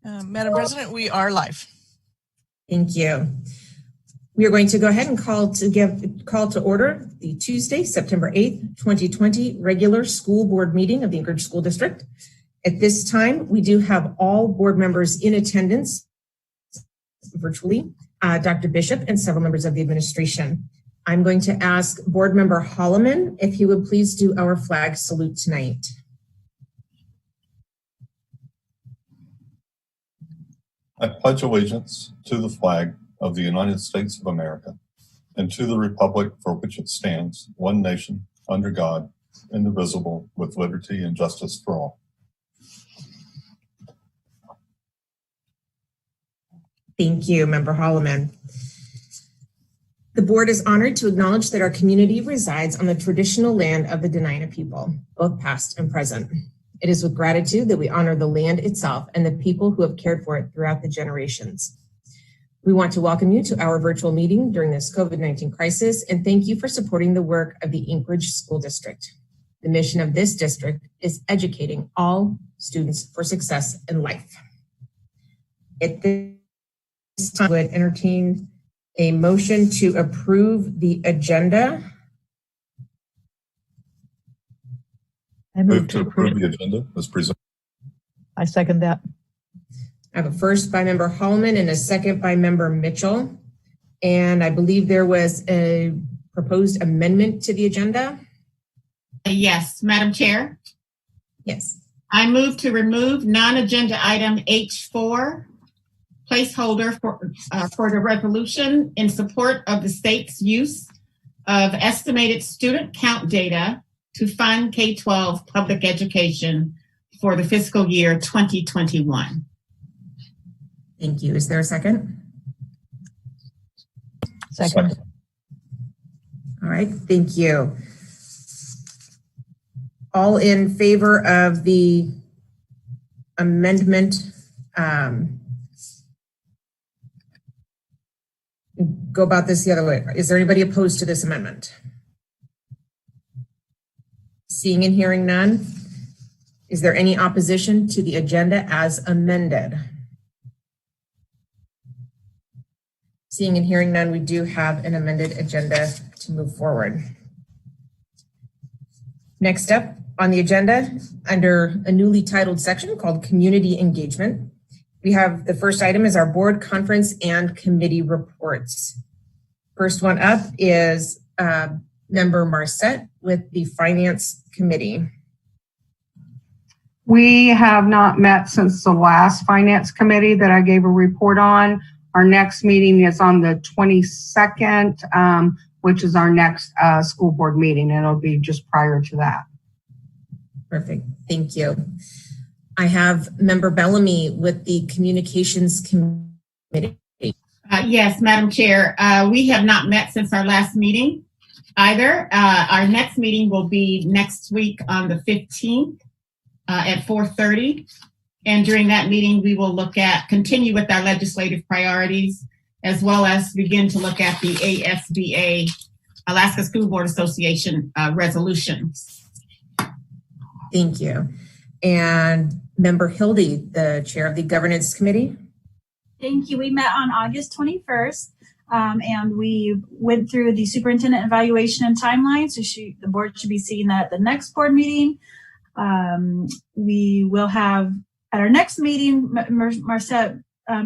Madam President, we are live. Thank you. We are going to go ahead and call to order the Tuesday, September 8th, 2020 regular school board meeting of the Anchorage School District. At this time, we do have all board members in attendance virtually, Dr. Bishop and several members of the administration. I'm going to ask Board Member Holloman if he would please do our flag salute tonight. I pledge allegiance to the flag of the United States of America and to the republic for which it stands, one nation, under God, indivisible, with liberty and justice for all. Thank you, Member Holloman. The board is honored to acknowledge that our community resides on the traditional land of the Dena'ina people, both past and present. It is with gratitude that we honor the land itself and the people who have cared for it throughout the generations. We want to welcome you to our virtual meeting during this COVID-19 crisis and thank you for supporting the work of the Anchorage School District. The mission of this district is educating all students for success in life. At this time, I would entertain a motion to approve the agenda. I move to approve the agenda as presented. I second that. I have a first by Member Holloman and a second by Member Mitchell. And I believe there was a proposed amendment to the agenda. Yes, Madam Chair. Yes. I move to remove non-agenda item H4, placeholder for the resolution in support of the state's use of estimated student count data to fund K-12 public education for the fiscal year 2021. Thank you. Is there a second? Second. All right, thank you. All in favor of the amendment, go about this the other way. Is there anybody opposed to this amendment? Seeing and hearing none, is there any opposition to the agenda as amended? Seeing and hearing none, we do have an amended agenda to move forward. Next up on the agenda, under a newly titled section called Community Engagement, we have the first item is our board conference and committee reports. First one up is Member Marcette with the Finance Committee. We have not met since the last Finance Committee that I gave a report on. Our next meeting is on the 22nd, which is our next school board meeting, and it'll be just prior to that. Perfect. Thank you. I have Member Bellamy with the Communications Committee. Yes, Madam Chair. We have not met since our last meeting either. Our next meeting will be next week on the 15th at 4:30. And during that meeting, we will continue with our legislative priorities, as well as begin to look at the ASBA, Alaska School Board Association resolutions. Thank you. And Member Hildy, the chair of the Governance Committee. Thank you. We met on August 21st, and we went through the superintendent evaluation and timeline. So the board should be seeing that at the next board meeting. We will have at our next meeting, Marcette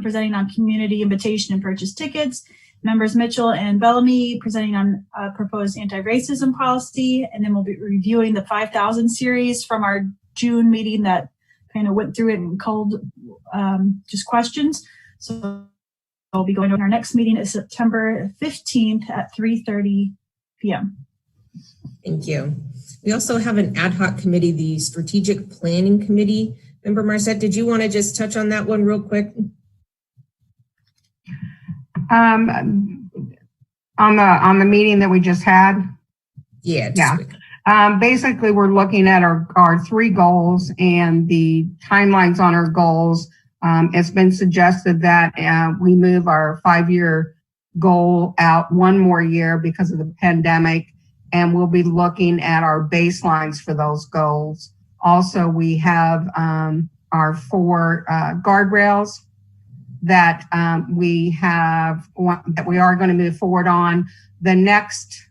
presenting on community invitation and purchase tickets, members Mitchell and Bellamy presenting on proposed anti-racism policy, and then we'll be reviewing the 5,000 series from our June meeting that kind of went through it and called just questions. So I'll be going to our next meeting is September 15th at 3:30 p.m. Thank you. We also have an ad hoc committee, the Strategic Planning Committee. Member Marcette, did you want to just touch on that one real quick? On the meeting that we just had? Yeah. Basically, we're looking at our three goals and the timelines on our goals. It's been suggested that we move our 5-year goal out one more year because of the pandemic, and we'll be looking at our baselines for those goals. Also, we have our 4 guardrails that we are going to move forward on. The next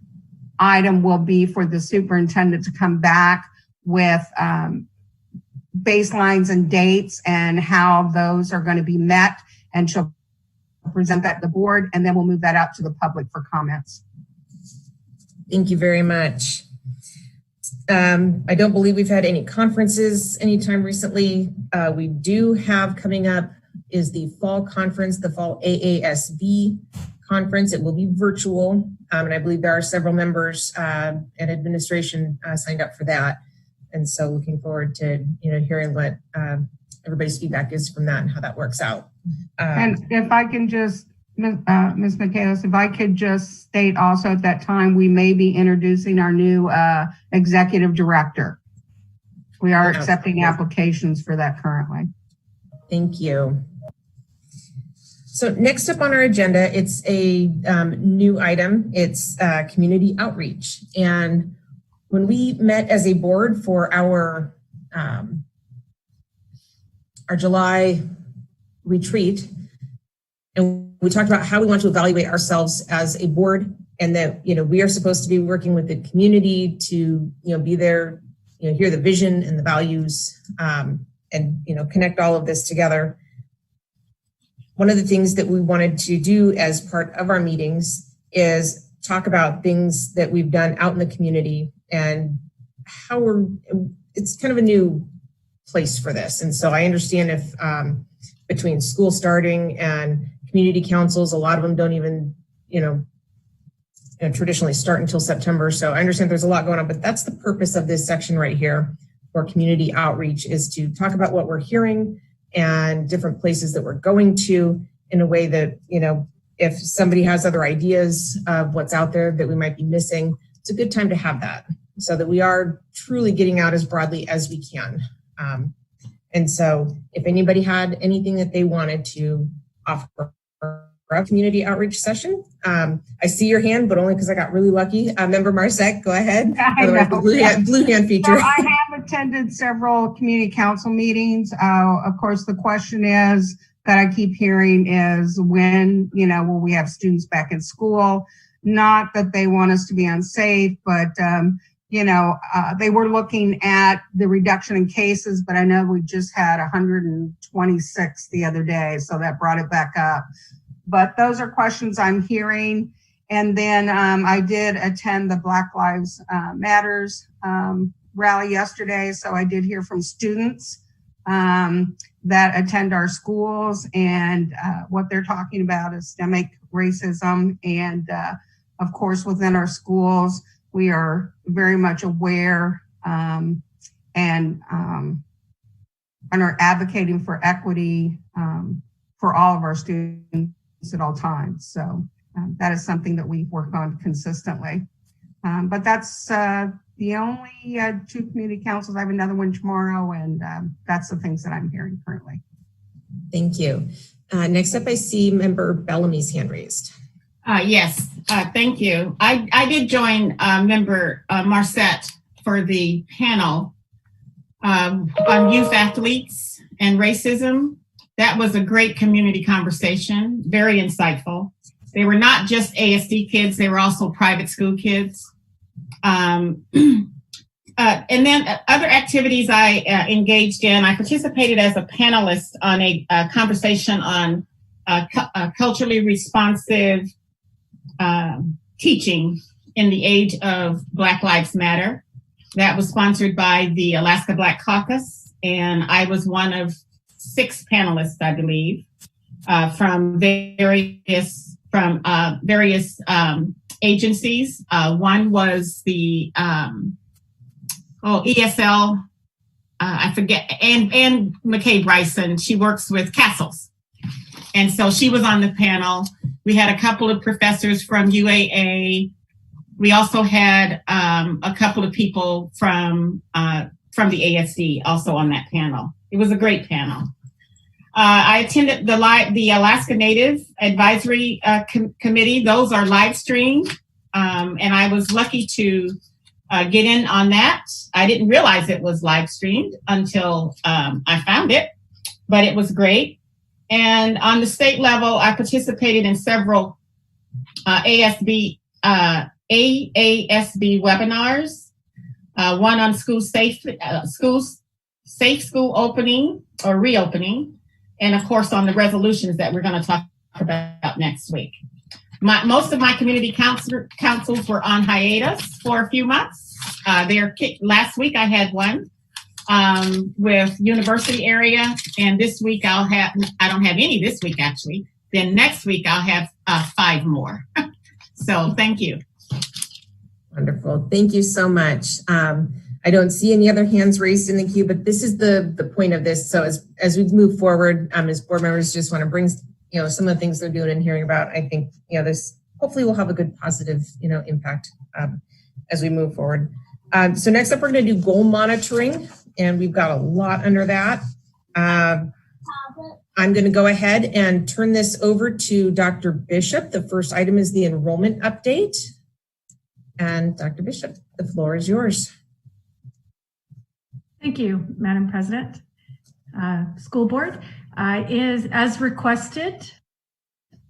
item will be for the superintendent to come back with baselines and dates and how those are going to be met, and she'll present that to the board, and then we'll move that out to the public for comments. Thank you very much. I don't believe we've had any conferences anytime recently. We do have coming up is the fall conference, the fall AASB conference. It will be virtual, and I believe there are several members and administration signed up for that. And so looking forward to hearing what everybody's feedback is from that and how that works out. And if I can just, Ms. Michaelis, if I could just state also at that time, we may be introducing our new executive director. We are accepting applications for that currently. Thank you. So next up on our agenda, it's a new item. It's community outreach. And when we met as a board for our July retreat, and we talked about how we want to evaluate ourselves as a board, and that we are supposed to be working with the community to be there, hear the vision and the values, and connect all of this together. One of the things that we wanted to do as part of our meetings is talk about things that we've done out in the community and how it's kind of a new place for this. And so I understand if between school starting and community councils, a lot of them don't even, traditionally start until September. So I understand there's a lot going on, but that's the purpose of this section right here for community outreach, is to talk about what we're hearing and different places that we're going to in a way that, if somebody has other ideas of what's out there that we might be missing, it's a good time to have that so that we are truly getting out as broadly as we can. And so if anybody had anything that they wanted to offer a community outreach session, I see your hand, but only because I got really lucky. Member Marsek, go ahead. Otherwise, the blue hand feature. So I have attended several community council meetings. Of course, the question is that I keep hearing is when, will we have students back in school? Not that they want us to be unsafe, but they were looking at the reduction in cases, but I know we just had 126 the other day, so that brought it back up. But those are questions I'm hearing. And then I did attend the Black Lives Matters rally yesterday, so I did hear from students that attend our schools, and what they're talking about is systemic racism. And of course, within our schools, we are very much aware and are advocating for equity for all of our students at all times. So that is something that we work on consistently. But that's the only 2 community councils. I have another one tomorrow, and that's the things that I'm hearing currently. Thank you. Next up, I see Member Bellamy's hand raised. Yes, thank you. I did join Member Marcette for the panel on youth athletes and racism. That was a great community conversation, very insightful. They were not just ASD kids, they were also private school kids. And then other activities I engaged in, I participated as a panelist on a conversation on culturally responsive teaching in the age of Black Lives Matter. That was sponsored by the Alaska Black Caucus, and I was one of 6 panelists, I believe, from various agencies. One was the ESL. I forget, and McKay Bryson. She works with Castles, and so she was on the panel. We had a couple of professors from UAA. We also had a couple of people from the ASD also on that panel. It was a great panel. I attended the Alaska Native Advisory Committee. Those are live streamed, and I was lucky to get in on that. I didn't realize it was live streamed until I found it, but it was great. And on the state level, I participated in several AASB webinars, one on safe school opening or reopening, and of course on the resolutions that we're going to talk about next week. Most of my community councils were on hiatus for a few months. Last week I had one with university area, and this week I don't have any this week actually. Then next week I'll have 5 more. So thank you. Wonderful. Thank you so much. I don't see any other hands raised in the queue, but this is the point of this. So as we move forward, as board members just want to bring, some of the things they're doing and hearing about, I think, this hopefully will have a good positive, impact as we move forward. So next up, we're going to do goal monitoring, and we've got a lot under that. I'm going to go ahead and turn this over to Dr. Bishop. The first item is the enrollment update. And Dr. Bishop, the floor is yours. Thank you, Madam President. School Board is, as requested,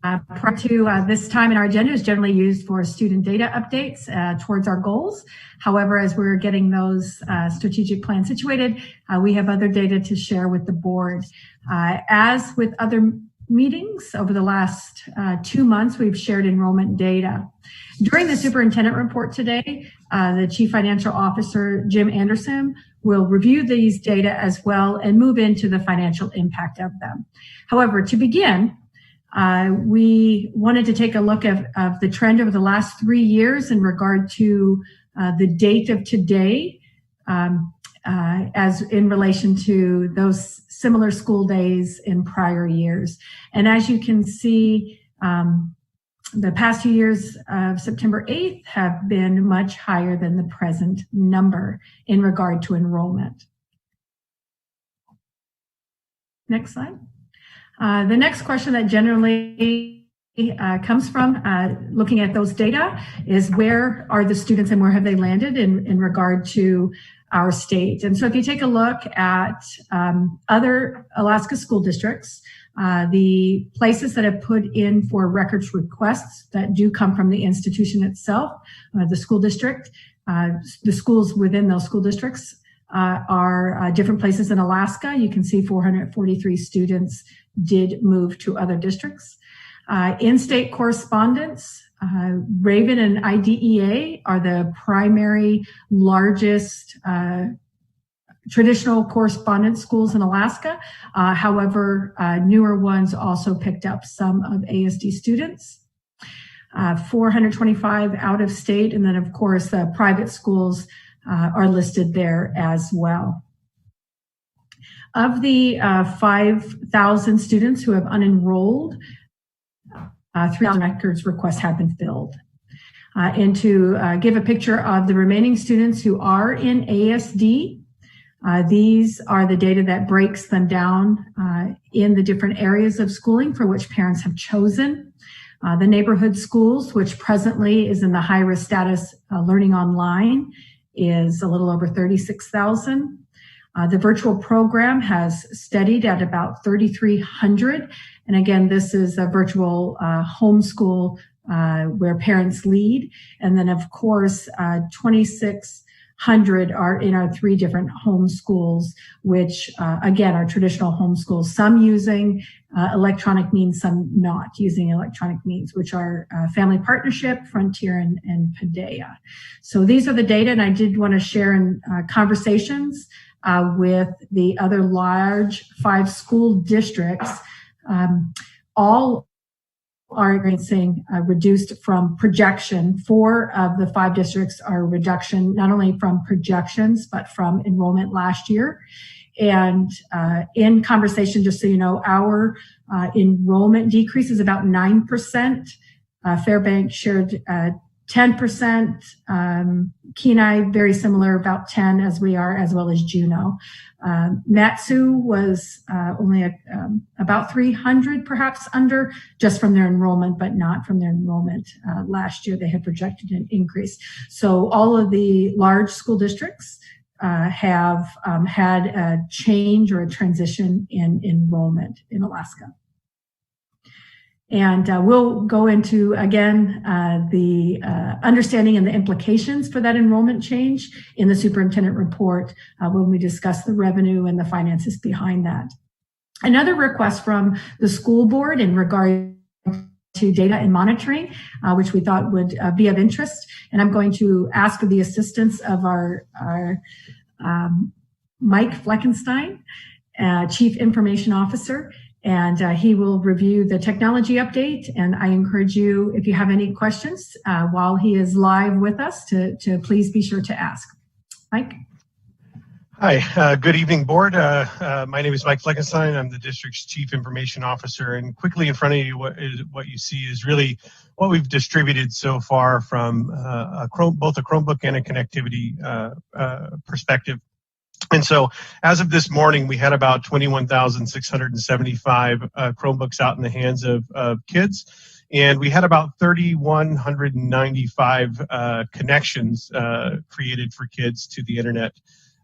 prior to this time in our agenda is generally used for student data updates towards our goals. However, as we're getting those strategic plans situated, we have other data to share with the board. As with other meetings over the last 2 months, we've shared enrollment data. During the superintendent report today, the Chief Financial Officer, Jim Anderson, will review these data as well and move into the financial impact of them. However, to begin, we wanted to take a look of the trend over the last 3 years in regard to the date of today, as in relation to those similar school days in prior years. And as you can see, the past 2 years of September 8th have been much higher than the present number in regard to enrollment. Next slide. The next question that generally comes from looking at those data is, where are the students and where have they landed in regard to our state? And so if you take a look at other Alaska school districts, the places that have put in for records requests that do come from the institution itself, the school district, the schools within those school districts are different places in Alaska. You can see 443 students did move to other districts. In-state correspondence, Raven and IDEA are the primary largest traditional correspondence schools in Alaska. However, newer ones also picked up some of ASD students. 425 out of state, and then of course the private schools are listed there as well. Of the 5,000 students who have unenrolled, 3,000 records requests have been filled. And to give a picture of the remaining students who are in ASD, these are the data that breaks them down in the different areas of schooling for which parents have chosen. The neighborhood schools, which presently is in the high-risk status learning online, is a little over 36,000. The virtual program has steadied at about 3,300. And again, this is a virtual homeschool where parents lead. And then, of course, 2,600 are in our 3 different homeschools, which, again, are traditional homeschools, some using electronic means, some not using electronic means, which are Family Partnership, Frontier, and Padea. So these are the data, and I did want to share in conversations with the other large 5 school districts. All are experiencing reduced from projection. 4 of the 5 districts are reduction, not only from projections, but from enrollment last year. And in conversation, just so you know, our enrollment decrease is about 9%. Fairbanks shared 10%. Kenai, very similar, about 10 as we are, as well as Juneau. Matsu was only about 300 perhaps under, just from their enrollment, but not from their enrollment. Last year they had projected an increase. So all of the large school districts have had a change or a transition in enrollment in Alaska. And we'll go into, again, the understanding and the implications for that enrollment change in the superintendent report when we discuss the revenue and the finances behind that. Another request from the school board in regard to data and monitoring, which we thought would be of interest. And I'm going to ask for the assistance of our Mike Fleckenstein, Chief Information Officer, and he will review the technology update. And I encourage you, if you have any questions while he is live with us, to please be sure to ask. Mike? Hi, good evening, board. My name is Mike Fleckenstein. I'm the district's Chief Information Officer. And quickly in front of you, what you see is really what we've distributed so far from both a Chromebook and a connectivity perspective. And so as of this morning, we had about 21,675 Chromebooks out in the hands of kids. And we had about 3,195 connections created for kids to the internet.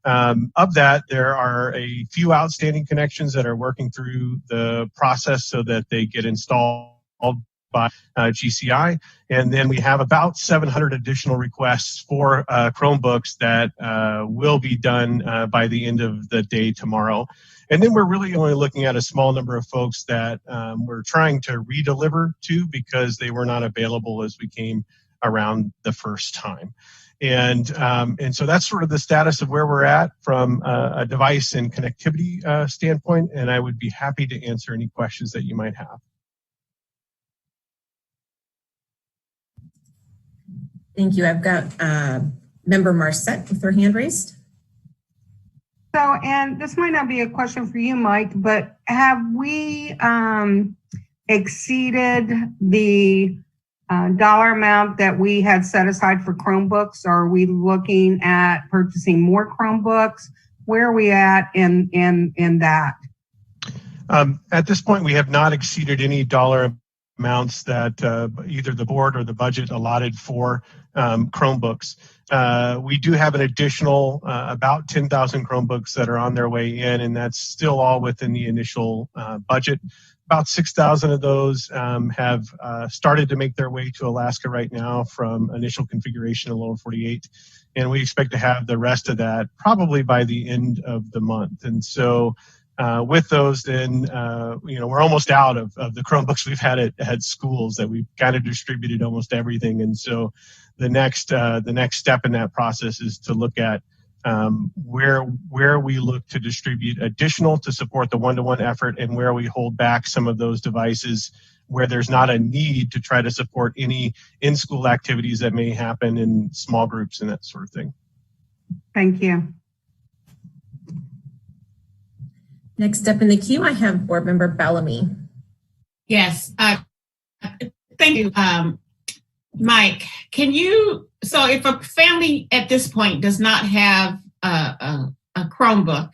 Of that, there are a few outstanding connections that are working through the process so that they get installed by GCI. And then we have about 700 additional requests for Chromebooks that will be done by the end of the day tomorrow. And then we're really only looking at a small number of folks that we're trying to redeliver to because they were not available as we came around the first time. And so that's sort of the status of where we're at from a device and connectivity standpoint. And I would be happy to answer any questions that you might have. Thank you. I've got member Marcette with her hand raised. So, and this might not be a question for you, Mike, but have we exceeded the dollar amount that we had set aside for Chromebooks? Are we looking at purchasing more Chromebooks? Where are we at in that? At this point, we have not exceeded any dollar amounts that either the board or the budget allotted for Chromebooks. We do have an additional about 10,000 Chromebooks that are on their way in, and that's still all within the initial budget. About 6,000 of those have started to make their way to Alaska right now from initial configuration in Lower 48. And we expect to have the rest of that probably by the end of the month. And so with those, then, we're almost out of the Chromebooks we've had at schools that we've kind of distributed almost everything. And so the next step in that process is to look at where we look to distribute additional to support the one-to-one effort and where we hold back some of those devices where there's not a need to try to support any in-school activities that may happen in small groups and that sort of thing. Thank you. Next up in the queue, I have board member Bellamy. Yes. Thank you, Mike. So if a family at this point does not have a Chromebook,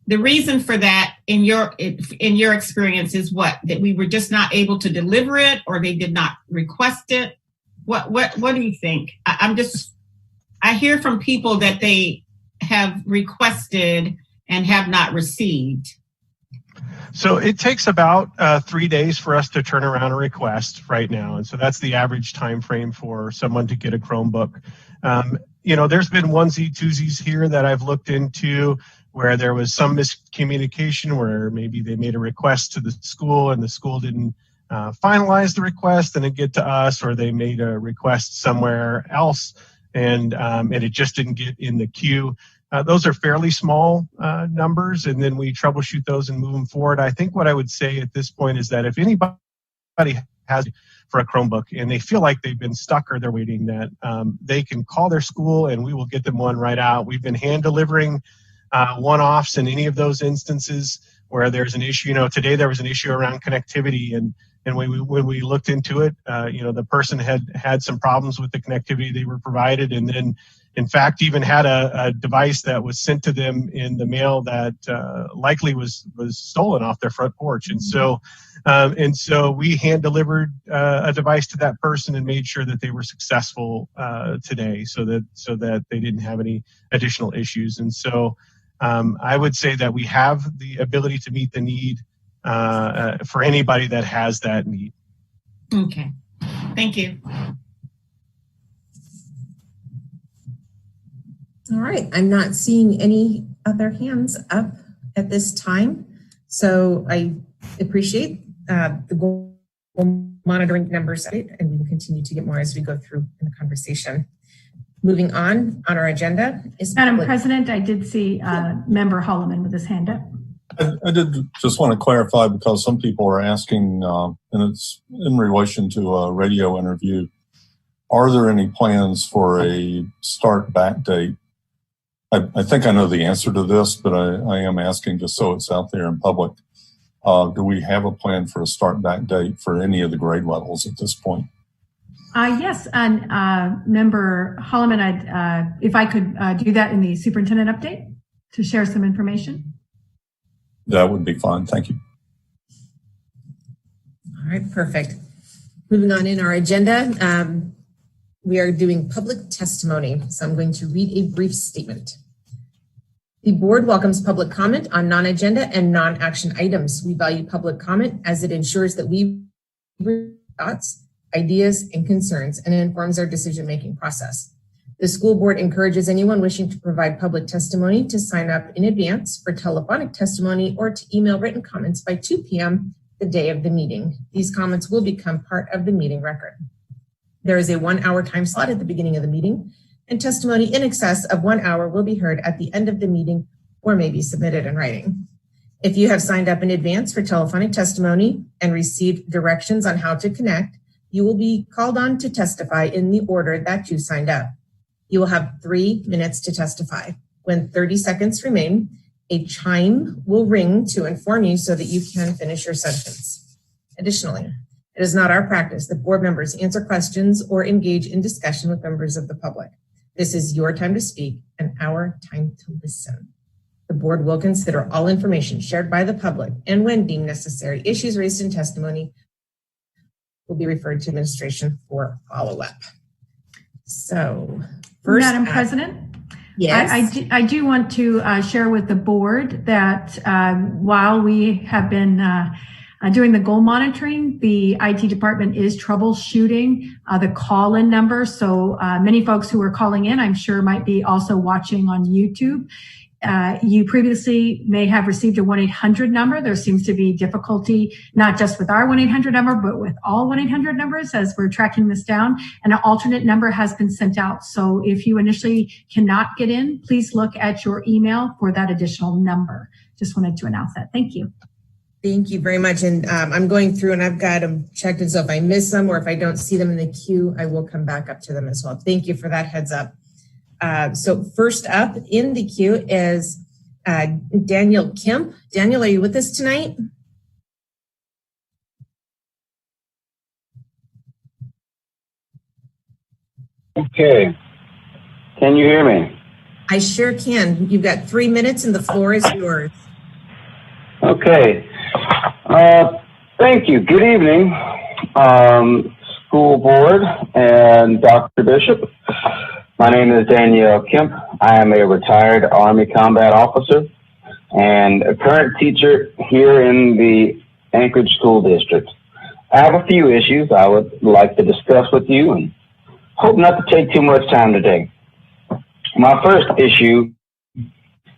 the reason for that in your experience is what? That we were just not able to deliver it, or they did not request it? What do you think? I hear from people that they have requested and have not received. So it takes about 3 days for us to turn around a request right now. And so that's the average time frame for someone to get a Chromebook. There's been onesie twosies here that I've looked into where there was some miscommunication where maybe they made a request to the school and the school didn't finalize the request and then get to us, or they made a request somewhere else and it just didn't get in the queue. Those are fairly small numbers, and then we troubleshoot those and move them forward. I think what I would say at this point is that if anybody has for a Chromebook and they feel like they've been stuck or they're waiting, that they can call their school and we will get them one right out. We've been hand delivering one-offs in any of those instances where there's an issue. Today there was an issue around connectivity, and And when we looked into it, the person had some problems with the connectivity they were provided, and then, in fact, even had a device that was sent to them in the mail that likely was stolen off their front porch. And so we hand delivered a device to that person and made sure that they were successful today, so that they didn't have any additional issues. And so I would say that we have the ability to meet the need for anybody that has that need. Okay, thank you. All right, I'm not seeing any other hands up at this time. So I appreciate the goal monitoring numbers, and we will continue to get more as we go through in the conversation. Moving on our agenda is Madam President, I did see Member Holloman with his hand up. I did just want to clarify, because some people are asking, and it's in relation to a radio interview, are there any plans for a start back date? I think I know the answer to this, but I am asking just so it's out there in public. Do we have a plan for a start back date for any of the grade levels at this point? Yes, and Member Holloman, if I could do that in the superintendent update to share some information. That would be fine. Thank you. All right, perfect. Moving on in our agenda, we are doing public testimony. So I'm going to read a brief statement. The board welcomes public comment on non-agenda and non-action items. We value public comment as it ensures that we thoughts, ideas, and concerns, and informs our decision-making process. The school board encourages anyone wishing to provide public testimony to sign up in advance for telephonic testimony or to email written comments by 2 p.m. the day of the meeting. These comments will become part of the meeting record. There is a 1-hour time slot at the beginning of the meeting, and testimony in excess of 1 hour will be heard at the end of the meeting or may be submitted in writing. If you have signed up in advance for telephonic testimony and received directions on how to connect, you will be called on to testify in the order that you signed up. You will have 3 minutes to testify. When 30 seconds remain, a chime will ring to inform you so that you can finish your sentence. Additionally, it is not our practice that board members answer questions or engage in discussion with members of the public. This is your time to speak and our time to listen. The board will consider all information shared by the public, and when deemed necessary, issues raised in testimony will be referred to administration for follow-up. So, first, Madam President, yes, I do want to share with the board that while we have been doing the goal monitoring, the IT department is troubleshooting the call-in number. So many folks who are calling in, I'm sure, might be also watching on YouTube. You previously may have received a 1-800 number. There seems to be difficulty, not just with our 1-800 number, but with all 1-800 numbers as we're tracking this down. And an alternate number has been sent out. So if you initially cannot get in, please look at your email for that additional number. Just wanted to announce that. Thank you. Thank you very much. And I'm going through and I've got them checked. And so if I miss them or if I don't see them in the queue, I will come back up to them as well. Thank you for that heads up. So first up in the queue is Daniel Kemp. Daniel, are you with us tonight? Okay. Can you hear me? I sure can. You've got 3 minutes and the floor is yours. Okay. Thank you. Good evening, school board and Dr. Bishop. My name is Danielle Kemp. I am a retired Army combat officer and a current teacher here in the Anchorage School District. I have a few issues I would like to discuss with you and hope not to take too much time today. My first issue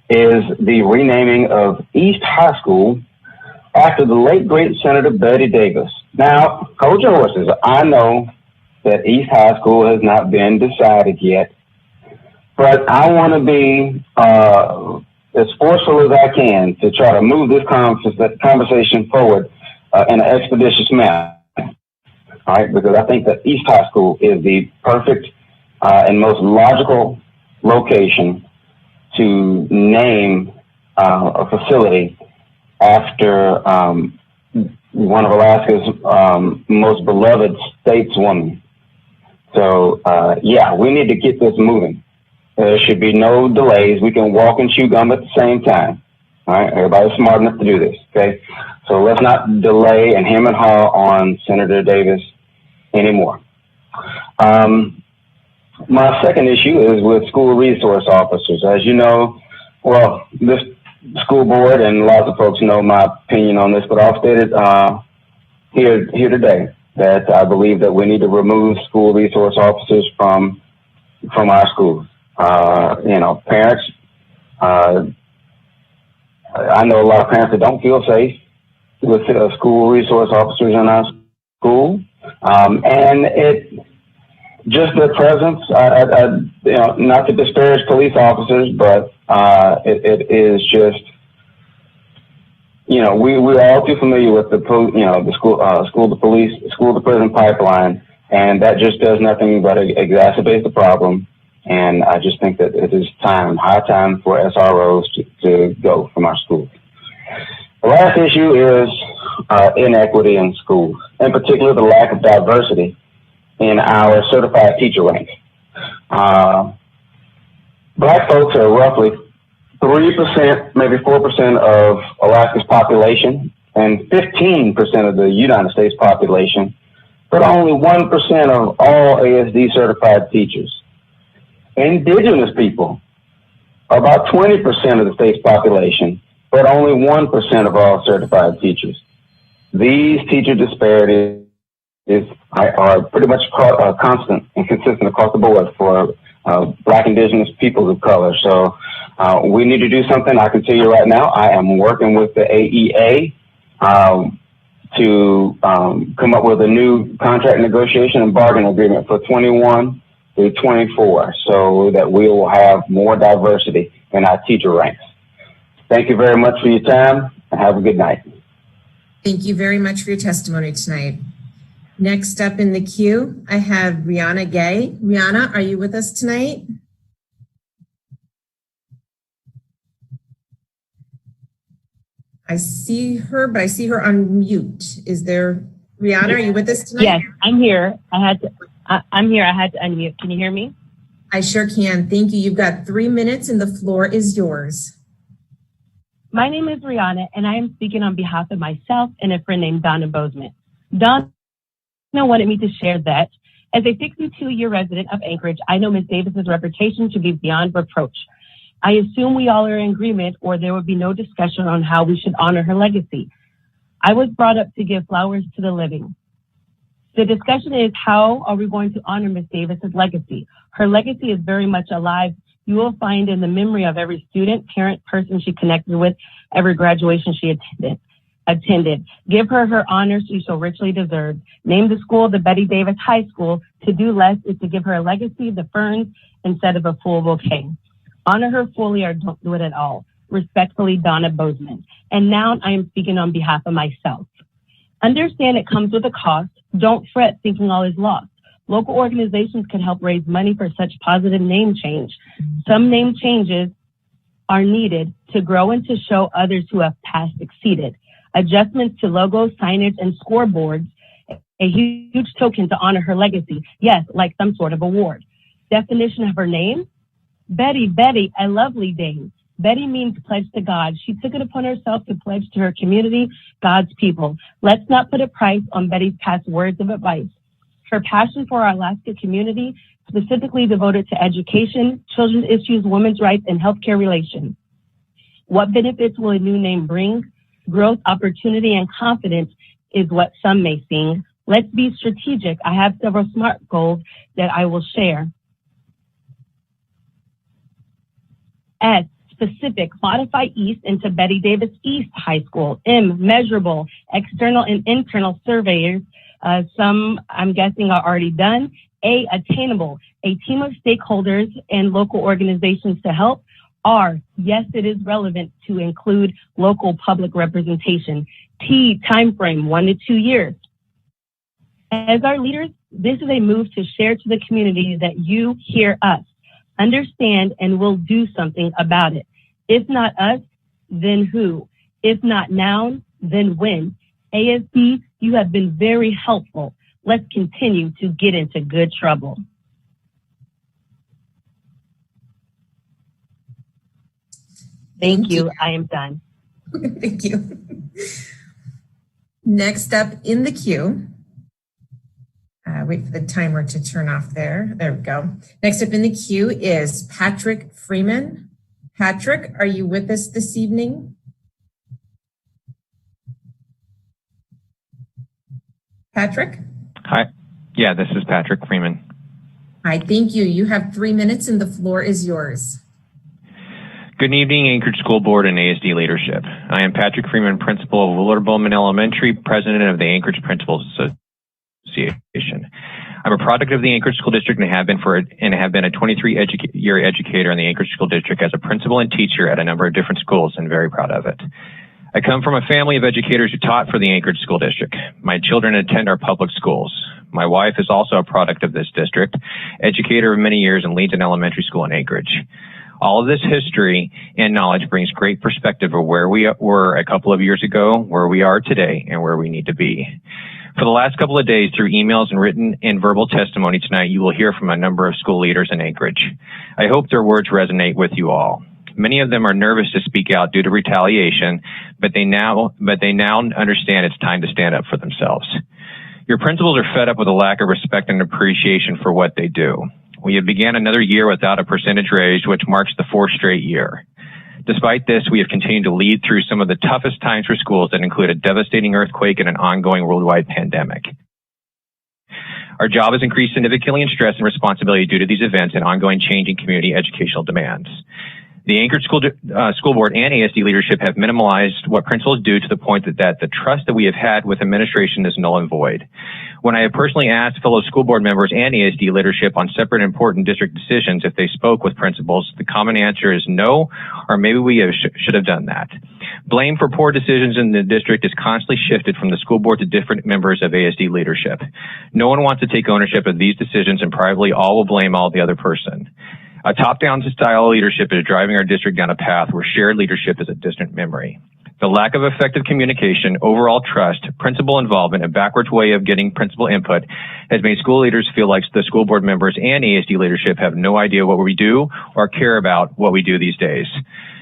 is the renaming of East High School after the late great Senator Betty Davis. Now, hold your horses. I know that East High School has not been decided yet, but I want to be as forceful as I can to try to move this conversation forward in an expeditious manner. All right, because I think that East High School is the perfect and most logical location to name a facility after one of Alaska's most beloved stateswomen. So, yeah, we need to get this moving. There should be no delays. We can walk and chew gum at the same time. All right, everybody's smart enough to do this, okay? So let's not delay and hem and haw on Senator Davis anymore. My second issue is with school resource officers. As you know, well, this school board and lots of folks know my opinion on this, but I'll state it here today that I believe that we need to remove school resource officers from our schools. Parents, I know a lot of parents that don't feel safe with school resource officers in our school, and just their presence. Not to disparage police officers, but it is just, we're all too familiar with the school to prison pipeline, and that just does nothing but exacerbate the problem. And I just think that it is high time for SROs to go from our schools. The last issue is inequity in schools, in particular the lack of diversity in our certified teacher ranks. Black folks are roughly 3%, maybe 4% of Alaska's population and 15% of the United States population, but only 1% of all ASD certified teachers. Indigenous people are about 20% of the state's population, but only 1% of all certified teachers. These teacher disparities are pretty much constant and consistent across the board for Black, Indigenous peoples of color. So we need to do something. I can tell you right now, I am working with the AEA to come up with a new contract negotiation and bargain agreement for 21 through 24, so that we will have more diversity in our teacher ranks. Thank you very much for your time, and have a good night. Thank you very much for your testimony tonight. Next up in the queue, I have Rihanna Gay. Rihanna, are you with us tonight? I see her, but I see her on mute. Is there, Rihanna, are you with us tonight? Yes, I'm here. I'm here. I had to unmute. Can you hear me? I sure can. Thank you. You've got 3 minutes and the floor is yours. My name is Rihanna, and I am speaking on behalf of myself and a friend named Donna Bozeman. Donna wanted me to share that as a 62-year resident of Anchorage, I know Ms. Davis's reputation to be beyond reproach. I assume we all are in agreement, or there would be no discussion on how we should honor her legacy. I was brought up to give flowers to the living. The discussion is, how are we going to honor Ms. Davis's legacy? Her legacy is very much alive. You will find in the memory of every student, parent, person she connected with, every graduation she attended. Give her her honors she so richly deserves. Name the school the Betty Davis High School. To do less is to give her a legacy, the ferns, instead of a full bouquet. Honor her fully or don't do it at all. Respectfully, Donna Bozeman. And now I am speaking on behalf of myself. Understand it comes with a cost. Don't fret thinking all is lost. Local organizations can help raise money for such positive name change. Some name changes are needed to grow and to show others who have past succeeded. Adjustments to logos, signage, and scoreboards, a huge token to honor her legacy. Yes, like some sort of award. Definition of her name? Betty, a lovely dame. Betty means pledge to God. She took it upon herself to pledge to her community, God's people. Let's not put a price on Betty's past words of advice. Her passion for our Alaska community, specifically devoted to education, children's issues, women's rights, and healthcare relations. What benefits will a new name bring? Growth, opportunity, and confidence is what some may sing. Let's be strategic. I have several SMART goals that I will share. S, specific, modify East into Betty Davis East High School. M, measurable, external and internal surveyors. Some, I'm guessing, are already done. A, attainable, a team of stakeholders and local organizations to help. R, yes, it is relevant to include local public representation. T, time frame, 1 to 2 years. As our leaders, this is a move to share to the community that you hear us, understand, and will do something about it. If not us, then who? If not now, then when? ASD, you have been very helpful. Let's continue to get into good trouble. Thank you. I am done. Thank you. Next up in the queue, wait for the timer to turn off there. There we go. Next up in the queue is Patrick Freeman. Patrick, are you with us this evening? Patrick? Hi. Yeah, this is Patrick Freeman. Hi, thank you. You have 3 minutes and the floor is yours. Good evening, Anchorage School Board and ASD leadership. I am Patrick Freeman, principal of Willard Bowman Elementary, president of the Anchorage Principals Association. I'm a product of the Anchorage School District and have been a 23-year educator in the Anchorage School District as a principal and teacher at a number of different schools and very proud of it. I come from a family of educators who taught for the Anchorage School District. My children attend our public schools. My wife is also a product of this district, educator of many years and leads an elementary school in Anchorage. All of this history and knowledge brings great perspective of where we were a couple of years ago, where we are today, and where we need to be. For the last couple of days, through emails and written and verbal testimony tonight, you will hear from a number of school leaders in Anchorage. I hope their words resonate with you all. Many of them are nervous to speak out due to retaliation, but they now understand it's time to stand up for themselves. Your principals are fed up with a lack of respect and appreciation for what they do. We have began another year without a percentage raise, which marks the 4th straight year. Despite this, we have continued to lead through some of the toughest times for schools that include a devastating earthquake and an ongoing worldwide pandemic. Our job has increased significantly in stress and responsibility due to these events and ongoing changing community educational demands. The Anchorage School Board and ASD leadership have minimalized what principals do to the point that the trust that we have had with administration is null and void. When I have personally asked fellow school board members and ASD leadership on separate important district decisions if they spoke with principals, the common answer is no, or maybe we should have done that. Blame for poor decisions in the district is constantly shifted from the school board to different members of ASD leadership. No one wants to take ownership of these decisions, and privately all will blame all the other person. A top-down style leadership is driving our district down a path where shared leadership is a distant memory. The lack of effective communication, overall trust, principal involvement, and backwards way of getting principal input has made school leaders feel like the school board members and ASD leadership have no idea what we do or care about what we do these days.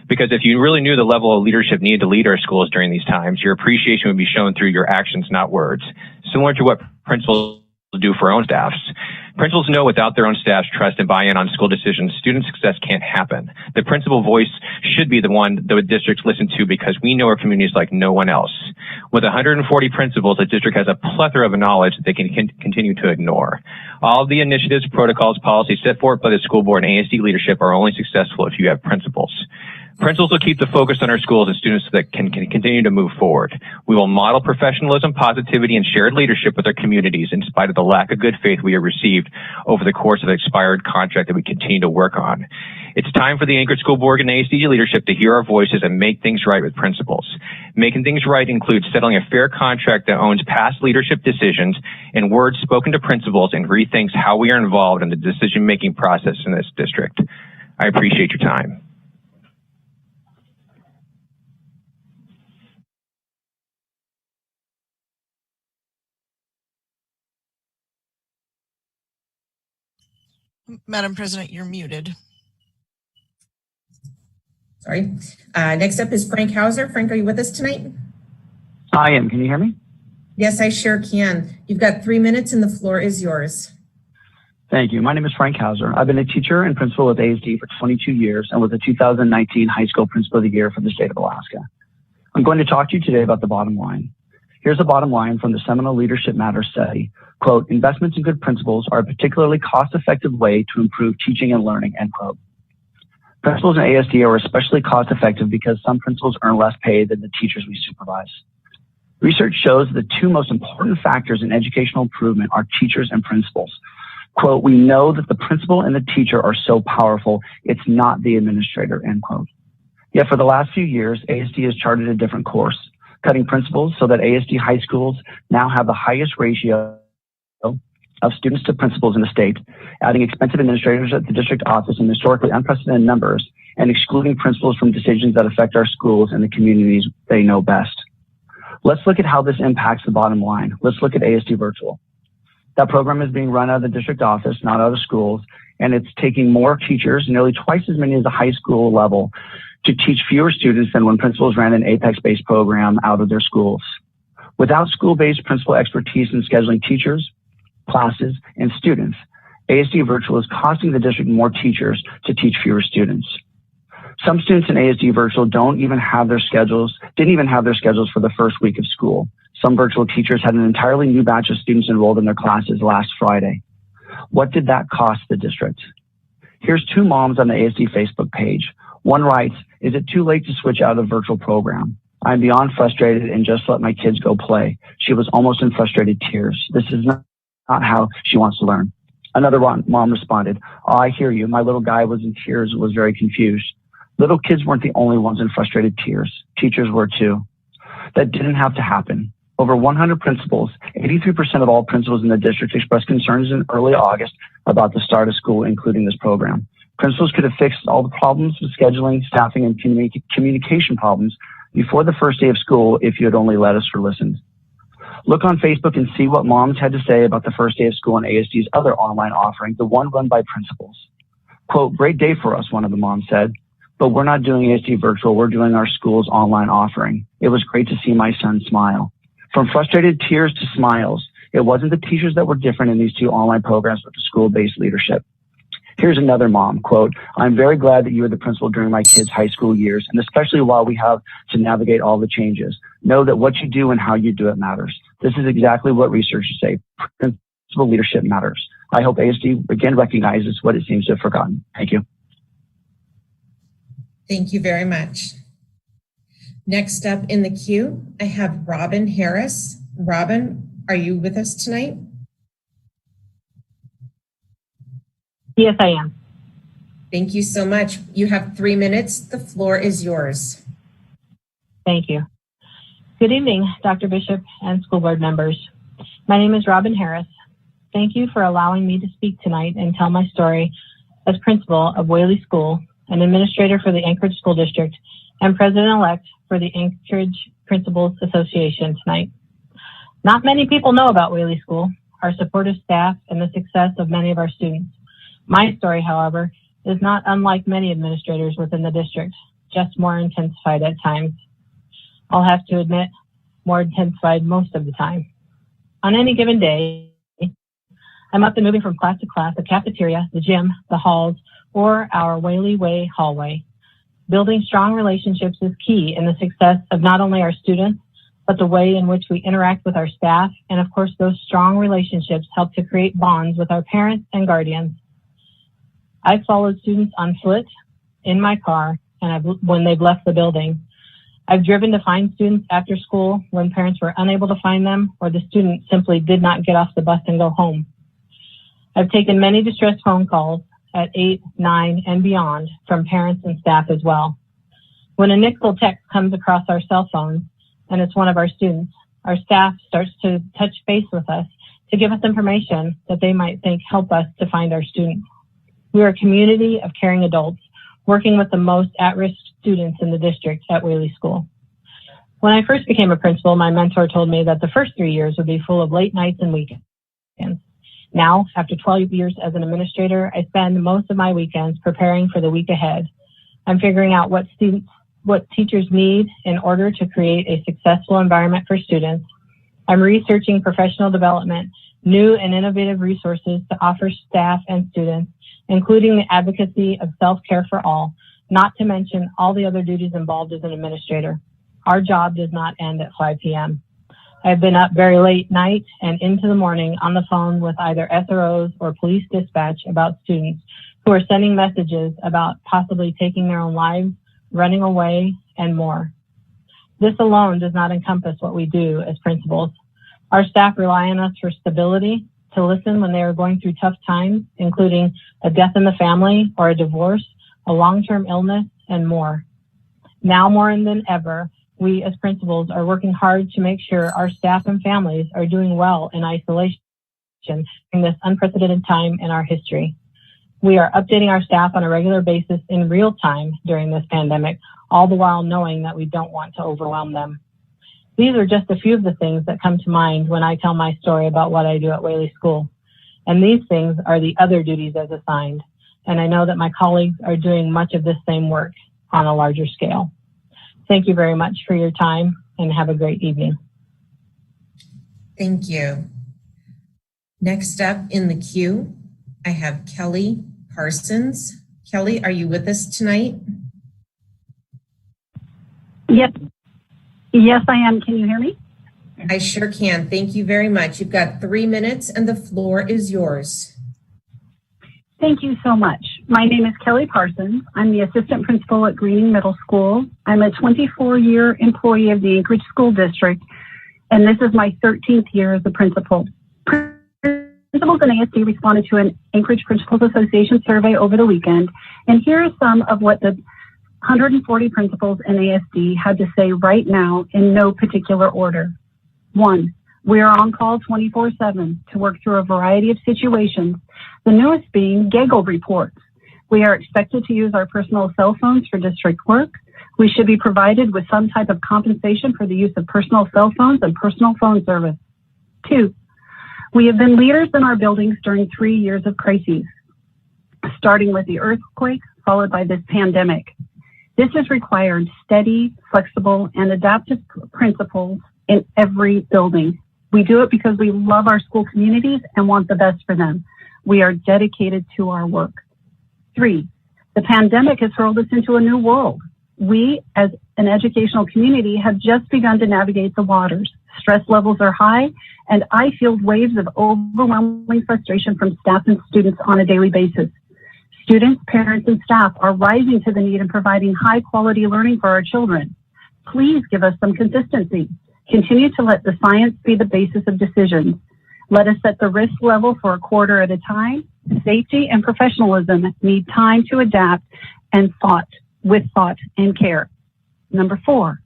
Because if you really knew the level of leadership needed to lead our schools during these times, your appreciation would be shown through your actions, not words. Similar to what principals do for our own staffs. Principals know without their own staff's trust and buy-in on school decisions, student success can't happen. The principal voice should be the one the districts listen to because we know our communities like no one else. With 140 principals, the district has a plethora of knowledge that they can continue to ignore. All of the initiatives, protocols, policies set forth by the school board and ASD leadership are only successful if you have principals. Principals will keep the focus on our schools and students that can continue to move forward. We will model professionalism, positivity, and shared leadership with our communities in spite of the lack of good faith we have received over the course of the expired contract that we continue to work on. It's time for the Anchorage School Board and ASD leadership to hear our voices and make things right with principals. Making things right includes settling a fair contract that owns past leadership decisions and words spoken to principals and rethinks how we are involved in the decision-making process in this district. I appreciate your time. Madam President, you're muted. Sorry. Next up is Frank Hauser. Frank, are you with us tonight? I am. Can you hear me? Yes, I sure can. You've got 3 minutes and the floor is yours. Thank you. My name is Frank Hauser. I've been a teacher and principal at ASD for 22 years and was the 2019 High School Principal of the Year for the state of Alaska. I'm going to talk to you today about the bottom line. Here's the bottom line from the Seminole Leadership Matters study. Quote, investments in good principals are a particularly cost-effective way to improve teaching and learning, end quote. Principals in ASD are especially cost-effective because some principals earn less pay than the teachers we supervise. Research shows the two most important factors in educational improvement are teachers and principals. Quote, we know that the principal and the teacher are so powerful, it's not the administrator, end quote. Yet for the last few years, ASD has charted a different course, cutting principals so that ASD high schools now have the highest ratio of students to principals in the state, adding expensive administrators at the district office in historically unprecedented numbers, and excluding principals from decisions that affect our schools and the communities they know best. Let's look at how this impacts the bottom line. Let's look at ASD Virtual. That program is being run out of the district office, not out of schools, and it's taking more teachers, nearly twice as many as the high school level, to teach fewer students than when principals ran an Apex-based program out of their schools. Without school-based principal expertise in scheduling teachers, classes, and students, ASD Virtual is costing the district more teachers to teach fewer students. Some students in ASD Virtual didn't even have their schedules for the first week of school. Some virtual teachers had an entirely new batch of students enrolled in their classes last Friday. What did that cost the district? Here's two moms on the ASD Facebook page. One writes, "Is it too late to switch out of the virtual program? I'm beyond frustrated and just let my kids go play." She was almost in frustrated tears. This is not how she wants to learn. Another mom responded, "Oh, I hear you. My little guy was in tears and was very confused." Little kids weren't the only ones in frustrated tears. Teachers were too. That didn't have to happen. Over 100 principals, 83% of all principals in the district expressed concerns in early August about the start of school, including this program. Principals could have fixed all the problems with scheduling, staffing, and communication problems before the first day of school if you had only let us or listened. Look on Facebook and see what moms had to say about the first day of school and ASD's other online offering, the one run by principals. Quote, "Great day for us," one of the moms said, "but we're not doing ASD Virtual, we're doing our school's online offering. It was great to see my son smile." From frustrated tears to smiles, it wasn't the teachers that were different in these two online programs, but the school-based leadership. Here's another mom, quote, "I'm very glad that you were the principal during my kids' high school years, and especially while we have to navigate all the changes. Know that what you do and how you do it matters. This is exactly what researchers say. Principal leadership matters. I hope ASD again recognizes what it seems to have forgotten." Thank you. Thank you very much. Next up in the queue, I have Robin Harris. Robin, are you with us tonight? Yes, I am. Thank you so much. You have 3 minutes. The floor is yours. Thank you. Good evening, Dr. Bishop and school board members. My name is Robin Harris. Thank you for allowing me to speak tonight and tell my story as principal of Whaley School, an administrator for the Anchorage School District, and president-elect for the Anchorage Principals Association tonight. Not many people know about Whaley School, our supportive staff, and the success of many of our students. My story, however, is not unlike many administrators within the district, just more intensified at times. I'll have to admit, more intensified most of the time. On any given day, I'm up and moving from class to class, the cafeteria, the gym, the halls, or our Whaley Way hallway. Building strong relationships is key in the success of not only our students, but the way in which we interact with our staff. And of course, those strong relationships help to create bonds with our parents and guardians. I've followed students on foot, in my car, and when they've left the building. I've driven to find students after school when parents were unable to find them or the student simply did not get off the bus and go home. I've taken many distressed phone calls at 8, 9, and beyond from parents and staff as well. When a nickel text comes across our cell phones and it's one of our students, our staff starts to touch base with us to give us information that they might think help us to find our students. We are a community of caring adults working with the most at-risk students in the district at Whaley School. When I first became a principal, my mentor told me that the first 3 years would be full of late nights and weekends. Now, after 12 years as an administrator, I spend most of my weekends preparing for the week ahead. I'm figuring out what teachers need in order to create a successful environment for students. I'm researching professional development, new and innovative resources to offer staff and students, including the advocacy of self-care for all, not to mention all the other duties involved as an administrator. Our job does not end at 5 p.m. I've been up very late night and into the morning on the phone with either SROs or police dispatch about students who are sending messages about possibly taking their own lives, running away, and more. This alone does not encompass what we do as principals. Our staff rely on us for stability, to listen when they are going through tough times, including a death in the family or a divorce, a long-term illness, and more. Now more than ever, we as principals are working hard to make sure our staff and families are doing well in isolation in this unprecedented time in our history. We are updating our staff on a regular basis in real time during this pandemic, all the while knowing that we don't want to overwhelm them. These are just a few of the things that come to mind when I tell my story about what I do at Whaley School. And these things are the other duties as assigned. And I know that my colleagues are doing much of this same work on a larger scale. Thank you very much for your time and have a great evening. Thank you. Next up in the queue, I have Kelly Parsons. Kelly, are you with us tonight? Yes. Yes, I am. Can you hear me? I sure can. Thank you very much. You've got 3 minutes and the floor is yours. Thank you so much. My name is Kelly Parsons. I'm the assistant principal at Greening Middle School. I'm a 24-year employee of the Anchorage School District, and this is my 13th year as a principal. Principals in ASD responded to an Anchorage Principals Association survey over the weekend, and here are some of what the 140 principals in ASD had to say right now in no particular order. 1, we are on call 24/7 to work through a variety of situations, the newest being gaggle reports. We are expected to use our personal cell phones for district work. We should be provided with some type of compensation for the use of personal cell phones and personal phone service. 2, we have been leaders in our buildings during 3 years of crises, starting with the earthquake, followed by this pandemic. This has required steady, flexible, and adaptive principals in every building. We do it because we love our school communities and want the best for them. We are dedicated to our work. 3, the pandemic has hurled us into a new world. We, as an educational community, have just begun to navigate the waters. Stress levels are high, and I feel waves of overwhelming frustration from staff and students on a daily basis. Students, parents, and staff are rising to the need in providing high-quality learning for our children. Please give us some consistency. Continue to let the science be the basis of decisions. Let us set the risk level for a quarter at a time. Safety and professionalism need time to adapt and thought and care. Number 4,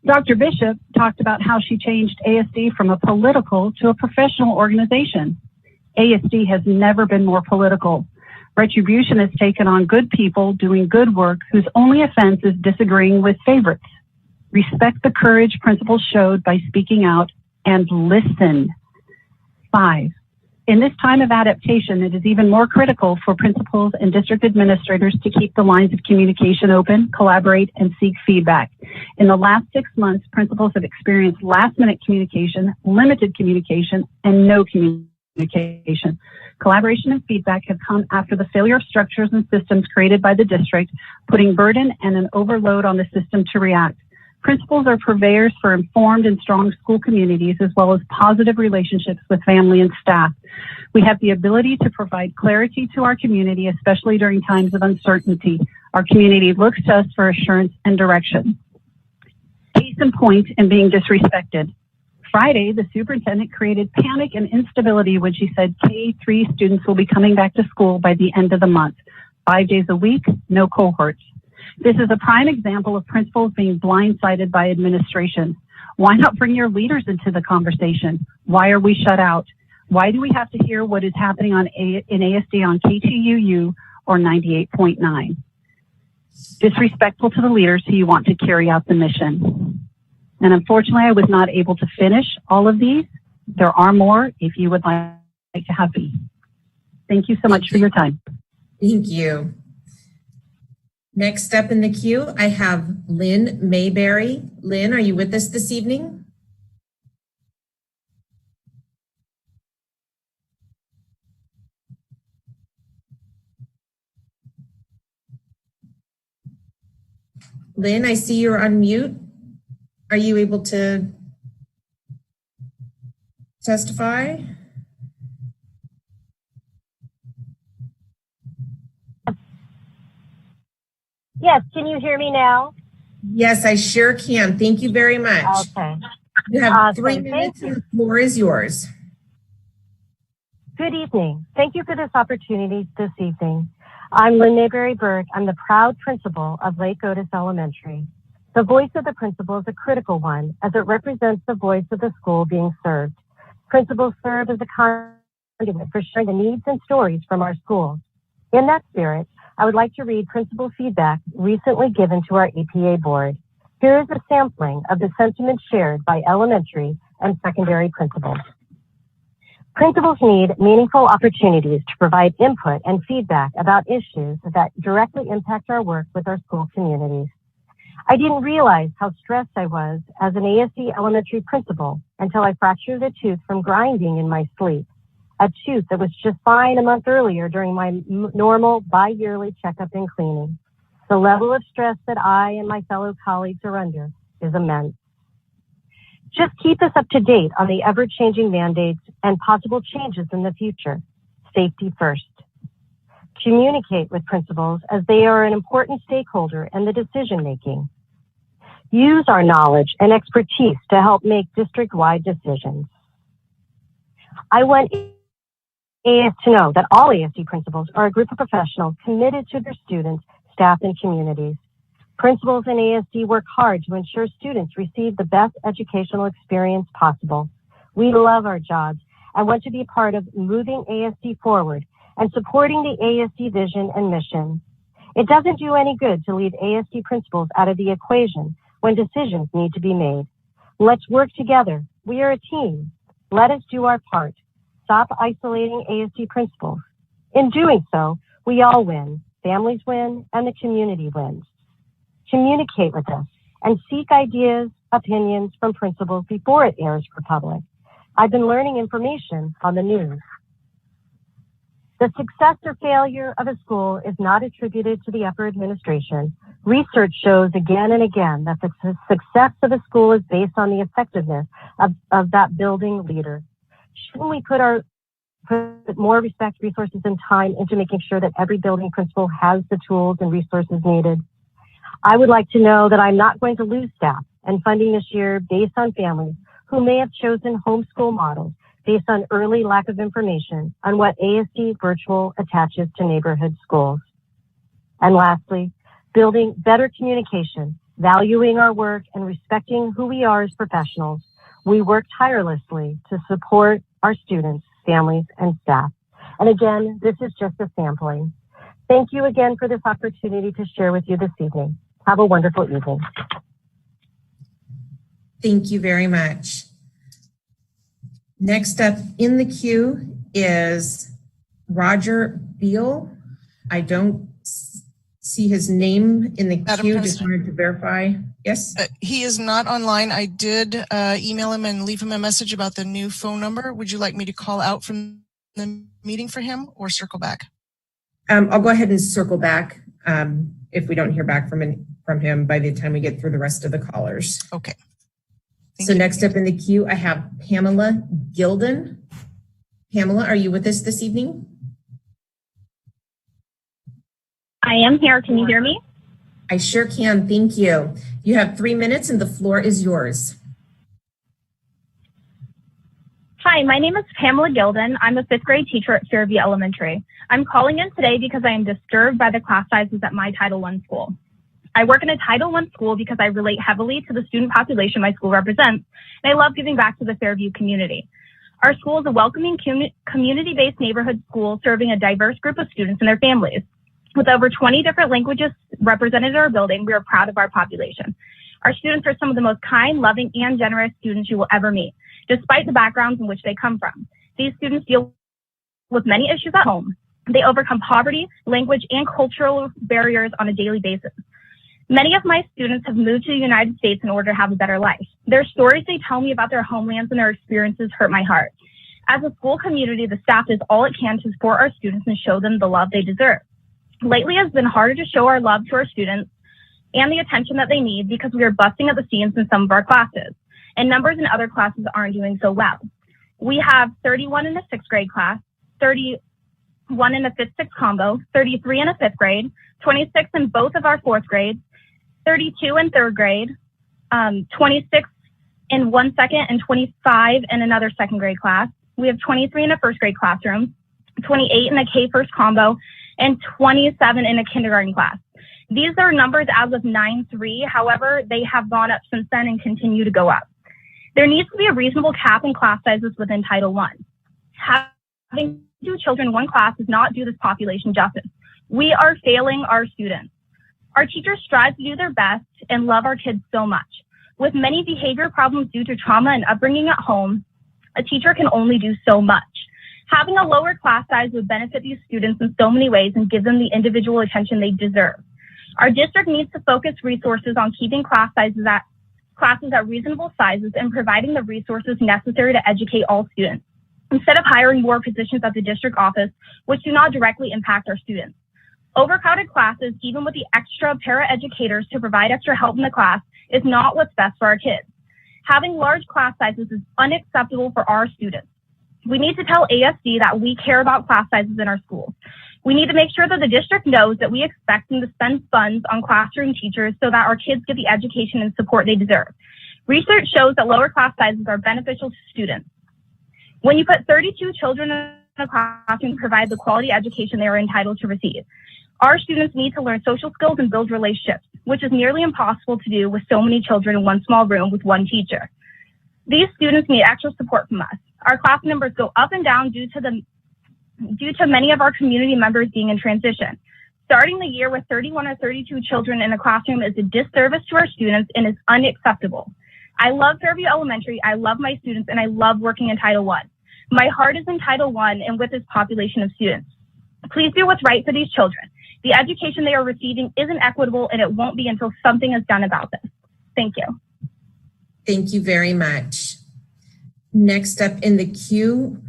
Dr. Bishop talked about how she changed ASD from a political to a professional organization. ASD has never been more political. Retribution has taken on good people doing good work whose only offense is disagreeing with favorites. Respect the courage principals showed by speaking out and listen. 5, in this time of adaptation, it is even more critical for principals and district administrators to keep the lines of communication open, collaborate, and seek feedback. In the last 6 months, principals have experienced last-minute communication, limited communication, and no communication. Collaboration and feedback have come after the failure of structures and systems created by the district, putting burden and an overload on the system to react. Principals are purveyors for informed and strong school communities, as well as positive relationships with family and staff. We have the ability to provide clarity to our community, especially during times of uncertainty. Our community looks to us for assurance and direction. Case in point in being disrespected. Friday, the superintendent created panic and instability when she said K-3 students will be coming back to school by the end of the month. 5 days a week, no cohorts. This is a prime example of principals being blindsided by administration. Why not bring your leaders into the conversation? Why are we shut out? Why do we have to hear what is happening in ASD on KTUU or 98.9? Disrespectful to the leaders who you want to carry out the mission. And unfortunately, I was not able to finish all of these. There are more if you would like to have me. Thank you so much for your time. Thank you. Next up in the queue, I have Lynn Mayberry. Lynn, are you with us this evening? Lynn, I see you're on mute. Are you able to testify? Yes, can you hear me now? Yes, I sure can. Thank you very much. Okay. You have Awesome. 3 minutes and the floor is yours. Good evening. Thank you for this opportunity this evening. I'm Lynn Mayberry Burke. I'm the proud principal of Lake Otis Elementary. The voice of the principal is a critical one as it represents the voice of the school being served. Principals serve as a conduit for sharing the needs and stories from our schools. In that spirit, I would like to read principal feedback recently given to our APA board. Here is a sampling of the sentiments shared by elementary and secondary principals. Principals need meaningful opportunities to provide input and feedback about issues that directly impact our work with our school communities. I didn't realize how stressed I was as an ASD elementary principal until I fractured a tooth from grinding in my sleep, a tooth that was just fine a month earlier during my normal bi-yearly checkup and cleaning. The level of stress that I and my fellow colleagues are under is immense. Just keep us up to date on the ever-changing mandates and possible changes in the future. Safety first. Communicate with principals as they are an important stakeholder in the decision-making. Use our knowledge and expertise to help make district-wide decisions. I want AS to know that all ASD principals are a group of professionals committed to their students, staff, and communities. Principals in ASD work hard to ensure students receive the best educational experience possible. We love our jobs and want to be part of moving ASD forward and supporting the ASD vision and mission. It doesn't do any good to leave ASD principals out of the equation when decisions need to be made. Let's work together. We are a team. Let us do our part. Stop isolating ASD principals. In doing so, we all win. Families win, and the community wins. Communicate with us and seek ideas, opinions from principals before it airs for public. I've been learning information on the news. The success or failure of a school is not attributed to the upper administration. Research shows again and again that the success of a school is based on the effectiveness of that building leader. Shouldn't we put more respect, resources, and time into making sure that every building principal has the tools and resources needed? I would like to know that I'm not going to lose staff and funding this year based on families who may have chosen homeschool models based on early lack of information on what ASD virtual attaches to neighborhood schools. And lastly, building better communication, valuing our work, and respecting who we are as professionals. We work tirelessly to support our students, families, and staff. And again, this is just a sampling. Thank you again for this opportunity to share with you this evening. Have a wonderful evening. Thank you very much. Next up in the queue is Roger Beal. I don't see his name in the queue. Just wanted to verify. Yes? He is not online. I did email him and leave him a message about the new phone number. Would you like me to call out from the meeting for him or circle back? I'll go ahead and circle back if we don't hear back from him by the time we get through the rest of the callers. Okay. So next up in the queue, I have Pamela Gilden. Pamela, are you with us this evening? I am here. Can you hear me? I sure can. Thank you. You have 3 minutes and the floor is yours. Hi, my name is Pamela Gilden. I'm a 5th grade teacher at Fairview Elementary. I'm calling in today because I am disturbed by the class sizes at my Title I school. I work in a Title I school because I relate heavily to the student population my school represents, and I love giving back to the Fairview community. Our school is a welcoming community-based neighborhood school serving a diverse group of students and their families. With over 20 different languages represented in our building, we are proud of our population. Our students are some of the most kind, loving, and generous students you will ever meet, despite the backgrounds in which they come from. These students deal with many issues at home. They overcome poverty, language, and cultural barriers on a daily basis. Many of my students have moved to the United States in order to have a better life. Their stories they tell me about their homelands and their experiences hurt my heart. As a school community, the staff does all it can to support our students and show them the love they deserve. Lately, it has been harder to show our love to our students and the attention that they need because we are busting at the seams in some of our classes, and numbers in other classes aren't doing so well. We have 31 in the 6th grade class, 31 in the 5th-6th combo, 33 in a 5th grade, 26 in both of our 4th grades, 32 in 3rd grade, 26 in 1 second, and 25 in another 2nd grade class. We have 23 in a 1st grade classroom, 28 in a K-1 combo, and 27 in a kindergarten class. These are numbers as of 9/3. However, they have gone up since then and continue to go up. There needs to be a reasonable cap in class sizes within Title I. Having 2 children in one class does not do this population justice. We are failing our students. Our teachers strive to do their best and love our kids so much. With many behavior problems due to trauma and upbringing at home, a teacher can only do so much. Having a lower class size would benefit these students in so many ways and give them the individual attention they deserve. Our district needs to focus resources on keeping classes at reasonable sizes and providing the resources necessary to educate all students, instead of hiring more positions at the district office, which do not directly impact our students. Overcrowded classes, even with the extra para-educators to provide extra help in the class, is not what's best for our kids. Having large class sizes is unacceptable for our students. We need to tell ASD that we care about class sizes in our schools. We need to make sure that the district knows that we expect them to spend funds on classroom teachers so that our kids get the education and support they deserve. Research shows that lower class sizes are beneficial to students. When you put 32 children in a classroom, provide the quality education they are entitled to receive. Our students need to learn social skills and build relationships, which is nearly impossible to do with so many children in one small room with one teacher. These students need extra support from us. Our class numbers go up and down due to many of our community members being in transition. Starting the year with 31 or 32 children in a classroom is a disservice to our students and is unacceptable. I love Fairview Elementary, I love my students, and I love working in Title I. My heart is in Title I and with this population of students. Please do what's right for these children. The education they are receiving isn't equitable, and it won't be until something is done about this. Thank you. Thank you very much. Next up in the queue,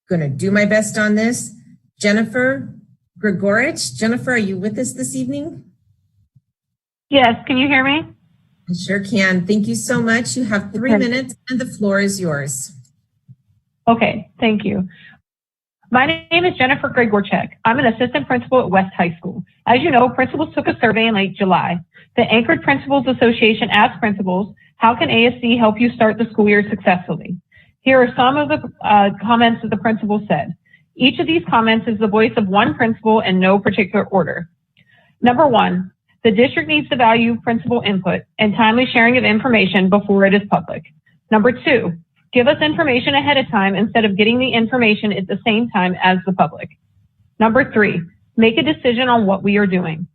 going to do my best on this, Jennifer Grigorich. Jennifer, are you with us this evening? Yes, can you hear me? I sure can. Thank you so much. You have 3 minutes and the floor is yours. Okay, thank you. My name is Jennifer Grigorchek. I'm an assistant principal at West High School. As you know, principals took a survey in late July. The Anchorage Principals Association asked principals, how can ASD help you start the school year successfully? Here are some of the comments that the principal said. Each of these comments is the voice of one principal in no particular order. Number one, the district needs to value principal input and timely sharing of information before it is public. Number two, give us information ahead of time instead of getting the information at the same time as the public. Number three, make a decision on what we are doing.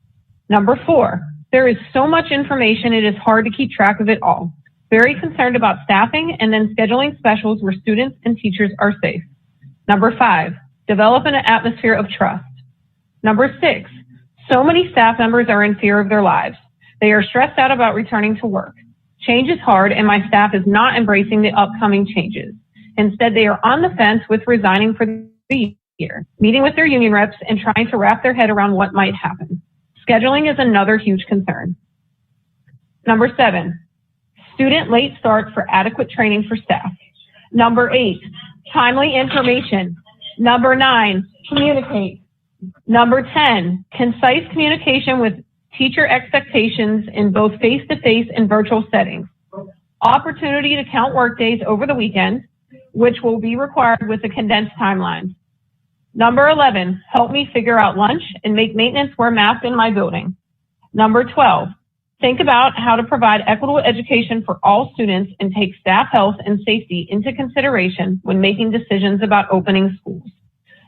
Number four, there is so much information it is hard to keep track of it all. Very concerned about staffing and then scheduling specials where students and teachers are safe. Number five, develop an atmosphere of trust. Number six, so many staff members are in fear of their lives. They are stressed out about returning to work. Change is hard and my staff is not embracing the upcoming changes. Instead, they are on the fence with resigning for the year, meeting with their union reps and trying to wrap their head around what might happen. Scheduling is another huge concern. Number seven, student late start for adequate training for staff. Number eight, timely information. Number nine, communicate. Number 10, concise communication with teacher expectations in both face-to-face and virtual settings. Opportunity to count workdays over the weekend, which will be required with a condensed timeline. Number 11, help me figure out lunch and make maintenance wear masks in my building. Number 12, think about how to provide equitable education for all students and take staff health and safety into consideration when making decisions about opening schools.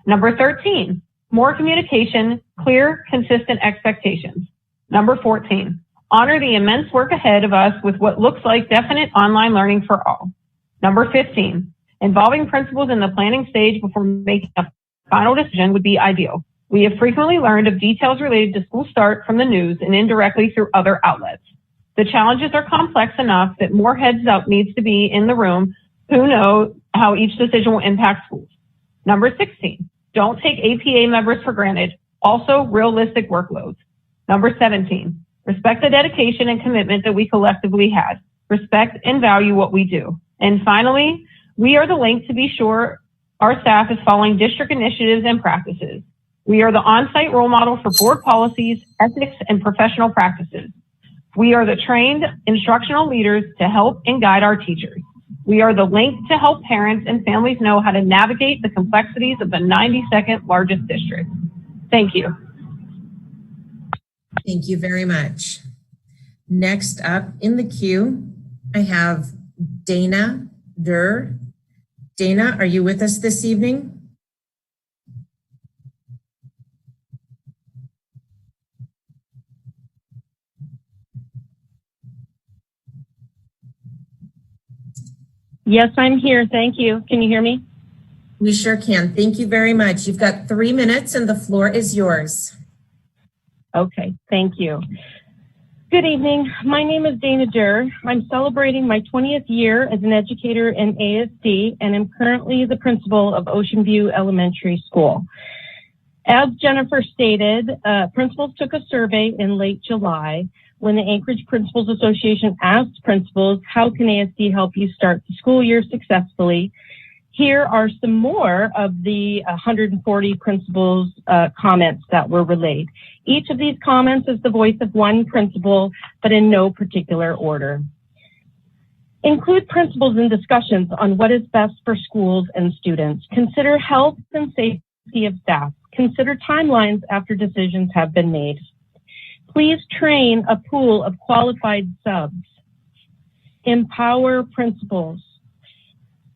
Number 13, more communication, clear, consistent expectations. Number 14, honor the immense work ahead of us with what looks like definite online learning for all. Number 15, involving principals in the planning stage before making a final decision would be ideal. We have frequently learned of details related to school start from the news and indirectly through other outlets. The challenges are complex enough that more heads up needs to be in the room who know how each decision will impact schools. Number 16, don't take APA members for granted, also realistic workloads. Number 17, respect the dedication and commitment that we collectively had. Respect and value what we do. And finally, we are the link to be sure our staff is following district initiatives and practices. We are the on-site role model for board policies, ethics, and professional practices. We are the trained instructional leaders to help and guide our teachers. We are the link to help parents and families know how to navigate the complexities of the 92nd largest district. Thank you. Thank you very much. Next up in the queue, I have Dana Durr. Dana, are you with us this evening? Yes, I'm here. Thank you. Can you hear me? We sure can. Thank you very much. You've got 3 minutes and the floor is yours. Okay, thank you. Good evening. My name is Dana Durr. I'm celebrating my 20th year as an educator in ASD, and I'm currently the principal of Ocean View Elementary School. As Jennifer stated, principals took a survey in late July when the Anchorage Principals Association asked principals, how can ASD help you start the school year successfully? Here are some more of the 140 principals' comments that were relayed. Each of these comments is the voice of one principal, but in no particular order. Include principals in discussions on what is best for schools and students. Consider health and safety of staff. Consider timelines after decisions have been made. Please train a pool of qualified subs. Empower principals.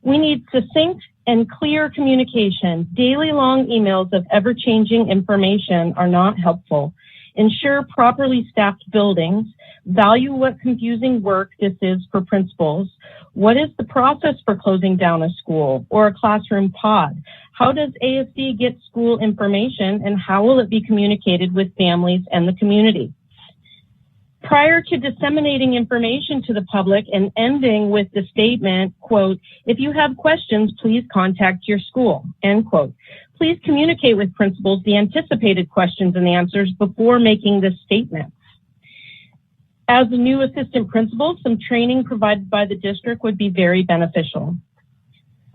We need succinct and clear communication. Daily long emails of ever-changing information are not helpful. Ensure properly staffed buildings. Value what confusing work this is for principals. What is the process for closing down a school or a classroom pod? How does ASD get school information, and how will it be communicated with families and the community? Prior to disseminating information to the public and ending with the statement, quote, if you have questions, please contact your school, end quote. Please communicate with principals the anticipated questions and answers before making this statement. As a new assistant principal, some training provided by the district would be very beneficial.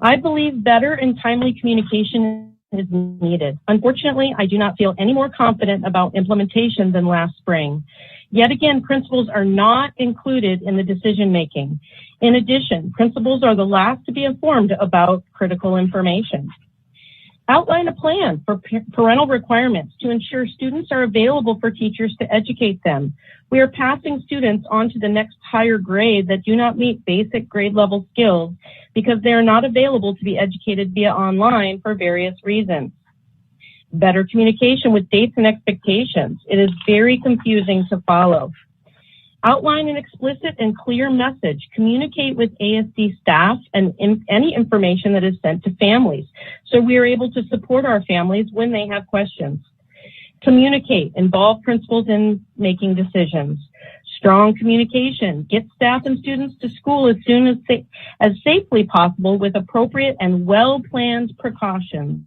I believe better and timely communication is needed. Unfortunately, I do not feel any more confident about implementation than last spring. Yet again, principals are not included in the decision making. In addition, principals are the last to be informed about critical information. Outline a plan for parental requirements to ensure students are available for teachers to educate them. We are passing students on to the next higher grade that do not meet basic grade level skills because they are not available to be educated via online for various reasons. Better communication with dates and expectations. It is very confusing to follow. Outline an explicit and clear message. Communicate with ASD staff and any information that is sent to families so we are able to support our families when they have questions. Communicate. Involve principals in making decisions. Strong communication. Get staff and students to school as soon as safely possible with appropriate and well-planned precautions.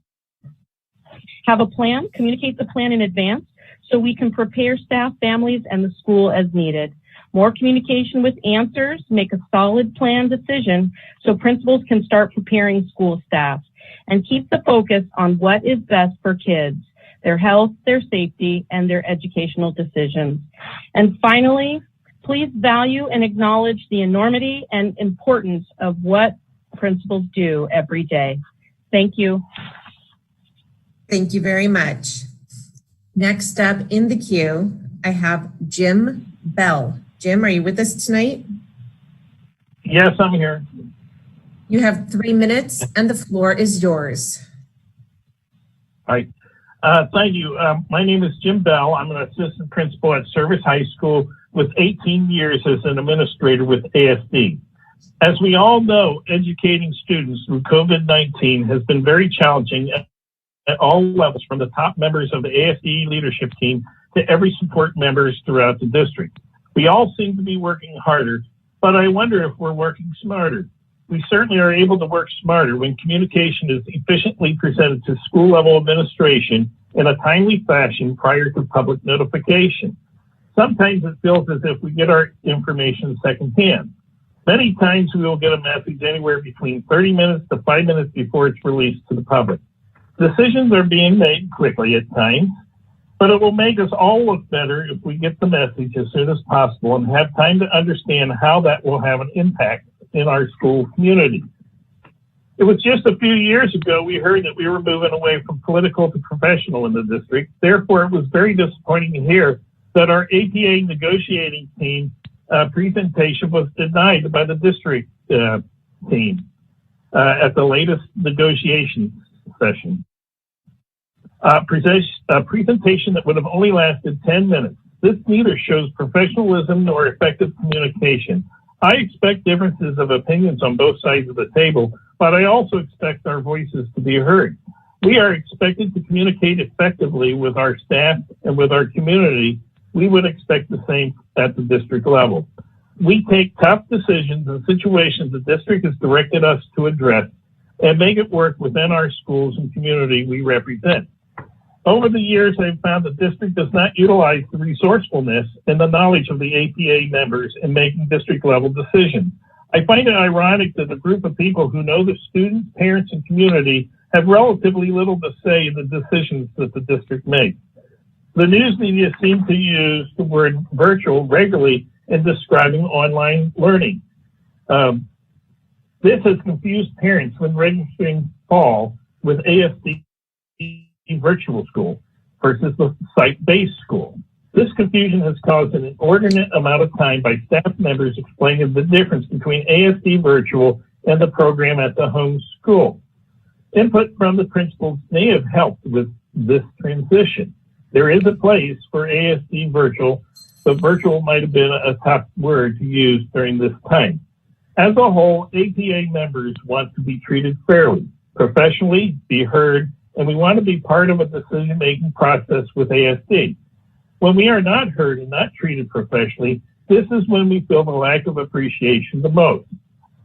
Have a plan. Communicate the plan in advance so we can prepare staff, families, and the school as needed. More communication with answers. Make a solid plan decision so principals can start preparing school staff. And keep the focus on what is best for kids, their health, their safety, and their educational decisions. And finally, please value and acknowledge the enormity and importance of what principals do every day. Thank you. Thank you very much. Next up in the queue, I have Jim Bell. Jim, are you with us tonight? Yes, I'm here. You have 3 minutes and the floor is yours. All right. Thank you. My name is Jim Bell. I'm an assistant principal at Service High School with 18 years as an administrator with ASD. As we all know, educating students through COVID-19 has been very challenging at all levels, from the top members of the ASD leadership team to every support members throughout the district. We all seem to be working harder, but I wonder if we're working smarter. We certainly are able to work smarter when communication is efficiently presented to school level administration in a timely fashion prior to public notification. Sometimes it feels as if we get our information secondhand. Many times we will get a message anywhere between 30 minutes to 5 minutes before it's released to the public. Decisions are being made quickly at times, but it will make us all look better if we get the message as soon as possible and have time to understand how that will have an impact in our school community. It was just a few years ago we heard that we were moving away from political to professional in the district. Therefore, it was very disappointing to hear that our APA negotiating team presentation was denied by the district team at the latest negotiation session. A presentation that would have only lasted 10 minutes. This neither shows professionalism nor effective communication. I expect differences of opinions on both sides of the table, but I also expect our voices to be heard. We are expected to communicate effectively with our staff and with our community. We would expect the same at the district level. We take tough decisions in situations the district has directed us to address and make it work within our schools and community we represent. Over the years, I've found the district does not utilize the resourcefulness and the knowledge of the APA members in making district level decisions. I find it ironic that a group of people who know the students, parents, and community have relatively little to say in the decisions that the district makes. The news media seem to use the word virtual regularly in describing online learning. This has confused parents when registering fall with ASD virtual school versus the site-based school. This confusion has caused an inordinate amount of time by staff members explaining the difference between ASD virtual and the program at the home school. Input from the principals may have helped with this transition. There is a place for ASD virtual, but virtual might have been a tough word to use during this time. As a whole, APA members want to be treated fairly, professionally, be heard, and we want to be part of a decision-making process with ASD. When we are not heard and not treated professionally, this is when we feel the lack of appreciation the most.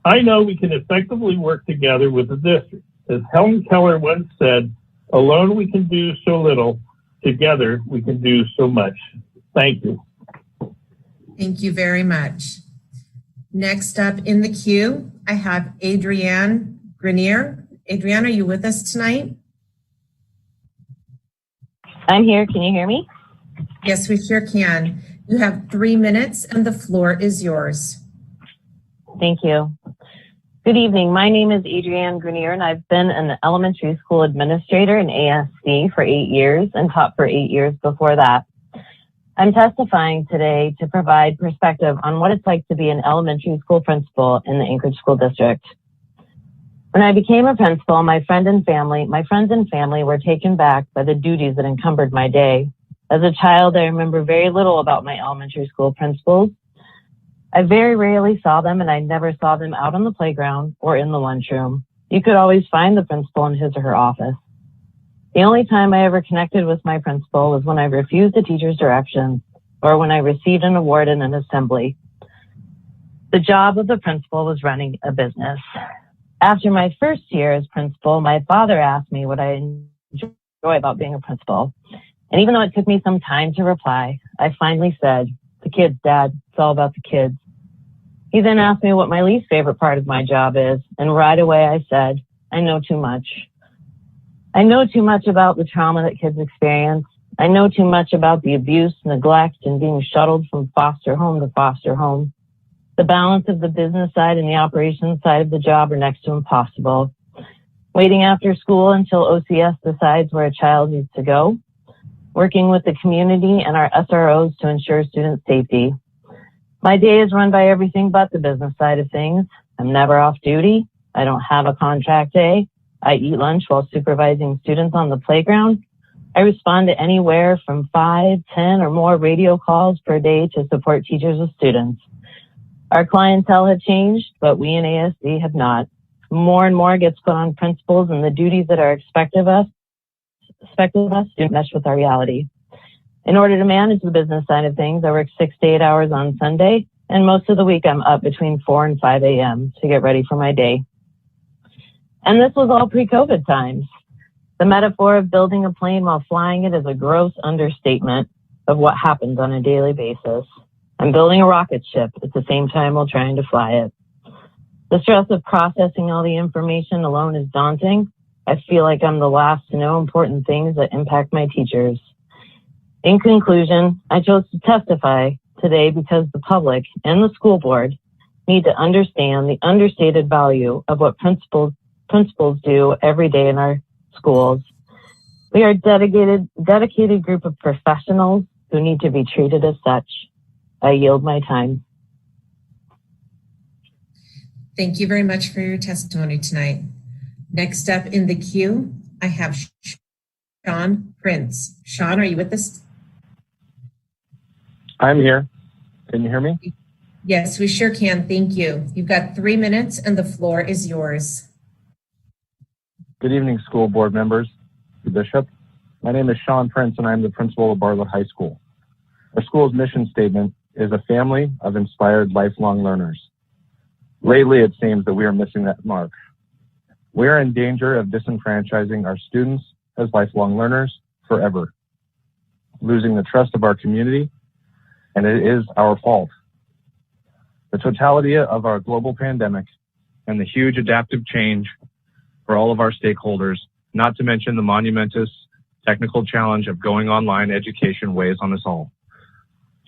I know we can effectively work together with the district. As Helen Keller once said, alone we can do so little, together we can do so much. Thank you. Thank you very much. Next up in the queue, I have Adrienne Grenier. Adrienne, are you with us tonight? I'm here. Can you hear me? Yes, we sure can. You have 3 minutes and the floor is yours. Thank you. Good evening. My name is Adrienne Grenier, and I've been an elementary school administrator in ASD for 8 years and taught for 8 years before that. I'm testifying today to provide perspective on what it's like to be an elementary school principal in the Anchorage School District. When I became a principal, my friends and family were taken back by the duties that encumbered my day. As a child, I remember very little about my elementary school principals. I very rarely saw them, and I never saw them out on the playground or in the lunchroom. You could always find the principal in his or her office. The only time I ever connected with my principal was when I refused a teacher's directions or when I received an award in an assembly. The job of the principal was running a business. After my first year as principal, my father asked me what I enjoy about being a principal. And even though it took me some time to reply, I finally said, "The kids, Dad. It's all about the kids." He then asked me what my least favorite part of my job is, and right away I said, "I know too much. I know too much about the trauma that kids experience. I know too much about the abuse, neglect, and being shuttled from foster home to foster home. The balance of the business side and the operations side of the job are next to impossible. Waiting after school until OCS decides where a child needs to go. Working with the community and our SROs to ensure student safety. My day is run by everything but the business side of things. I'm never off duty. I don't have a contract day. I eat lunch while supervising students on the playground. I respond to anywhere from 5, 10, or more radio calls per day to support teachers with students. Our clientele have changed, but we in ASD have not. More and more gets put on principals, and the duties that are expected of us don't mesh with our reality. In order to manage the business side of things, I work 6 to 8 hours on Sunday, and most of the week I'm up between 4 and 5 a.m. to get ready for my day. And this was all pre-COVID times. The metaphor of building a plane while flying it is a gross understatement of what happens on a daily basis. I'm building a rocket ship at the same time while trying to fly it. The stress of processing all the information alone is daunting. I feel like I'm the last to know important things that impact my teachers. In conclusion, I chose to testify today because the public and the school board need to understand the understated value of what principals do every day in our schools. We are a dedicated group of professionals who need to be treated as such. I yield my time. Thank you very much for your testimony tonight. Next up in the queue, I have Sean Prince. Sean, are you with us? I'm here. Can you hear me? Yes, we sure can. Thank you. You've got 3 minutes and the floor is yours. Good evening, school board members, the Bishop. My name is Sean Prince and I'm the principal of Bartlett High School. Our school's mission statement is a family of inspired lifelong learners. Lately, it seems that we are missing that mark. We are in danger of disenfranchising our students as lifelong learners forever, losing the trust of our community, and it is our fault. The totality of our global pandemic and the huge adaptive change for all of our stakeholders, not to mention the monumentous technical challenge of going online education, weighs on us all.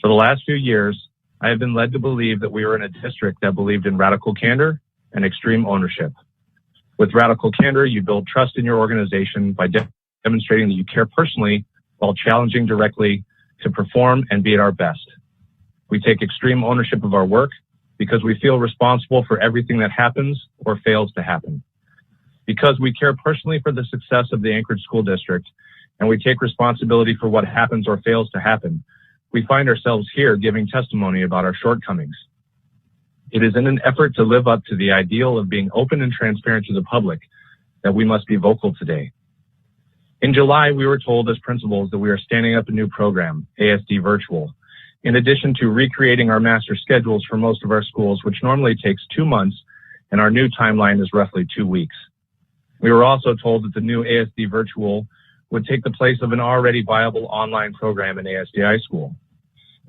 For the last few years, I have been led to believe that we were in a district that believed in radical candor and extreme ownership. With radical candor, you build trust in your organization by demonstrating that you care personally while challenging directly to perform and be at our best. We take extreme ownership of our work because we feel responsible for everything that happens or fails to happen. Because we care personally for the success of the Anchorage School District and we take responsibility for what happens or fails to happen, we find ourselves here giving testimony about our shortcomings. It is in an effort to live up to the ideal of being open and transparent to the public that we must be vocal today. In July, we were told as principals that we are standing up a new program, ASD Virtual, in addition to recreating our master schedules for most of our schools, which normally takes 2 months, and our new timeline is roughly 2 weeks. We were also told that the new ASD Virtual would take the place of an already viable online program in ASD High School.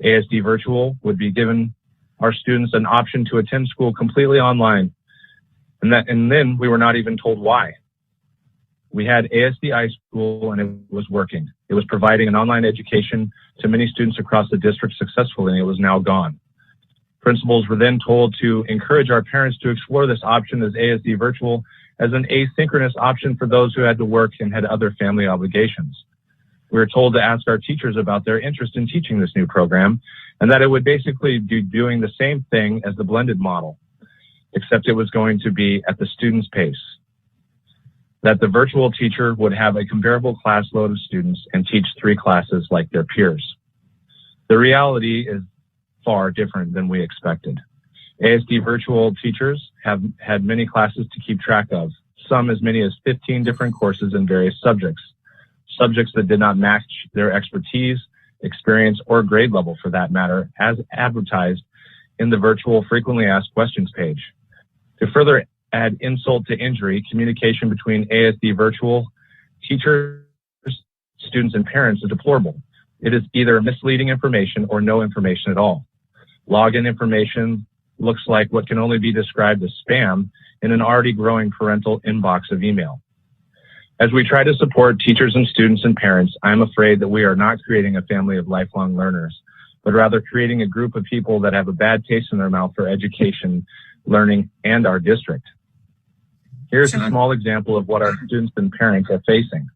ASD Virtual would be given our students an option to attend school completely online, and then we were not even told why. We had ASD High School and it was working. It was providing an online education to many students across the district successfully, and it was now gone. Principals were then told to encourage our parents to explore this option as ASD Virtual as an asynchronous option for those who had to work and had other family obligations. We were told to ask our teachers about their interest in teaching this new program and that it would basically be doing the same thing as the blended model, except it was going to be at the student's pace. That the virtual teacher would have a comparable class load of students and teach 3 classes like their peers. The reality is far different than we expected. ASD virtual teachers have had many classes to keep track of, some as many as 15 different courses in various subjects that did not match their expertise, experience, or grade level for that matter, as advertised in the virtual frequently asked questions page. To further add insult to injury, communication between ASD virtual teachers, students, and parents is deplorable. It is either misleading information or no information at all. Login information looks like what can only be described as spam in an already growing parental inbox of email. As we try to support teachers and students and parents, I'm afraid that we are not creating a family of lifelong learners, but rather creating a group of people that have a bad taste in their mouth for education, learning, and our district. Here's a small example of what our students and parents are facing.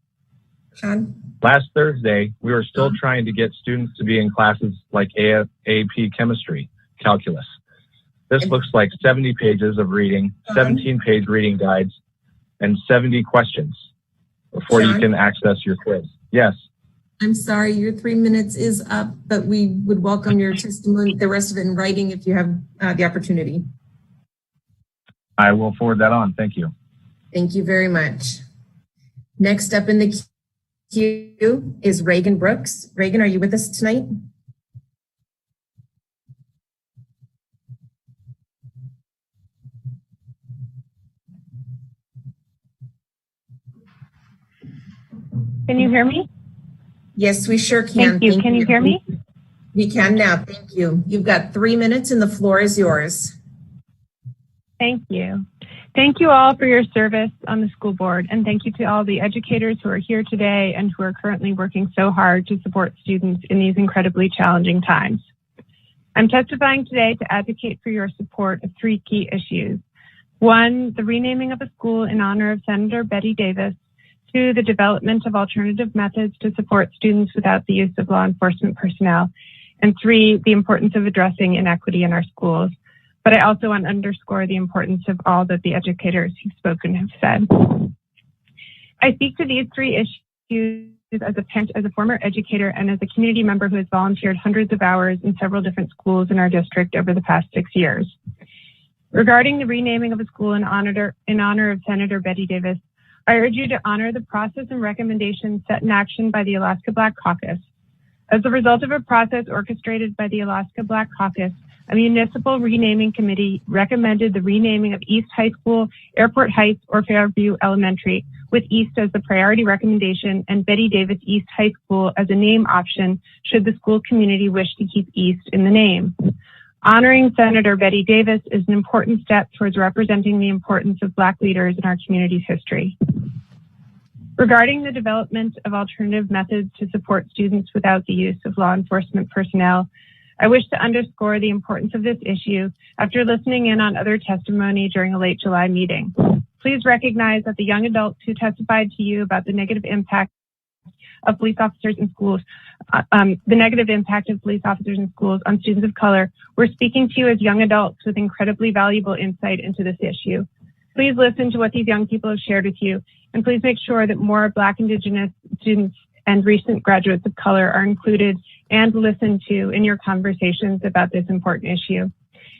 Sean? Last Thursday, we were still trying to get students to be in classes like AP Chemistry, Calculus. This looks like 70 pages of reading, 17-page reading guides, and 70 questions before you can access your quiz. Yes. I'm sorry, your 3 minutes is up, but we would welcome your testimony, the rest of it in writing if you have the opportunity. I will forward that on. Thank you. Thank you very much. Next up in the queue is Reagan Brooks. Reagan, are you with us tonight? Can you hear me? Yes, we sure can. Thank you. Can you hear me? We can now. Thank you. You've got 3 minutes and the floor is yours. Thank you. Thank you all for your service on the school board, and thank you to all the educators who are here today and who are currently working so hard to support students in these incredibly challenging times. I'm testifying today to advocate for your support of 3 key issues. 1, the renaming of a school in honor of Senator Betty Davis. 2, the development of alternative methods to support students without the use of law enforcement personnel. And 3, the importance of addressing inequity in our schools. But I also want to underscore the importance of all that the educators who've spoken have said. I speak to these 3 issues as a parent, as a former educator, and as a community member who has volunteered hundreds of hours in several different schools in our district over the past 6 years. Regarding the renaming of a school in honor of Senator Betty Davis, I urge you to honor the process and recommendations set in action by the Alaska Black Caucus. As a result of a process orchestrated by the Alaska Black Caucus, a municipal renaming committee recommended the renaming of East High School, Airport Heights, or Fairview Elementary, with East as the priority recommendation and Betty Davis East High School as a name option should the school community wish to keep East in the name. Honoring Senator Betty Davis is an important step towards representing the importance of Black leaders in our community's history. Regarding the development of alternative methods to support students without the use of law enforcement personnel, I wish to underscore the importance of this issue after listening in on other testimony during a late July meeting. Please recognize that the young adults who testified to you about the negative impact of police officers in schools, on students of color, we're speaking to you as young adults with incredibly valuable insight into this issue. Please listen to what these young people have shared with you, and please make sure that more Black, Indigenous students and recent graduates of color are included and listened to in your conversations about this important issue.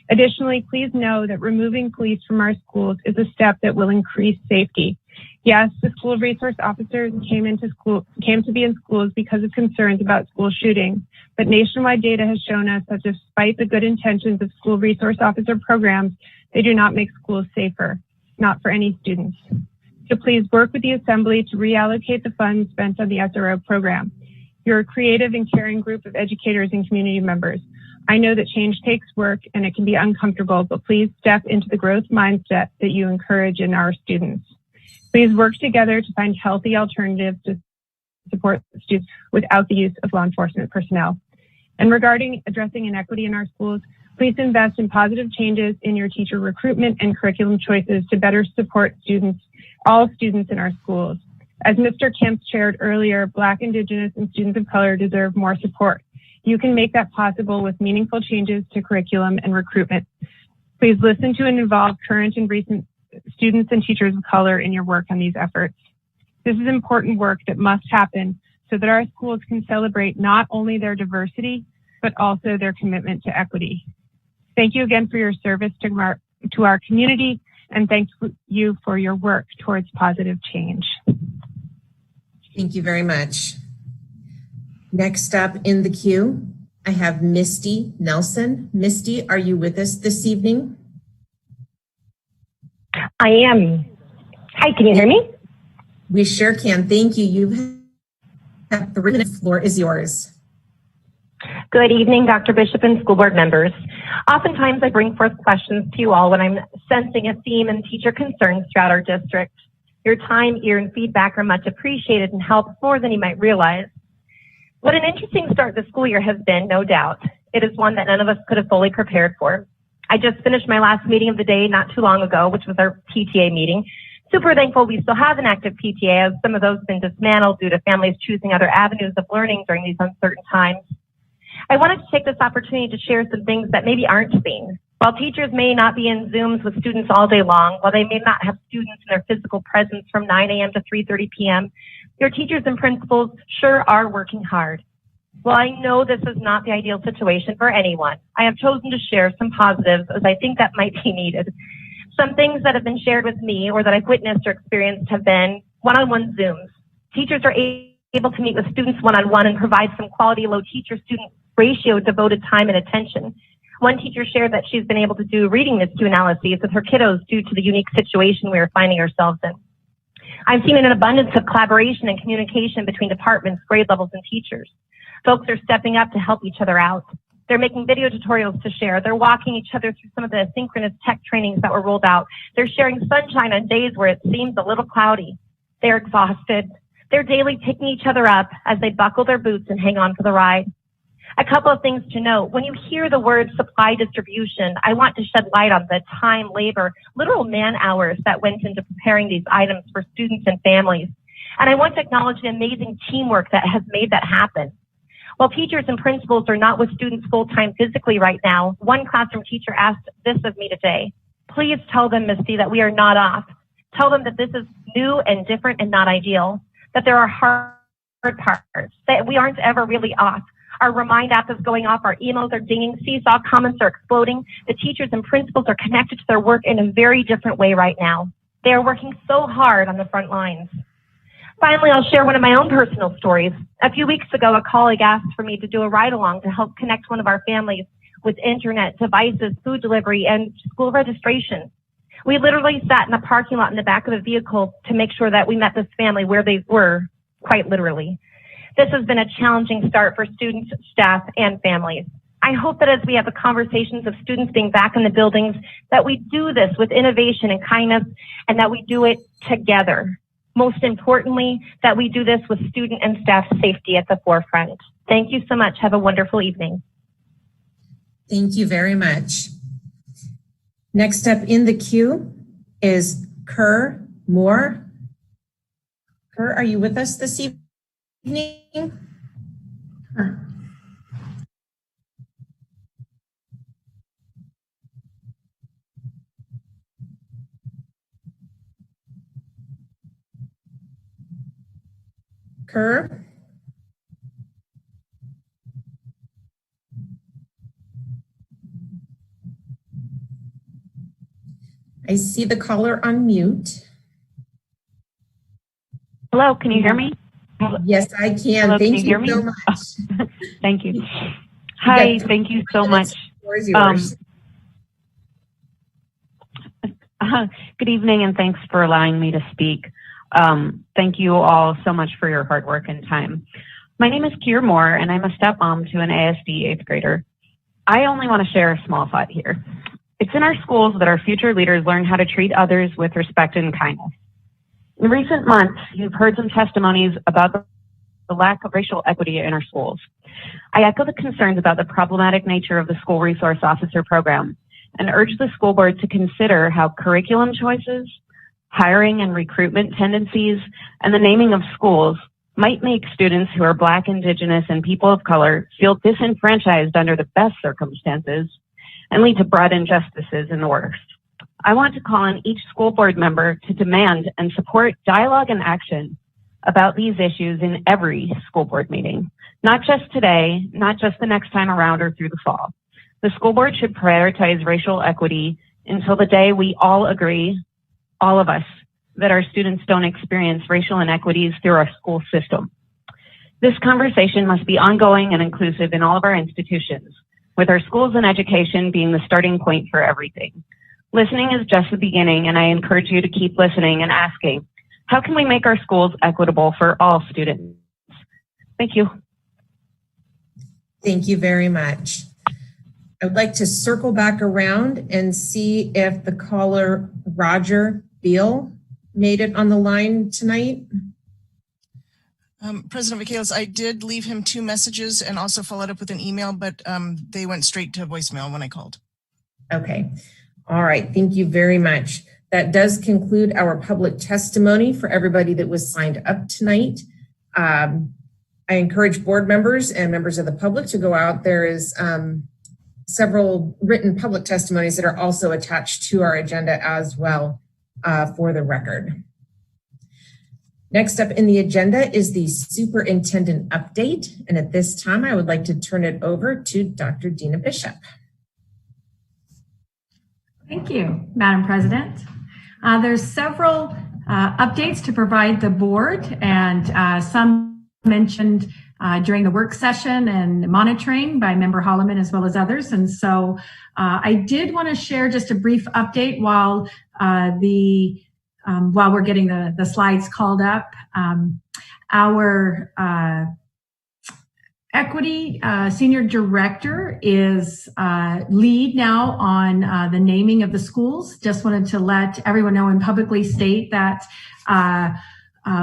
Additionally, please know that removing police from our schools is a step that will increase safety. Yes, the school resource officers came to be in schools because of concerns about school shootings, but nationwide data has shown us that despite the good intentions of school resource officer programs, they do not make schools safer, not for any students. So please work with the Assembly to reallocate the funds spent on the SRO program. You're a creative and caring group of educators and community members. I know that change takes work and it can be uncomfortable, but please step into the growth mindset that you encourage in our students. Please work together to find healthy alternatives to support students without the use of law enforcement personnel. And regarding addressing inequity in our schools, please invest in positive changes in your teacher recruitment and curriculum choices to better support students, all students in our schools. As Mr. Kemp shared earlier, Black, Indigenous, and students of color deserve more support. You can make that possible with meaningful changes to curriculum and recruitment. Please listen to and involve current and recent students and teachers of color in your work on these efforts. This is important work that must happen so that our schools can celebrate not only their diversity, but also their commitment to equity. Thank you again for your service to our community, and thank you for your work towards positive change. Thank you very much. Next up in the queue, I have Misty Nelson. Misty, are you with us this evening? I am. Hi, can you hear me? We sure can. Thank you. You have 3 minutes. The floor is yours. Good evening, Dr. Bishop and school board members. Oftentimes I bring forth questions to you all when I'm sensing a theme in teacher concerns throughout our district. Your time, ear, and feedback are much appreciated and help more than you might realize. What an interesting start the school year has been, no doubt. It is one that none of us could have fully prepared for. I just finished my last meeting of the day not too long ago, which was our PTA meeting. Super thankful we still have an active PTA, as some of those have been dismantled due to families choosing other avenues of learning during these uncertain times. I wanted to take this opportunity to share some things that maybe aren't seen. While teachers may not be in Zooms with students all day long, while they may not have students in their physical presence from 9 a.m. to 3:30 p.m., your teachers and principals sure are working hard. While I know this is not the ideal situation for anyone, I have chosen to share some positives as I think that might be needed. Some things that have been shared with me or that I've witnessed or experienced have been one-on-one Zooms. Teachers are able to meet with students one-on-one and provide some quality low teacher-student ratio devoted time and attention. One teacher shared that she's been able to do reading miscue analyses with her kiddos due to the unique situation we are finding ourselves in. I've seen an abundance of collaboration and communication between departments, grade levels, and teachers. Folks are stepping up to help each other out. They're making video tutorials to share. They're walking each other through some of the synchronous tech trainings that were rolled out. They're sharing sunshine on days where it seems a little cloudy. They're exhausted. They're daily picking each other up as they buckle their boots and hang on for the ride. A couple of things to note. When you hear the word supply distribution, I want to shed light on the time, labor, literal man hours that went into preparing these items for students and families. And I want to acknowledge the amazing teamwork that has made that happen. While teachers and principals are not with students full-time physically right now, one classroom teacher asked this of me today. Please tell them, Misty, that we are not off. Tell them that this is new and different and not ideal, that there are hard parts, that we aren't ever really off. Our Remind app is going off, our emails are dinging, Seesaw comments are exploding. The teachers and principals are connected to their work in a very different way right now. They are working so hard on the front lines. Finally, I'll share one of my own personal stories. A few weeks ago, a colleague asked for me to do a ride-along to help connect one of our families with internet, devices, food delivery, and school registration. We literally sat in a parking lot in the back of the vehicle to make sure that we met this family where they were, quite literally. This has been a challenging start for students, staff, and families. I hope that as we have the conversations of students being back in the buildings, that we do this with innovation and kindness, and that we do it together. Most importantly, that we do this with student and staff safety at the forefront. Thank you so much. Have a wonderful evening. Thank you very much. Next up in the queue is Kerr Moore. Kerr, are you with us this evening? Kerr? I see the caller on mute. Hello, can you hear me? Yes, I can. Hello, Thank can you hear me? so much. Thank you. Hi, thank you so much. Good evening, and thanks for allowing me to speak. Thank you all so much for your hard work and time. My name is Keir Moore, and I'm a stepmom to an ASD 8th grader. I only want to share a small thought here. It's in our schools that our future leaders learn how to treat others with respect and kindness. In recent months, you've heard some testimonies about the lack of racial equity in our schools. I echo the concerns about the problematic nature of the school resource officer program and urge the school board to consider how curriculum choices, hiring and recruitment tendencies, and the naming of schools might make students who are Black, Indigenous, and people of color feel disenfranchised under the best circumstances and lead to broad injustices in the worst. I want to call on each school board member to demand and support dialogue and action about these issues in every school board meeting, not just today, not just the next time around or through the fall. The school board should prioritize racial equity until the day we all agree, all of us, that our students don't experience racial inequities through our school system. This conversation must be ongoing and inclusive in all of our institutions, with our schools and education being the starting point for everything. Listening is just the beginning, and I encourage you to keep listening and asking, how can we make our schools equitable for all students? Thank you. Thank you very much. I would like to circle back around and see if the caller, Roger Beal, made it on the line tonight. President Vaquelos, I did leave him 2 messages and also followed up with an email, but they went straight to voicemail when I called. Okay. All right. Thank you very much. That does conclude our public testimony for everybody that was signed up tonight. I encourage board members and members of the public to go out. There is several written public testimonies that are also attached to our agenda as well for the record. Next up in the agenda is the superintendent update. And at this time, I would like to turn it over to Dr. Dina Bishop. Thank you, Madam President. There's several updates to provide the board, and some mentioned during the work session and monitoring by Member Holloman as well as others. And so I did want to share just a brief update while we're getting the slides called up. Our Equity Senior Director is lead now on the naming of the schools. Just wanted to let everyone know and publicly state that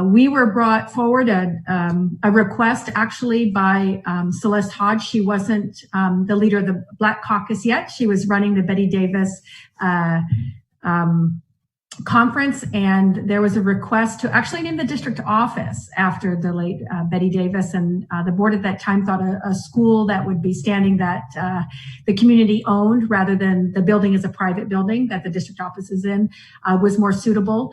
we were brought forward a request actually by Celeste Hodge. She wasn't the leader of the Black Caucus yet. She was running the Betty Davis conference, and there was a request to actually name the district office after the late Betty Davis, and the board at that time thought a school that would be standing that the community owned rather than the building as a private building that the district office is in was more suitable.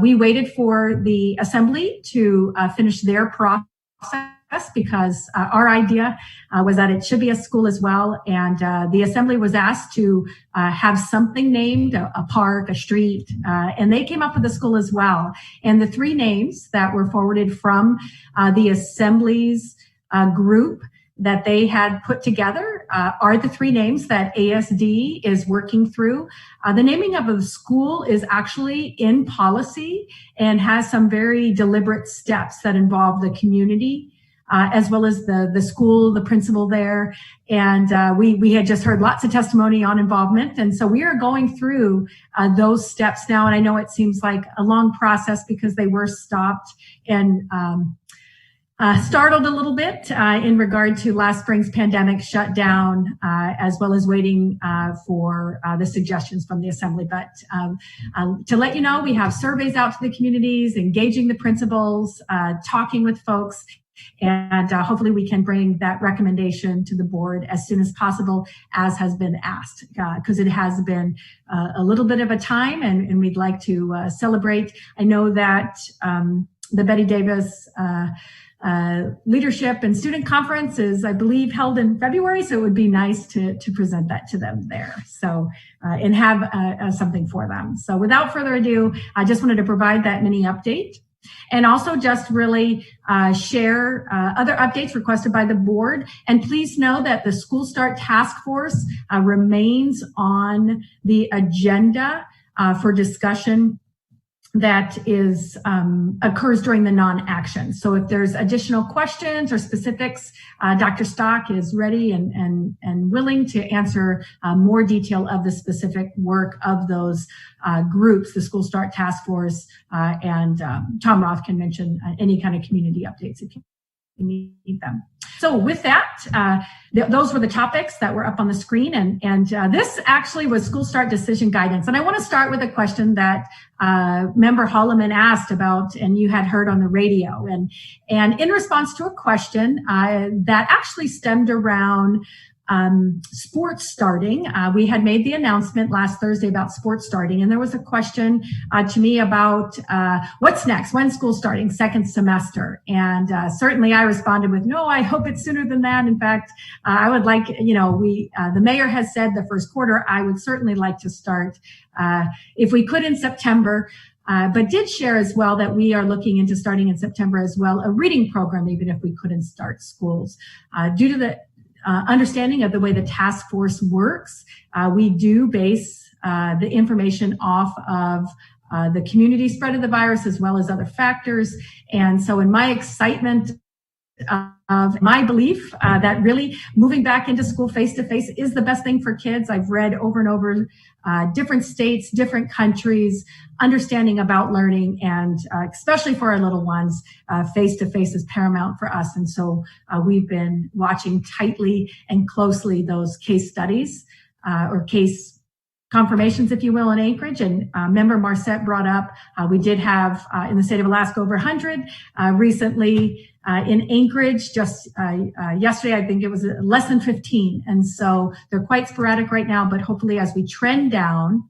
We waited for the assembly to finish their process because our idea was that it should be a school as well. And the assembly was asked to have something named, a park, a street, and they came up with a school as well. And the three names that were forwarded from the assembly's group that they had put together are the three names that ASD is working through. The naming of a school is actually in policy and has some very deliberate steps that involve the community, as well as the school, the principal there. And we had just heard lots of testimony on involvement. And so we are going through those steps now. And I know it seems like a long process because they were stopped and startled a little bit in regard to last spring's pandemic shutdown, as well as waiting for the suggestions from the assembly. But to let you know, we have surveys out to the communities, engaging the principals, talking with folks, and hopefully we can bring that recommendation to the board as soon as possible, as has been asked, because it has been a little bit of a time, and we'd like to celebrate. I know that the Betty Davis Leadership and Student Conference is, I believe, held in February, so it would be nice to present that to them there. So, and have something for them. So without further ado, I just wanted to provide that mini update. And also just really share other updates requested by the board. And please know that the School Start Task Force remains on the agenda for discussion that is occurs during the non-action. So if there's additional questions or specifics, Dr. Stock is ready and willing to answer more detail of the specific work of those groups, the School Start Task Force, and Tom Roth can mention any kind of community updates if you need them. So with that, those were the topics that were up on the screen. And this actually was School Start Decision Guidance. And I want to start with a question that Member Holloman asked about, and you had heard on the radio. And in response to a question that actually stemmed around sports starting. We had made the announcement last Thursday about sports starting, and there was a question to me about what's next, when's school starting, second semester. And certainly I responded with, no, I hope it's sooner than that. In fact, I would like, the mayor has said the first quarter. I would certainly like to start, if we could, in September. But did share as well that we are looking into starting in September as well, a reading program, even if we couldn't start schools. Due to the understanding of the way the task force works, we do base the information off of the community spread of the virus as well as other factors. And so in my excitement of my belief that really moving back into school face-to-face is the best thing for kids. I've read over and over different states, different countries, understanding about learning, and especially for our little ones, face-to-face is paramount for us. And so we've been watching tightly and closely those case studies or case confirmations, if you will, in Anchorage. And member Marcette brought up, we did have in the state of Alaska over 100 recently. In Anchorage, just yesterday, I think it was less than 15. And so they're quite sporadic right now, but hopefully as we trend down,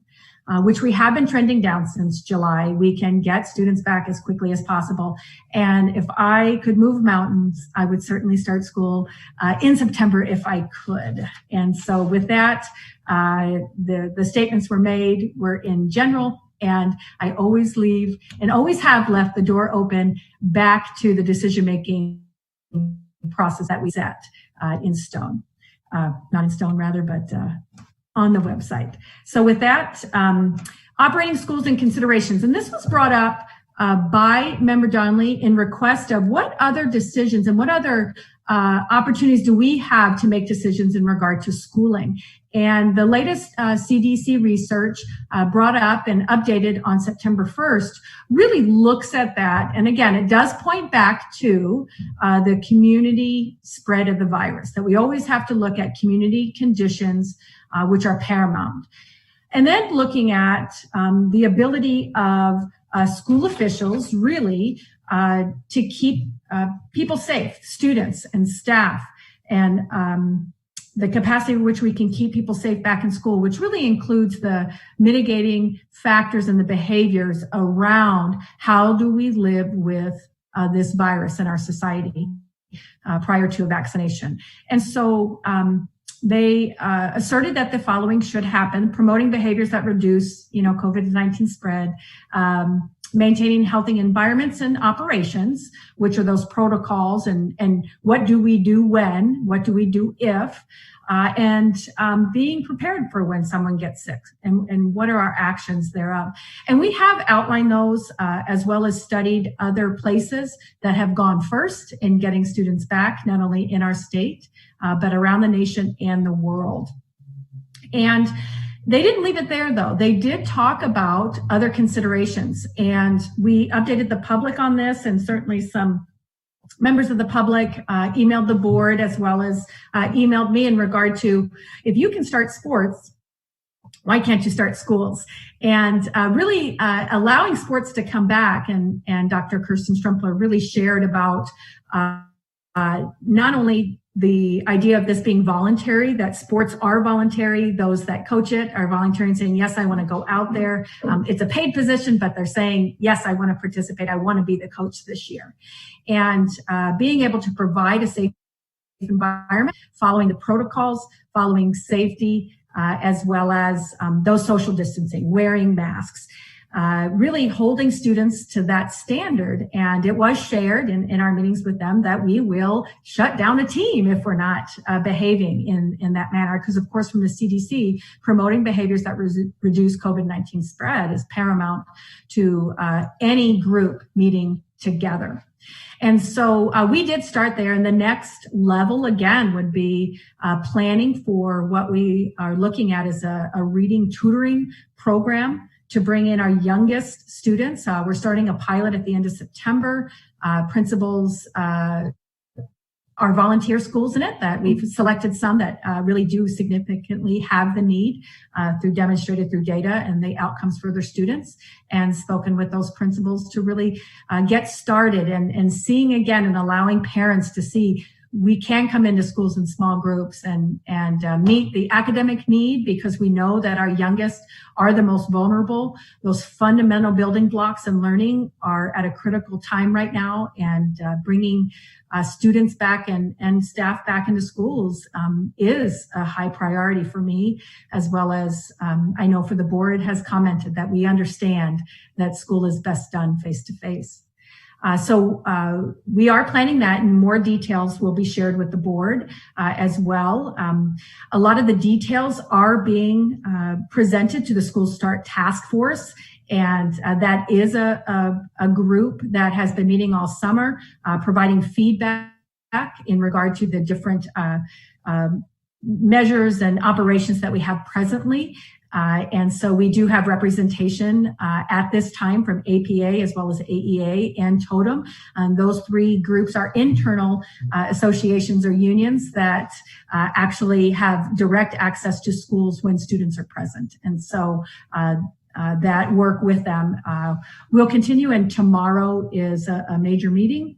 which we have been trending down since July, we can get students back as quickly as possible. And if I could move mountains, I would certainly start school in September if I could. And so with that, the statements were made were in general. And I always leave and always have left the door open back to the decision-making process that we set in stone, not in stone rather, but on the website. So with that, operating schools and considerations. And this was brought up by Member Donnelly in request of what other decisions and what other opportunities do we have to make decisions in regard to schooling. And the latest CDC research brought up and updated on September 1st really looks at that. And again, it does point back to the community spread of the virus, that we always have to look at community conditions, which are paramount. And then looking at the ability of school officials really to keep people safe, students and staff, and the capacity in which we can keep people safe back in school, which really includes the mitigating factors and the behaviors around how do we live with this virus in our society. prior to a vaccination. And so they asserted that the following should happen: promoting behaviors that reduce, COVID-19 spread, maintaining healthy environments and operations, which are those protocols, and what do we do when, what do we do if, and being prepared for when someone gets sick, and what are our actions thereof. And we have outlined those as well as studied other places that have gone first in getting students back, not only in our state, but around the nation and the world. And they didn't leave it there, though. They did talk about other considerations, and we updated the public on this, and certainly some members of the public emailed the board as well as emailed me in regard to, if you can start sports, why can't you start schools? And really allowing sports to come back, and Dr. Kirsten Strumpler really shared about not only the idea of this being voluntary, that sports are voluntary. Those that coach it are voluntary and saying, yes, I want to go out there. It's a paid position, but they're saying, yes, I want to participate. I want to be the coach this year. And being able to provide a safe environment, following the protocols, following safety, as well as those social distancing, wearing masks. Really holding students to that standard. And it was shared in our meetings with them that we will shut down a team if we're not behaving in that manner. Because, of course, from the CDC, promoting behaviors that reduce COVID-19 spread is paramount to any group meeting together. And so we did start there. And the next level, again, would be planning for what we are looking at as a reading tutoring program to bring in our youngest students. We're starting a pilot at the end of September. Principals are volunteer schools in it that we've selected some that really do significantly have the need demonstrated through data and the outcomes for their students, and spoken with those principals to really get started and seeing again and allowing parents to see we can come into schools in small groups and meet the academic need, because we know that our youngest are the most vulnerable. Those fundamental building blocks in learning are at a critical time right now, and bringing students back and staff back into schools is a high priority for me, as well as I know for the board has commented that we understand that school is best done face-to-face. So we are planning that, and more details will be shared with the board as well. A lot of the details are being presented to the School Start Task Force, and that is a group that has been meeting all summer, providing feedback in regard to the different measures and operations that we have presently. And so we do have representation at this time from APA as well as AEA and Totem. And those three groups are internal associations or unions that actually have direct access to schools when students are present. And so that work with them will continue. And tomorrow is a major meeting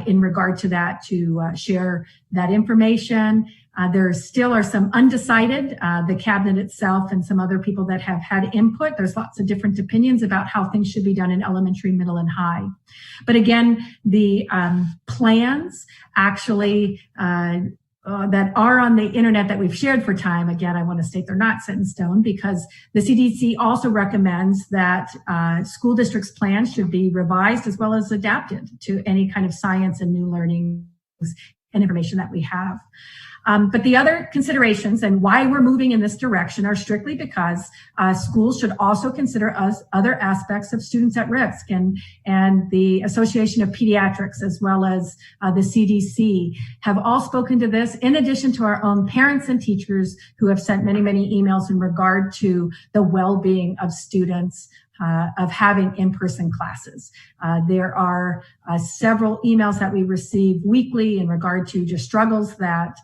in regard to that, to share that information. There still are some undecided, the cabinet itself and some other people that have had input. There's lots of different opinions about how things should be done in elementary, middle, and high. But again, the plans actually that are on the internet that we've shared for time, again, I want to state they're not set in stone, because the CDC also recommends that school districts' plans should be revised as well as adapted to any kind of science and new learning and information that we have. But the other considerations and why we're moving in this direction are strictly because schools should also consider other aspects of students at risk, and the Association of Pediatrics as well as the CDC have all spoken to this, in addition to our own parents and teachers who have sent many, many emails in regard to the well-being of students of having in-person classes. There are several emails that we receive weekly in regard to just struggles that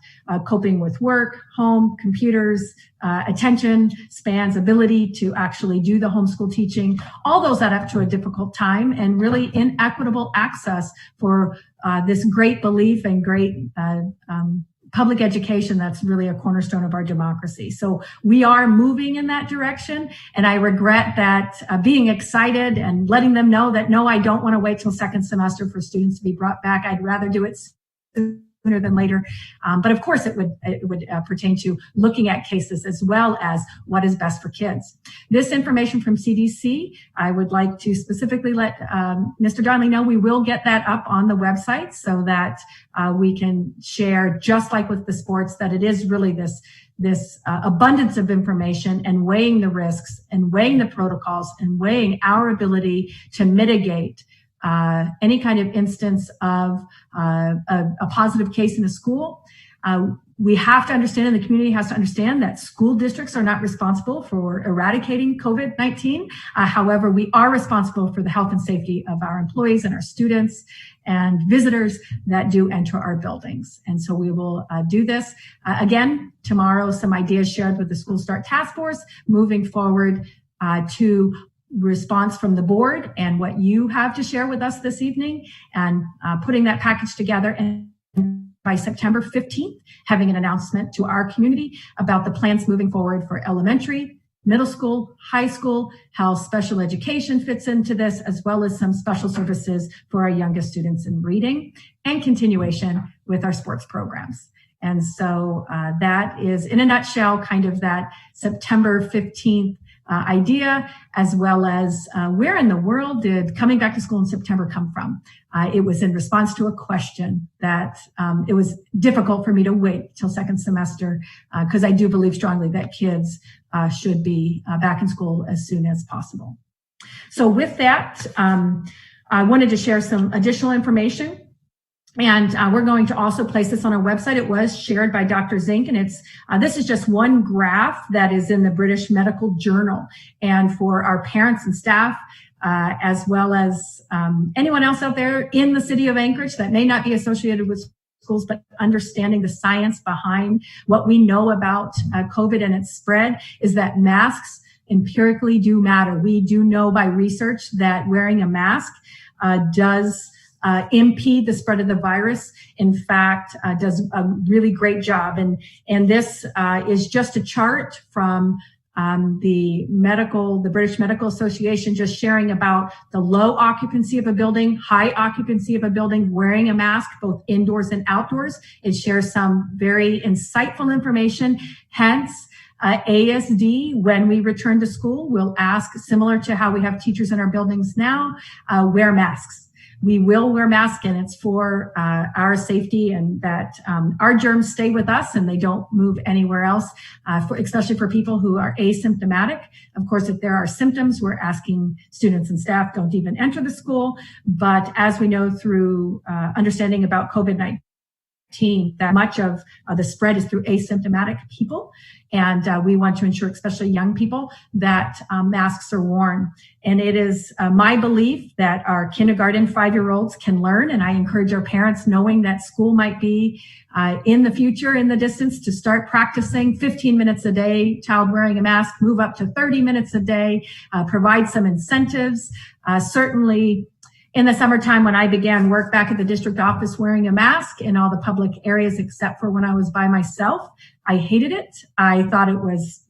coping with work, home, computers, attention spans, ability to actually do the homeschool teaching. All those add up to a difficult time and really inequitable access for this great belief and great public education that's really a cornerstone of our democracy. So we are moving in that direction. And I regret that being excited and letting them know that, no, I don't want to wait till second semester for students to be brought back. I'd rather do it sooner than later. But of course, it would pertain to looking at cases as well as what is best for kids. This information from CDC, I would like to specifically let Mr. Donnelly know we will get that up on the website so that we can share, just like with the sports, that it is really this abundance of information and weighing the risks and weighing the protocols and weighing our ability to mitigate any kind of instance of a positive case in a school. We have to understand, and the community has to understand, that school districts are not responsible for eradicating COVID-19. However, we are responsible for the health and safety of our employees and our students and visitors that do enter our buildings. And so we will do this. Again, tomorrow, some ideas shared with the School Start Task Force, moving forward to response from the board and what you have to share with us this evening, and putting that package together, and by September 15th, having an announcement to our community about the plans moving forward for elementary, middle school, high school, how special education fits into this, as well as some special services for our youngest students in reading, and continuation with our sports programs. And so that is, in a nutshell, kind of that September 15th idea, as well as where in the world did coming back to school in September come from? It was in response to a question that it was difficult for me to wait till second semester, because I do believe strongly that kids should be back in school as soon as possible. So with that, I wanted to share some additional information. And we're going to also place this on our website. It was shared by Dr. Zink, and it's this is just one graph that is in the British Medical Journal. And for our parents and staff, as well as anyone else out there in the city of Anchorage that may not be associated with schools, but understanding the science behind what we know about COVID and its spread, is that masks empirically do matter. We do know by research that wearing a mask does impede the spread of the virus. In fact, does a really great job. And this is just a chart from the British Medical Association, just sharing about the low occupancy of a building, high occupancy of a building, wearing a mask, both indoors and outdoors. It shares some very insightful information. Hence, ASD, when we return to school, will ask, similar to how we have teachers in our buildings now, wear masks. We will wear masks, and it's for our safety, and that our germs stay with us and they don't move anywhere else, especially for people who are asymptomatic. Of course, if there are symptoms, we're asking students and staff don't even enter the school. But as we know through understanding about COVID-19, that much of the spread is through asymptomatic people. And we want to ensure, especially young people, that masks are worn. And it is my belief that our kindergarten 5-year-olds can learn. And I encourage our parents, knowing that school might be in the future, in the distance, to start practicing 15 minutes a day, child wearing a mask, move up to 30 minutes a day, provide some incentives. Certainly, in the summertime, when I began work back at the district office, wearing a mask in all the public areas, except for when I was by myself, I hated it. I thought it was,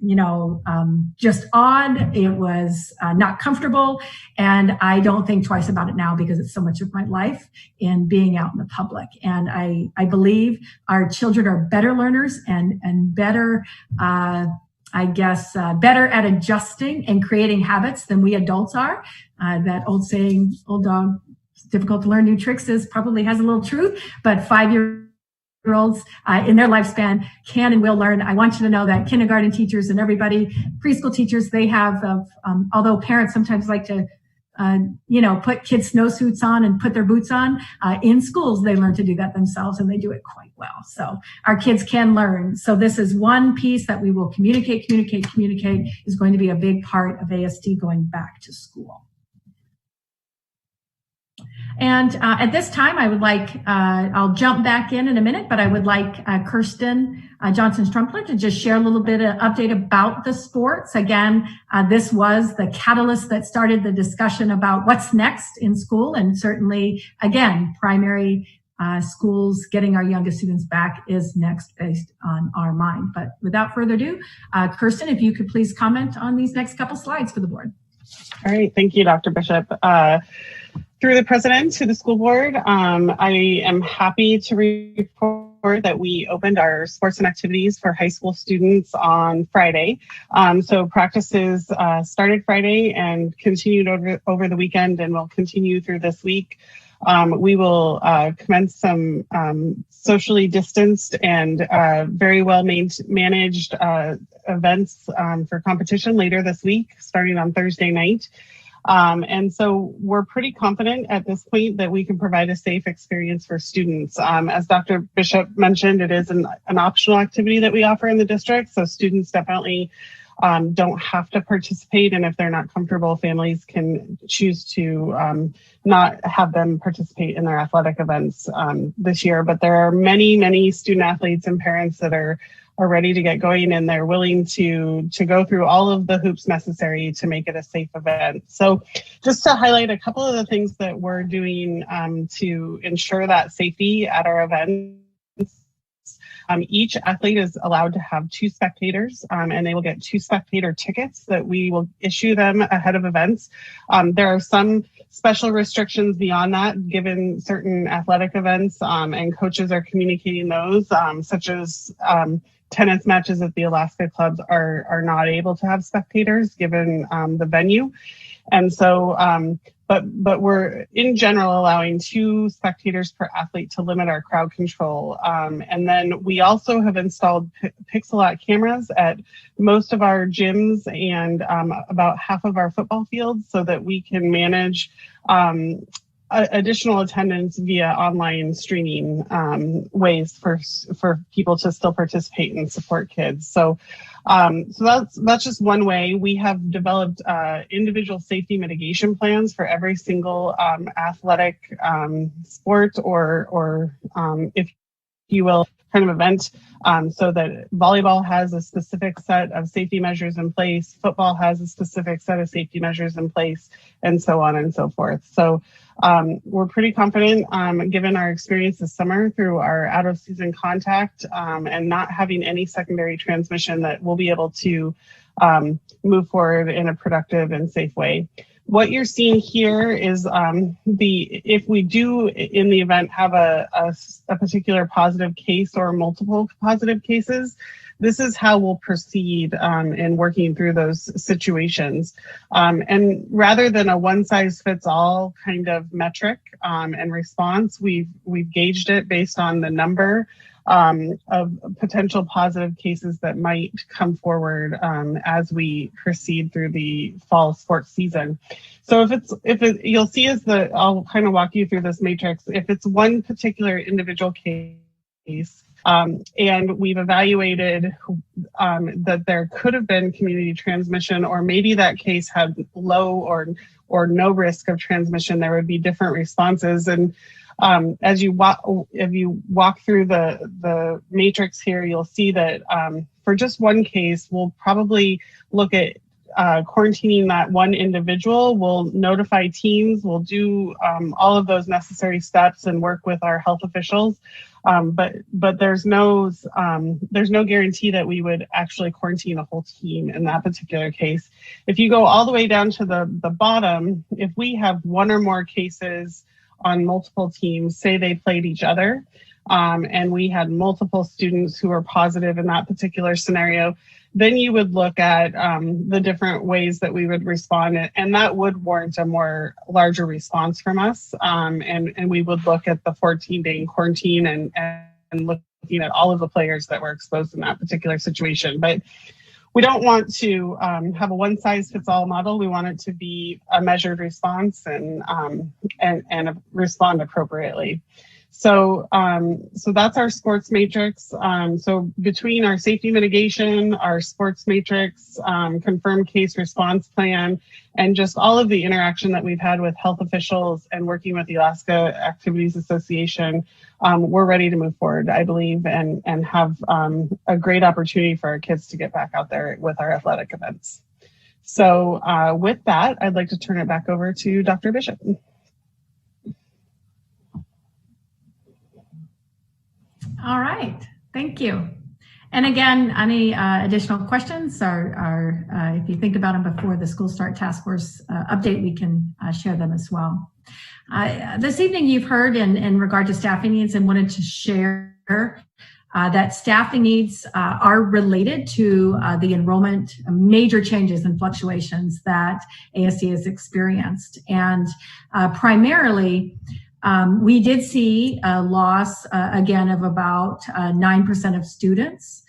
just odd. It was not comfortable. And I don't think twice about it now, because it's so much of my life in being out in the public. And I believe our children are better learners and better, better at adjusting and creating habits than we adults are. That old saying, old dog, it's difficult to learn new tricks, probably has a little truth, but 5-year-olds in their lifespan can and will learn. I want you to know that kindergarten teachers and everybody, preschool teachers, they have, although parents sometimes like to, put kids' snowsuits on and put their boots on, in schools, they learn to do that themselves, and they do it quite well. So our kids can learn. So this is one piece that we will communicate is going to be a big part of ASD going back to school. And at this time, I would like, I'll jump back in a minute, but I would like Kirsten Johnson-Strumpler to just share a little bit of update about the sports. Again, this was the catalyst that started the discussion about what's next in school. And certainly, again, primary schools, getting our youngest students back is next based on our mind. But without further ado, Kirsten, if you could please comment on these next couple slides for the board. All right. Thank you, Dr. Bishop. Through the president to the school board, I am happy to report that we opened our sports and activities for high school students on Friday. So practices started Friday and continued over the weekend and will continue through this week. We will commence some socially distanced and very well managed events for competition later this week, starting on Thursday night. And so we're pretty confident at this point that we can provide a safe experience for students. As Dr. Bishop mentioned, it is an optional activity that we offer in the district, so students definitely don't have to participate, and if they're not comfortable, families can choose to not have them participate in their athletic events this year. But there are many student athletes and parents that are ready to get going, and they're willing to go through all of the hoops necessary to make it a safe event. So just to highlight a couple of the things that we're doing to ensure that safety at our events. Each athlete is allowed to have 2 spectators, and they will get 2 spectator tickets that we will issue them ahead of events. There are some special restrictions beyond that, given certain athletic events, and coaches are communicating those, such as tennis matches at the Alaska clubs are not able to have spectators given the venue. And so, but we're in general allowing 2 spectators per athlete to limit our crowd control. And then we also have installed pixel-out cameras at most of our gyms and about half of our football fields so that we can manage additional attendance via online streaming ways for people to still participate and support kids. So that's just one way. We have developed individual safety mitigation plans for every single athletic sport or if you will, kind of event, so that volleyball has a specific set of safety measures in place, football has a specific set of safety measures in place, and so on and so forth. So we're pretty confident, given our experience this summer through our out of season contact and not having any secondary transmission, that we'll be able to move forward in a productive and safe way. What you're seeing here is if we do in the event have a particular positive case or multiple positive cases, this is how we'll proceed in working through those situations. And rather than a one size fits all kind of metric and response, we've gauged it based on the number of potential positive cases that might come forward as we proceed through the fall sports season. So you'll see I'll kind of walk you through this matrix. If it's one particular individual case, and we've evaluated that there could have been community transmission, or maybe that case had low or no risk of transmission, there would be different responses. And if you walk through the matrix here, you'll see that for just one case, we'll probably look at quarantining that one individual. We'll notify teams, we'll do all of those necessary steps and work with our health officials. But there's no guarantee that we would actually quarantine a whole team in that particular case. If you go all the way down to the bottom, if we have one or more cases on multiple teams, say they played each other, and we had multiple students who were positive in that particular scenario, then you would look at the different ways that we would respond, and that would warrant a larger response from us. And we would look at the 14-day quarantine and looking at all of the players that were exposed in that particular situation. But we don't want to have a one-size-fits-all model. We want it to be a measured response and respond appropriately. So that's our sports matrix. So between our safety mitigation, our sports matrix, confirmed case response plan, and just all of the interaction that we've had with health officials and working with the Alaska Activities Association, we're ready to move forward, I believe, and have a great opportunity for our kids to get back out there with our athletic events. So with that, I'd like to turn it back over to Dr. Bishop. All right, thank you. And again, any additional questions or if you think about them before the School Start Task Force update, we can share them as well. This evening you've heard in regard to staffing needs and wanted to share that staffing needs are related to the enrollment major changes and fluctuations that ASD has experienced. And primarily, we did see a loss, again, of about 9% of students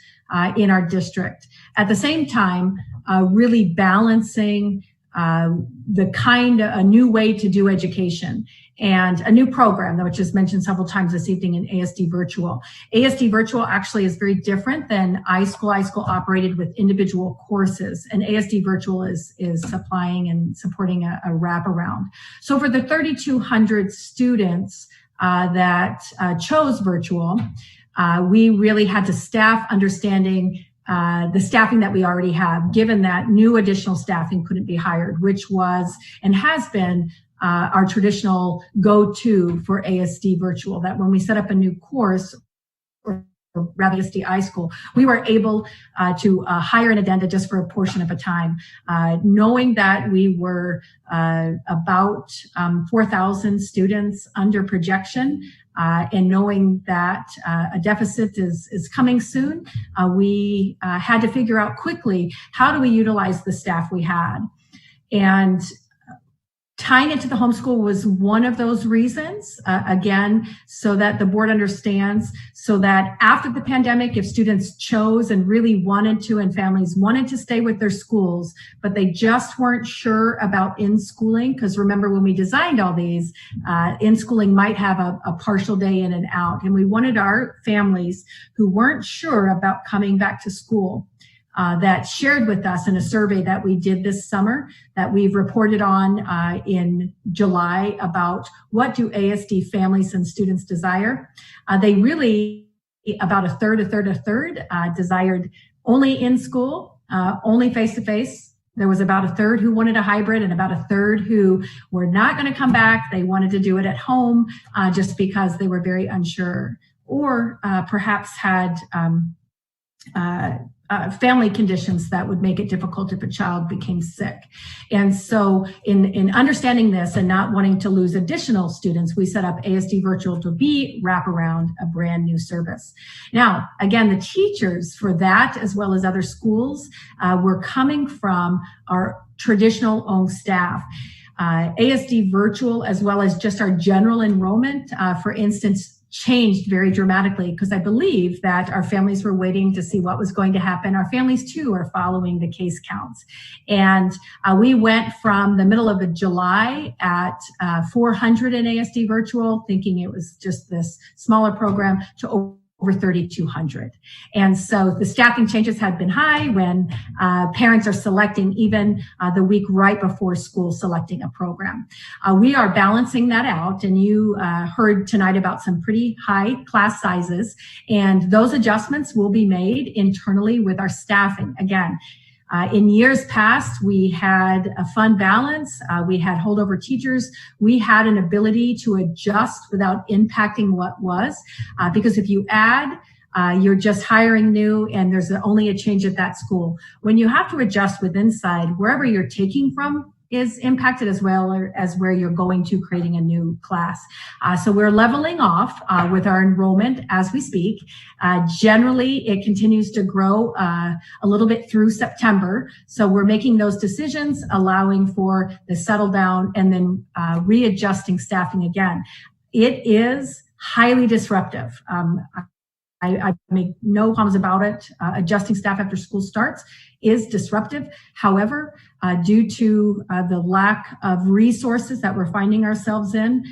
in our district. At the same time, really balancing a new way to do education and a new program, which is mentioned several times this evening, in ASD Virtual. ASD Virtual actually is very different than iSchool. iSchool operated with individual courses, and ASD Virtual is supplying and supporting a wraparound. So for the 3,200 students that chose virtual, we really had to staff understanding the staffing that we already have, given that new additional staffing couldn't be hired, which was and has been our traditional go-to for ASD Virtual, that when we set up a new course, or rather ASD iSchool, we were able to hire an addenda just for a portion of a time, knowing that we were about 4,000 students under projection. And knowing that a deficit is coming soon, we had to figure out quickly, how do we utilize the staff we had? And tying it to the homeschool was one of those reasons, again, so that the board understands, so that after the pandemic, if students chose and really wanted to, and families wanted to stay with their schools, but they just weren't sure about in-schooling, because remember, when we designed all these, in-schooling might have a partial day in and out, and we wanted our families who weren't sure about coming back to school that shared with us in a survey that we did this summer, that we've reported on in July, about what do ASD families and students desire. They really, about a third, desired only in school, only face-to-face. There was about a third who wanted a hybrid, and about a third who were not going to come back. They wanted to do it at home just because they were very unsure, or perhaps had family conditions that would make it difficult if a child became sick. And so in understanding this and not wanting to lose additional students, we set up ASD Virtual to be wraparound, a brand new service. Now, again, the teachers for that, as well as other schools, were coming from our traditional owned staff. ASD Virtual, as well as just our general enrollment, for instance, changed very dramatically, because I believe that our families were waiting to see what was going to happen. Our families too are following the case counts. And we went from the middle of July at 400 in ASD Virtual, thinking it was just this smaller program, to over 3,200. And so the staffing changes had been high when parents are selecting, even the week right before school, selecting a program. We are balancing that out, and you heard tonight about some pretty high class sizes, and those adjustments will be made internally with our staffing. Again, in years past, we had a fund balance. We had holdover teachers. We had an ability to adjust without impacting what was, because if you add, you're just hiring new, and there's only a change at that school. When you have to adjust with inside, wherever you're taking from is impacted, as well as where you're going to, creating a new class. So we're leveling off with our enrollment as we speak. Generally, it continues to grow a little bit through September. So we're making those decisions, allowing for the settle down, and then readjusting staffing again. It is highly disruptive. I make no qualms about it. Adjusting staff after school starts is disruptive. However, due to the lack of resources that we're finding ourselves in,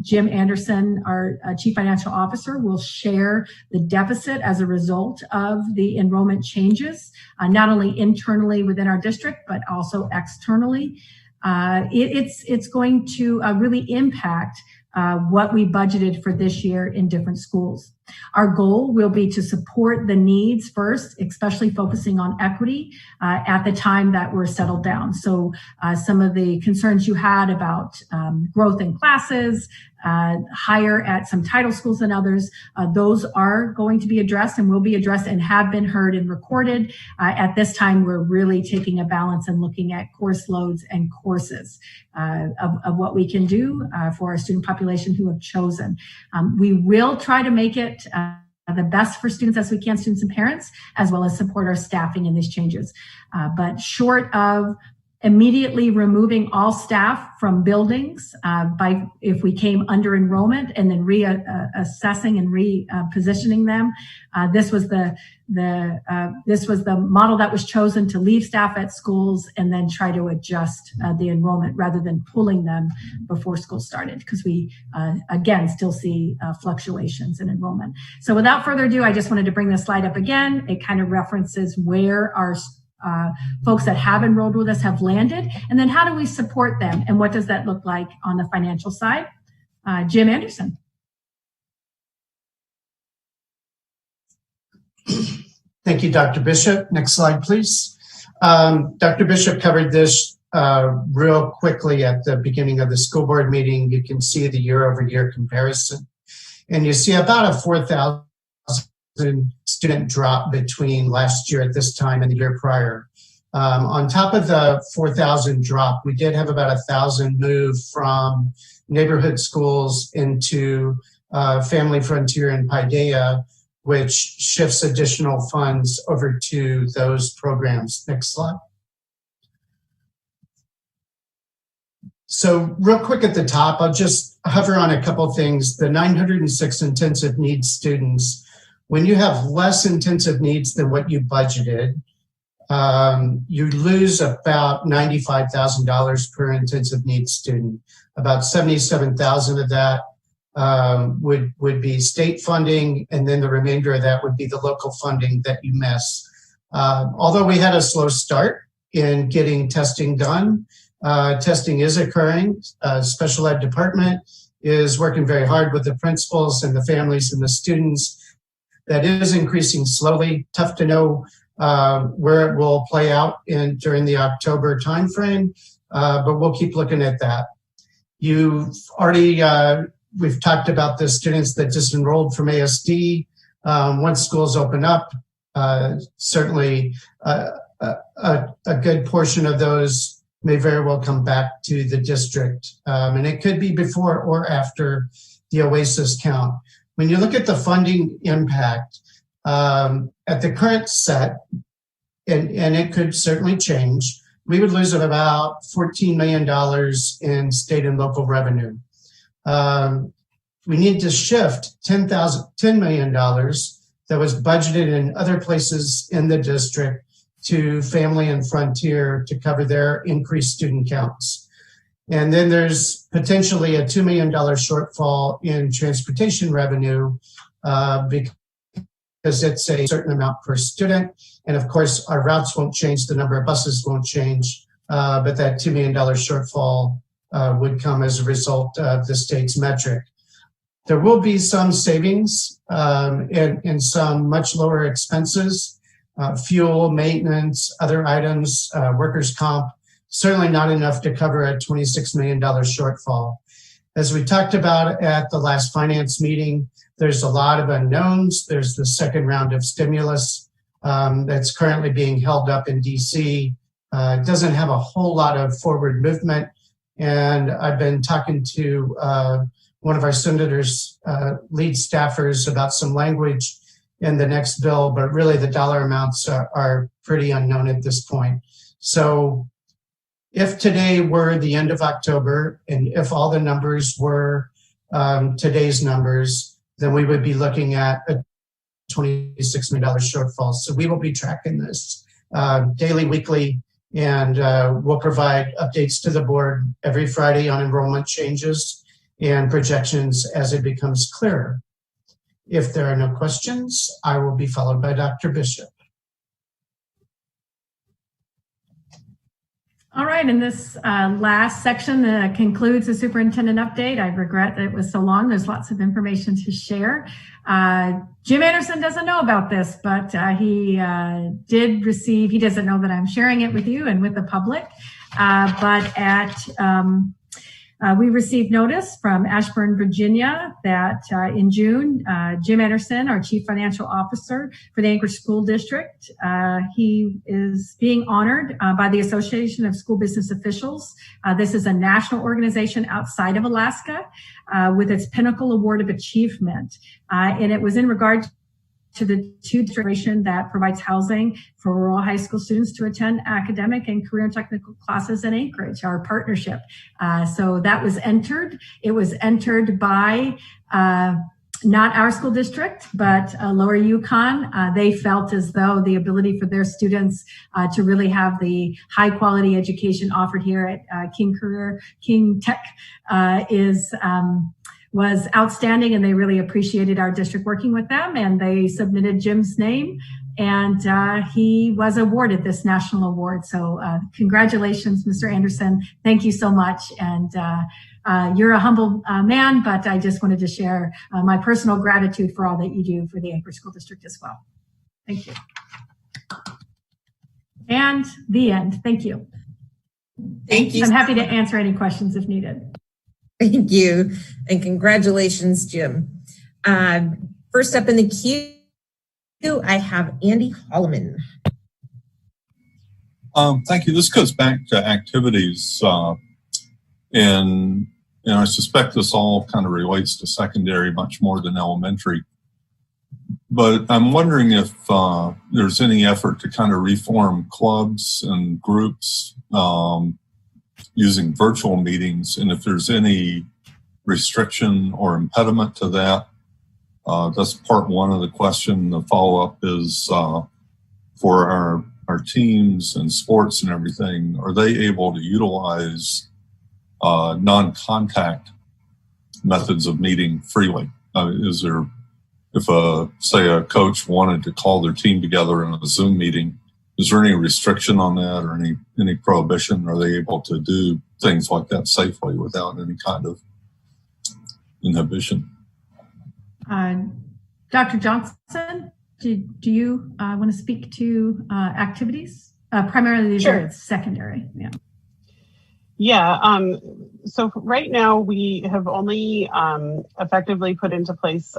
Jim Anderson, our Chief Financial Officer, will share the deficit as a result of the enrollment changes, not only internally within our district, but also externally. It's going to really impact what we budgeted for this year in different schools. Our goal will be to support the needs first, especially focusing on equity at the time that we're settled down. So some of the concerns you had about growth in classes, higher at some title schools than others, those are going to be addressed and will be addressed and have been heard and recorded. At this time, we're really taking a balance and looking at course loads and courses of what we can do for our student population who have chosen. We will try to make it the best for students as we can, students and parents, as well as support our staffing in these changes. But short of immediately removing all staff from buildings if we came under enrollment and then reassessing and repositioning them. This was the model that was chosen to leave staff at schools and then try to adjust the enrollment rather than pulling them before school started, because we again still see fluctuations in enrollment. So without further ado, I just wanted to bring this slide up again. It kind of references where our folks that have enrolled with us have landed, and then how do we support them, and what does that look like on the financial side? Jim Anderson. Thank you, Dr. Bishop. Next slide, please. Dr. Bishop covered this real quickly at the beginning of the school board meeting. You can see the year-over-year comparison, and you see about a 4,000 student drop between last year at this time and the year prior. On top of the 4,000 drop, we did have about 1,000 move from neighborhood schools into Family Frontier and Paideia, which shifts additional funds over to those programs. Next slide. So real quick at the top, I'll just hover on a couple things. The 906 intensive needs students, when you have less intensive needs than what you budgeted, you lose about $95,000 per intensive needs student. About 77,000 of that would be state funding, and then the remainder of that would be the local funding that you miss. Although we had a slow start in getting testing done, testing is occurring. Special ed department is working very hard with the principals and the families and the students. That is increasing slowly. Tough to know where it will play out during the October timeframe, but we'll keep looking at that. You've already, we've talked about the students that disenrolled from ASD. Once schools open up, certainly a good portion of those may very well come back to the district. And it could be before or after the OASIS count. When you look at the funding impact, at the current set, and it could certainly change, we would lose about $14 million in state and local revenue. We need to shift $10 million that was budgeted in other places in the district to Family and Frontier to cover their increased student counts. And then there's potentially a $2 million shortfall in transportation revenue because it's a certain amount per student. And of course, our routes won't change, the number of buses won't change, but that $2 million shortfall would come as a result of the state's metric. There will be some savings and some much lower expenses, fuel, maintenance, other items, workers' comp. Certainly not enough to cover a $26 million shortfall. As we talked about at the last finance meeting, there's a lot of unknowns. There's the second round of stimulus that's currently being held up in DC. It doesn't have a whole lot of forward movement. And I've been talking to one of our senators' lead staffers about some language in the next bill, but really the dollar amounts are pretty unknown at this point. So if today were the end of October, and if all the numbers were today's numbers, then we would be looking at a $26 million shortfall. So we will be tracking this daily, weekly, and we'll provide updates to the board every Friday on enrollment changes and projections as it becomes clearer. If there are no questions, I will be followed by Dr. Bishop. All right, and this last section concludes the superintendent update. I regret that it was so long. There's lots of information to share. Jim Anderson doesn't know about this, but he doesn't know that I'm sharing it with you and with the public. We received notice from Ashburn, Virginia, that in June, Jim Anderson, our Chief Financial Officer for the Anchorage School District, he is being honored by the Association of School Business Officials. This is a national organization outside of Alaska with its Pinnacle Award of Achievement. And it was in regard to the generation that provides housing for rural high school students to attend academic and career and technical classes in Anchorage, our partnership. So that was entered. It was entered by not our school district, but Lower Yukon. They felt as though the ability for their students to really have the high quality education offered here at King Tech was outstanding, and they really appreciated our district working with them, and they submitted Jim's name, and he was awarded this national award. So congratulations, Mr. Anderson. Thank you so much. And you're a humble man, but I just wanted to share my personal gratitude for all that you do for the Anchorage School District as well. Thank you. And the end. Thank you. Thank you. I'm happy to answer any questions if needed. Thank you. And congratulations, Jim. First up in the queue, I have Andy Holloman. Thank you. This goes back to activities. And I suspect this all kind of relates to secondary much more than elementary. But I'm wondering if there's any effort to kind of reform clubs and groups using virtual meetings, and if there's any restriction or impediment to that. That's part one of the question. The follow-up is for our teams and sports and everything, are they able to utilize non-contact methods of meeting freely? If say a coach wanted to call their team together in a Zoom meeting, is there any restriction on that or any prohibition? Are they able to do things like that safely without any kind of inhibition? Dr. Johnson, do you want to speak to activities? Primarily these are secondary. Yeah. Yeah. So right now we have only effectively put into place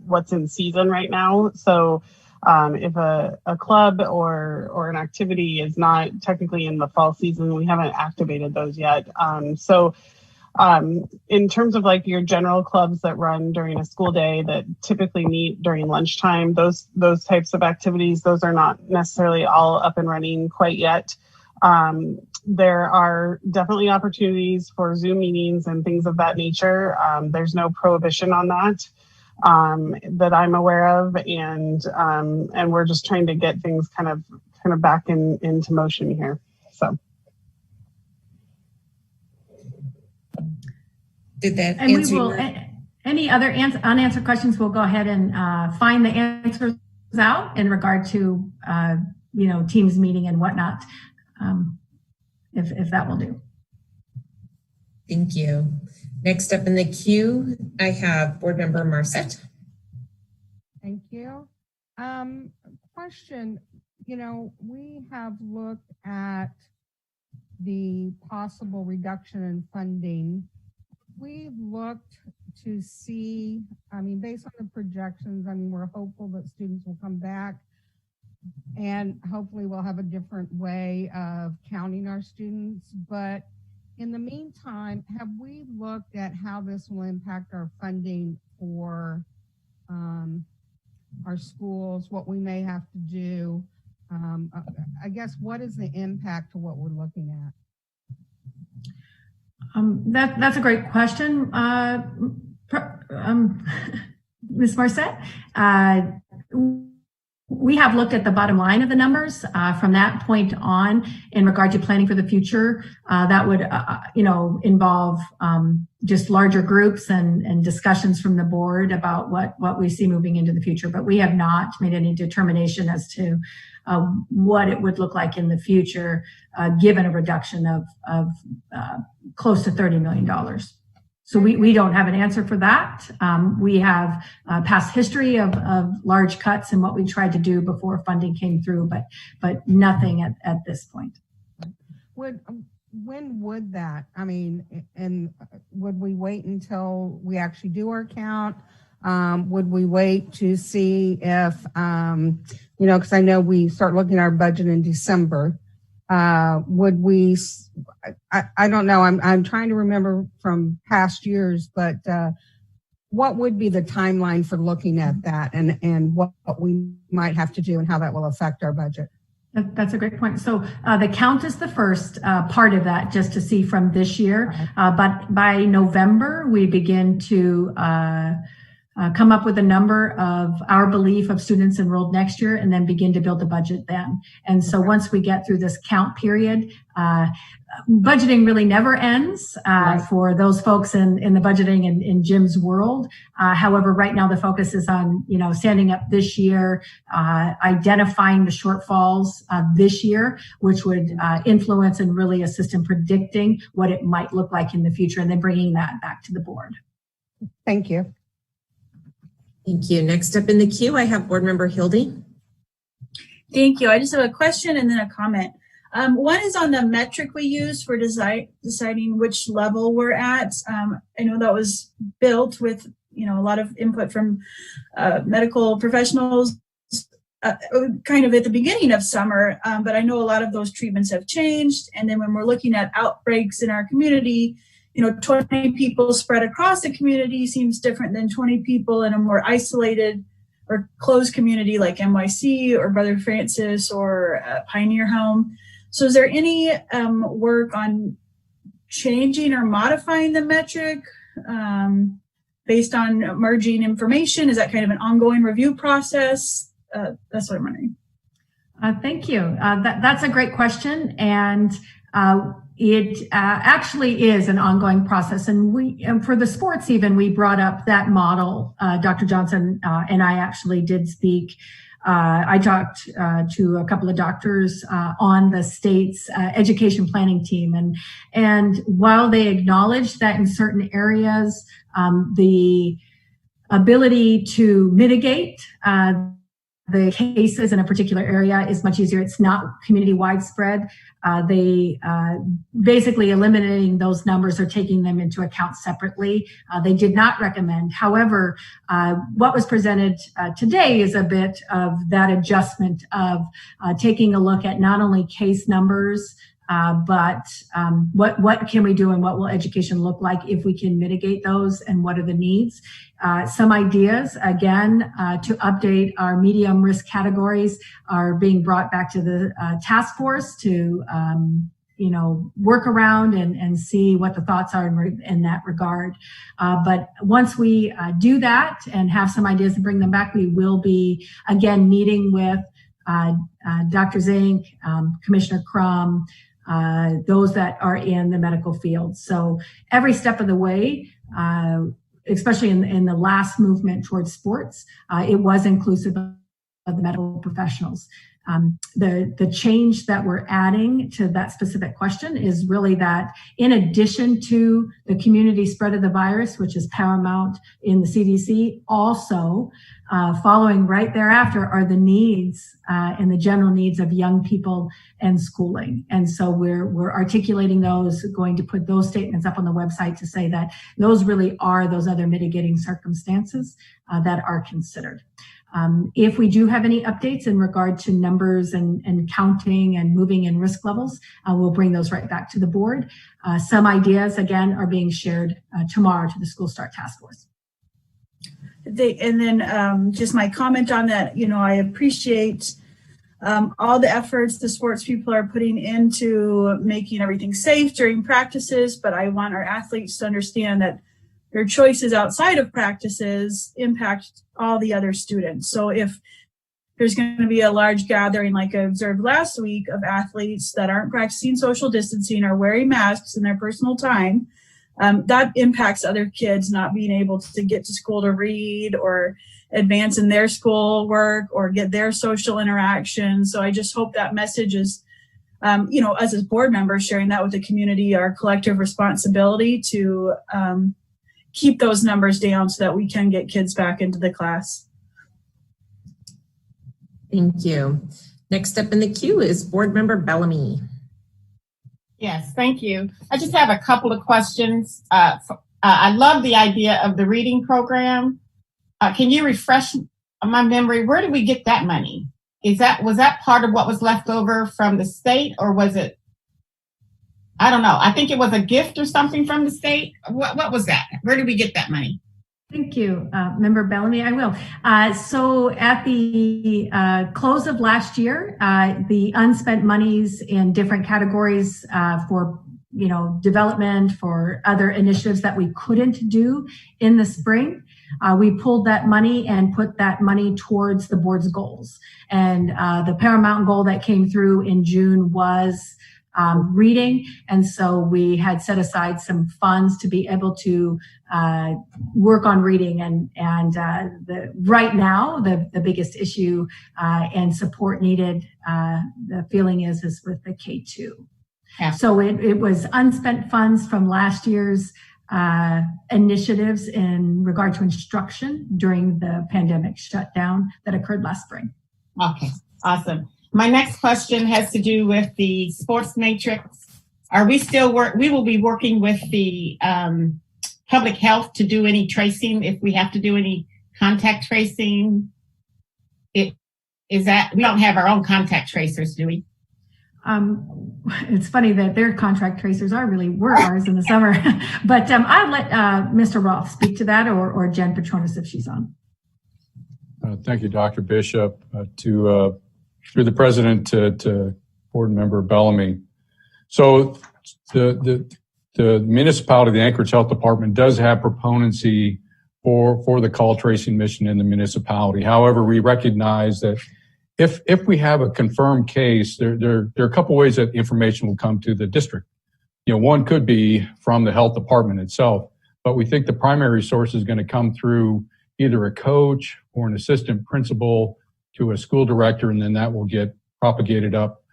what's in season right now. So if a club or an activity is not technically in the fall season, we haven't activated those yet. In terms of like your general clubs that run during a school day that typically meet during lunchtime, those types of activities, those are not necessarily all up and running quite yet. There are definitely opportunities for Zoom meetings and things of that nature. There's no prohibition on that that I'm aware of, and we're just trying to get things kind of back into motion here. So. Did that and answer we will, any other unanswered questions, we'll go ahead and find the answers out in regard to teams meeting and whatnot, if that will do. Thank you. Next up in the queue, I have Board Member Marcette. Thank you. Question, we have looked at the possible reduction in funding. We've looked to see, based on the projections, we're hopeful that students will come back and hopefully we'll have a different way of counting our students. But in the meantime, have we looked at how this will impact our funding for our schools, what we may have to do? I guess, what is the impact to what we're looking at? That's a great question, Ms. Marcette. We have looked at the bottom line of the numbers from that point on in regard to planning for the future. That would, involve just larger groups and discussions from the board about what we see moving into the future. But we have not made any determination as to what it would look like in the future, given a reduction of close to $30 million. So we don't have an answer for that. We have past history of large cuts and what we tried to do before funding came through, but nothing at this point. When would that, I mean, and would we wait until we actually do our count? Would we wait to see if, because I know we start looking at our budget in December. Would we, I don't know, I'm trying to remember from past years, but what would be the timeline for looking at that and what we might have to do and how that will affect our budget? That's a great point. So the count is the first part of that, just to see from this year. But by November, we begin to come up with a number of our belief of students enrolled next year and then begin to build the budget then. And so once we get through this count period, budgeting really never ends for those folks in the budgeting and in Jim's world. However, right now the focus is on, standing up this year, identifying the shortfalls this year, which would influence and really assist in predicting what it might look like in the future, and then bringing that back to the board. Thank you. Thank you. Next up in the queue, I have Board Member Hildy. Thank you. I just have a question and then a comment. One is on the metric we use for deciding which level we're at. I know that was built with, a lot of input from medical professionals kind of at the beginning of summer, but I know a lot of those treatments have changed. And then when we're looking at outbreaks in our community, 20 people spread across the community seems different than 20 people in a more isolated or closed community like NYC or Brother Francis or Pioneer Home. So is there any work on changing or modifying the metric based on merging information? Is that kind of an ongoing review process? That's what I'm wondering. Thank you. That's a great question. And it actually is an ongoing process. And for the sports even, we brought up that model. Dr. Johnson and I actually did speak. I talked to a couple of doctors on the state's education planning team. And while they acknowledged that in certain areas, the ability to mitigate the cases in a particular area is much easier. It's not community widespread. They basically eliminating those numbers or taking them into account separately. They did not recommend. However, what was presented today is a bit of that adjustment of taking a look at not only case numbers, but what can we do and what will education look like if we can mitigate those and what are the needs? Some ideas, again, to update our medium risk categories are being brought back to the task force to, work around and see what the thoughts are in that regard. But once we do that and have some ideas and bring them back, we will be, again, meeting with Dr. Zink, Commissioner Crum, those that are in the medical field. So every step of the way, especially in the last movement towards sports, it was inclusive of the medical professionals. The change that we're adding to that specific question is really that in addition to the community spread of the virus, which is paramount in the CDC, also following right thereafter are the needs and the general needs of young people and schooling. And so we're articulating those, going to put those statements up on the website to say that those really are those other mitigating circumstances that are considered. If we do have any updates in regard to numbers and counting and moving in risk levels, we'll bring those right back to the board. Some ideas, again, are being shared tomorrow to the School Start Task Force. And then just my comment on that, I appreciate all the efforts the sports people are putting into making everything safe during practices, but I want our athletes to understand that their choices outside of practices impact all the other students. So if there's going to be a large gathering like I observed last week of athletes that aren't practicing social distancing or wearing masks in their personal time, that impacts other kids not being able to get to school to read or advance in their school work or get their social interaction. So I just hope that message is, us as board members sharing that with the community, our collective responsibility to keep those numbers down so that we can get kids back into the class. Thank you. Next up in the queue is Board Member Bellamy. Yes, thank you. I just have a couple of questions. I love the idea of the reading program. Can you refresh my memory? Where did we get that money? Was that part of what was left over from the state, or was it? I don't know. I think it was a gift or something from the state. What was that? Where did we get that money? Thank you, Member Bellamy. I will. So at the close of last year, the unspent monies in different categories for development, for other initiatives that we couldn't do in the spring, we pulled that money and put that money towards the board's goals. And the paramount goal that came through in June was reading. And so we had set aside some funds to be able to work on reading. And right now, the biggest issue and support needed, the feeling is with the K2. Yeah. So it was unspent funds from last year's initiatives in regard to instruction during the pandemic shutdown that occurred last spring. Okay, awesome. My next question has to do with the sports matrix. Are we still we will be working with the public health to do any tracing if we have to do any contact tracing? Is that we don't have our own contact tracers, do we? It's funny that their contract tracers were ours in the summer, but I'll let Mr. Roth speak to that, or Jen Petronis if she's on. Thank you, Dr. Bishop. Through the president to board member Bellamy. So the municipality, the Anchorage Health Department, does have proponency for the call tracing mission in the municipality. However, we recognize that if we have a confirmed case, there are a couple ways that information will come to the district. One could be from the health department itself, but we think the primary source is going to come through either a coach or an assistant principal to a school director, and then that will get propagated up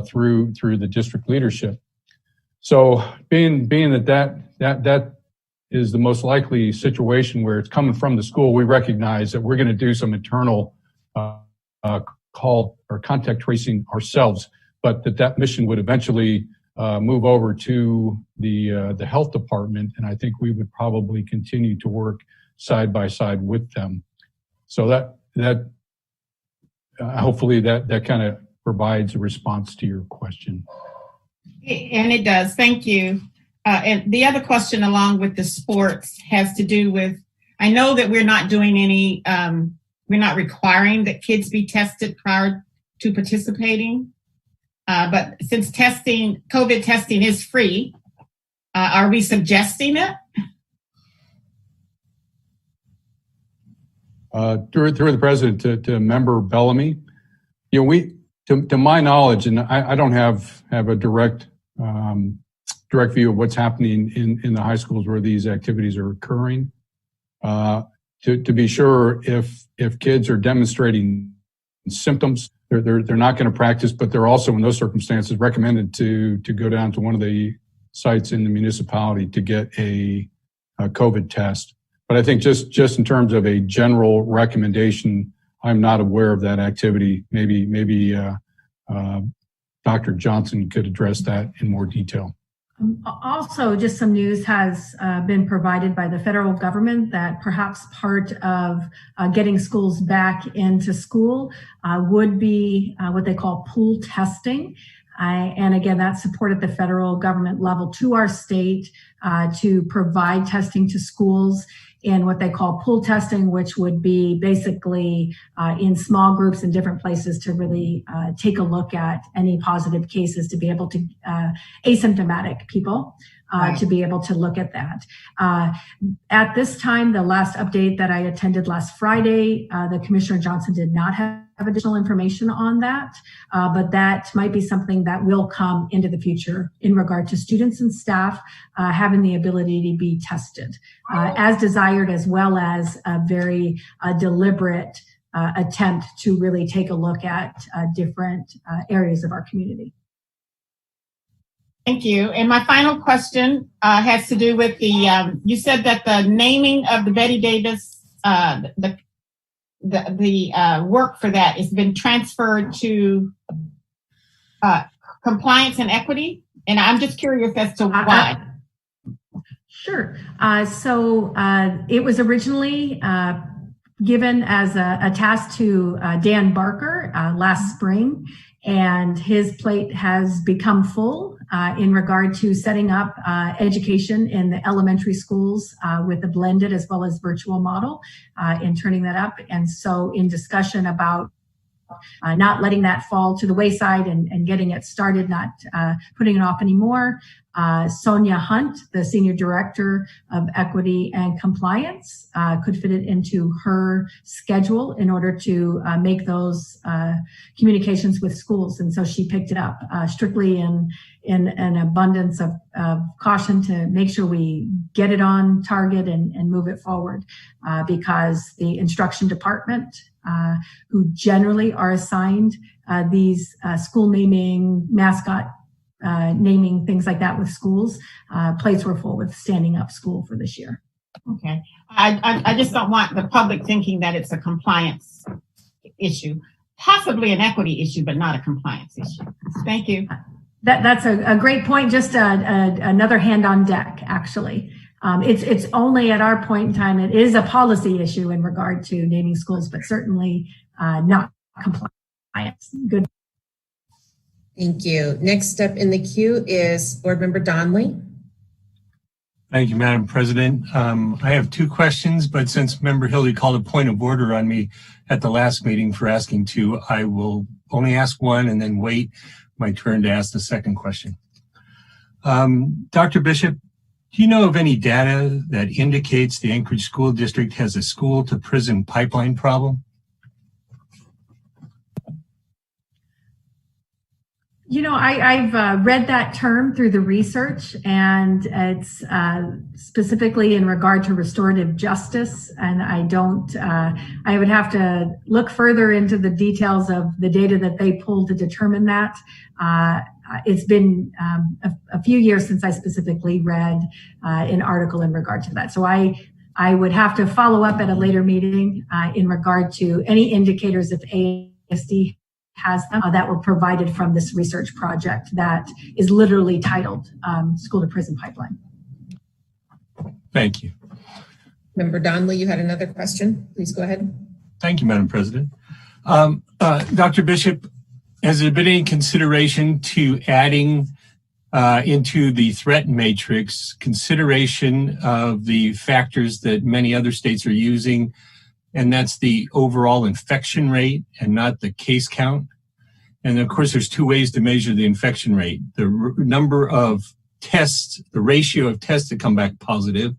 through the district leadership. So being that is the most likely situation where it's coming from the school, we recognize that we're going to do some internal call or contact tracing ourselves, but that mission would eventually move over to the health department, and I think we would probably continue to work side by side with them. So that hopefully that kind of provides a response to your question. And it does. Thank you. And the other question along with the sports has to do with, I know that we're not doing any, we're not requiring that kids be tested prior to participating. But since COVID testing is free, are we suggesting it? Through the president to member Bellamy, to my knowledge, and I don't have a direct view of what's happening in the high schools where these activities are occurring. To be sure, if kids are demonstrating symptoms, they're not going to practice, but they're also in those circumstances recommended to go down to one of the sites in the municipality to get a COVID test. But I think just in terms of a general recommendation, I'm not aware of that activity. Maybe Dr. Johnson could address that in more detail. Also, just some news has been provided by the federal government that perhaps part of getting schools back into school would be what they call pool testing. And again, that's support at the federal government level to our state to provide testing to schools in what they call pool testing, which would be basically in small groups in different places to really take a look at any positive cases, to be able to asymptomatic people to be able to look at that. At this time, the last update that I attended last Friday, the Commissioner Johnson did not have additional information on that, but that might be something that will come into the future in regard to students and staff having having the ability to be tested as desired, as well as a very deliberate attempt to really take a look at different areas of our community. Thank you. And my final question has to do with the, you said that the naming of the Betty Davis, the work for that has been transferred to compliance and equity. And I'm just curious as to why. Sure. So it was originally given as a task to Dan Barker last spring, and his plate has become full in regard to setting up education in the elementary schools with a blended as well as virtual model and turning that up. And so in discussion about not letting that fall to the wayside and getting it started, not putting it off anymore. Sonia Hunt, the Senior Director of Equity and Compliance, could fit it into her schedule in order to make those communications with schools. And so she picked it up strictly in an abundance of caution to make sure we get it on target and move it forward because the instruction department, who generally are assigned these school naming, mascot naming, things like that with schools, plates were full with standing up school for this year. Okay. I just don't want the public thinking that it's a compliance issue, possibly an equity issue, but not a compliance issue. Thank you. That's a great point. Just another hand on deck, actually. It's only at our point in time, it is a policy issue in regard to naming schools, but certainly not compliance. Good. Thank you. Next up in the queue is Board Member Donnelly. Thank you, Madam President. I have two questions, but since Member Hildy called a point of order on me at the last meeting for asking two, I will only ask one and then wait my turn to ask the second question. Dr. Bishop, do you know of any data that indicates the Anchorage School District has a school-to-prison pipeline problem? You know, I've read that term through the research, and it's specifically in regard to restorative justice. And I would have to look further into the details of the data that they pulled to determine that. It's been a few years since I specifically read an article in regard to that. So I would have to follow up at a later meeting in regard to any indicators if ASD has them that were provided from this research project that is literally titled School to Prison Pipeline. Thank you. Member Donnelly, you had another question. Please go ahead. Thank you, Madam President. Dr. Bishop, has there been any consideration to adding into the threat matrix consideration of the factors that many other states are using, and that's the overall infection rate and not the case count? And of course, there's two ways to measure the infection rate: the number of tests, the ratio of tests that come back positive,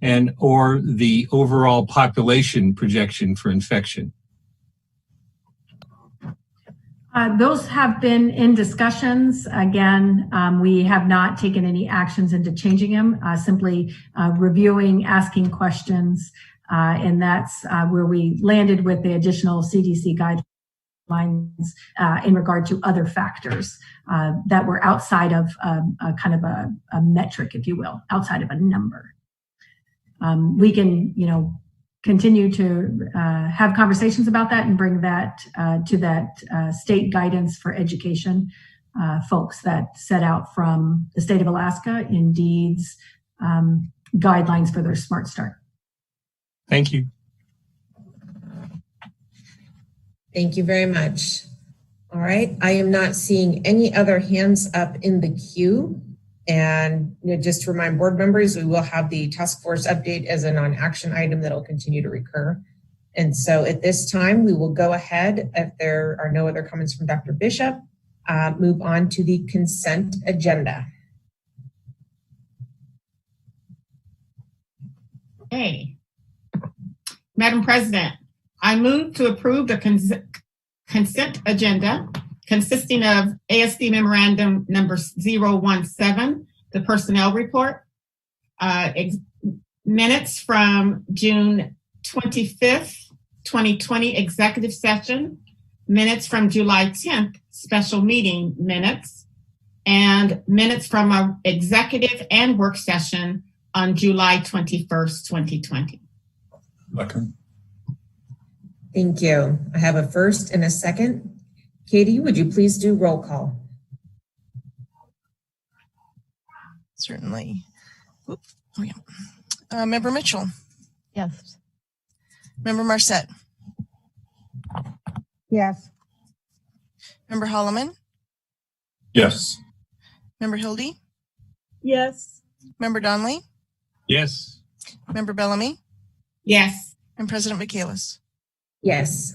and or the overall population projection for infection. Those have been in discussions. Again, we have not taken any actions into changing them, simply reviewing, asking questions, and that's where we landed with the additional CDC guidelines in regard to other factors that were outside of a kind of a metric, if you will, outside of a number. We can, continue to have conversations about that and bring that to that state guidance for education folks that set out from the state of Alaska, Indeed's guidelines for their Smart Start. Thank you. Thank you very much. All right, I am not seeing any other hands up in the queue. And just to remind board members, we will have the task force update as a non-action item that will continue to recur. And so at this time, we will go ahead, if there are no other comments from Dr. Bishop, move on to the consent agenda. Okay. Madam President, I move to approve the consent agenda consisting of ASD Memorandum number 017, the personnel report, minutes from June 25th, 2020 executive session, minutes from July 10th special meeting minutes, and minutes from our executive and work session on July 21st, 2020. Second. Thank you. I have a first and a second. Katie, would you please do roll call? Certainly. Oh, yeah. Member Mitchell. Yes. Member Marset. Yes. Member Holloman. Yes. Member Hildy. Yes. Member Donnelly. Yes. Member Bellamy. Yes. And President Michaelis. Yes.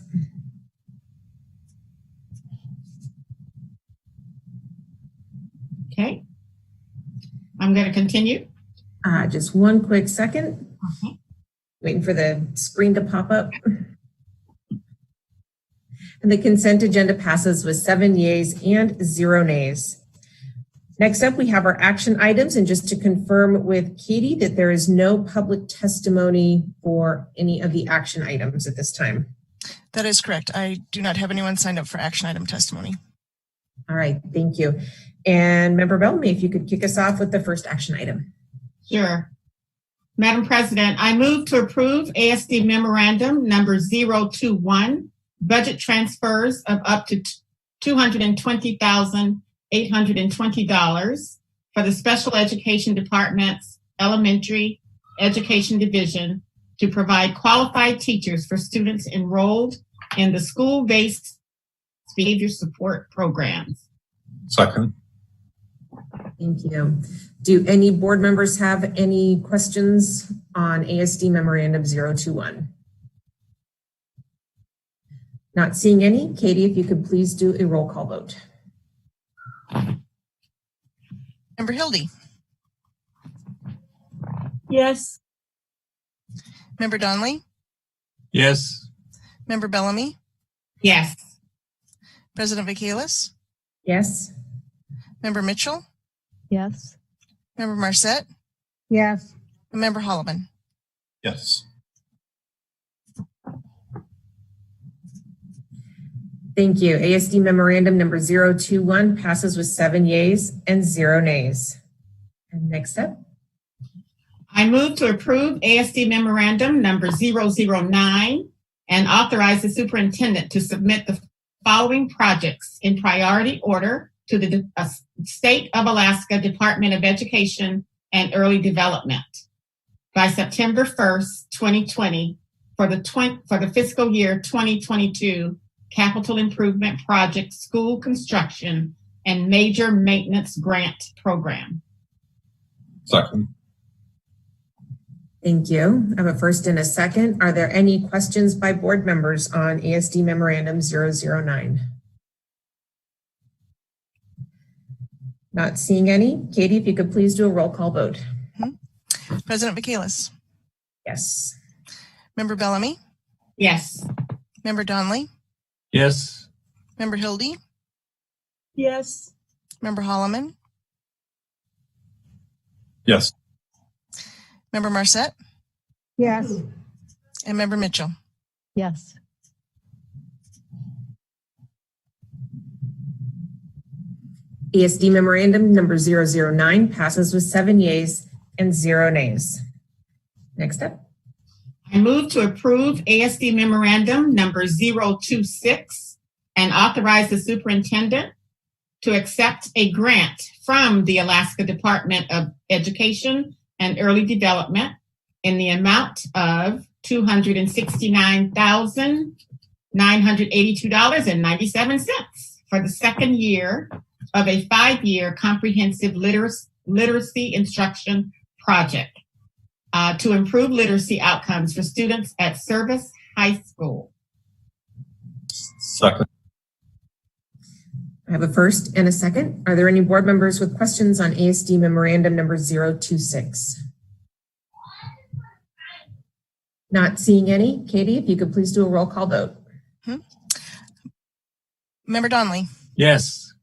Okay. I'm going to continue. Just one quick second. Okay. Waiting for the screen to pop up. And the consent agenda passes with 7 yeas and 0 nays. Next up, we have our action items. And just to confirm with Katie that there is no public testimony for any of the action items at this time. That is correct. I do not have anyone signed up for action item testimony. All right, thank you. And Member Bellamy, if you could kick us off with the first action item. Sure. Madam President, I move to approve ASD memorandum number 021, budget transfers of up to $220,820 for the Special Education Department's Elementary Education Division to provide qualified teachers for students enrolled in the school-based behavior support programs. Second. Thank you. Do any board members have any questions on ASD Memorandum 021? Not seeing any. Katie, if you could please do a roll call vote. Member Hildy. Yes. Member Donnelly. Yes. Member Bellamy. Yes. President Michaelis. Yes. Member Mitchell. Yes. Member Marset. Yes. And Member Holloman. Yes. Thank you. ASD Memorandum number 021 passes with 7 yeas and 0 nays. And next up. I move to approve ASD memorandum number 009 and authorize the superintendent to submit the following projects in priority order to the State of Alaska Department of Education and Early Development by September 1st, 2020 for the fiscal year 2022 capital improvement project school construction and major maintenance grant program. Second. Thank you. I have a first and a second. Are there any questions by board members on ASD Memorandum 009? Not seeing any. Katie, if you could please do a roll call vote. President Michaelis. Yes. Member Bellamy. Yes. Member Donnelly. Yes. Member Hildy. Yes. Member Holloman. Yes. Member Marset. Yes. And Member Mitchell. Yes. ASD Memorandum number 009 passes with 7 yeas and 0 nays. Next up. I move to approve ASD memorandum number 026 and authorize the superintendent to accept a grant from the Alaska Department of Education and Early Development in the amount of $269,982.97 for the second year of a 5-year comprehensive literacy instruction project to improve literacy outcomes for students at Service High School. Second. I have a first and a second. Are there any board members with questions on ASD Memorandum number 026? Not seeing any. Katie, if you could please do a roll call vote. Member Donnelly. Yes.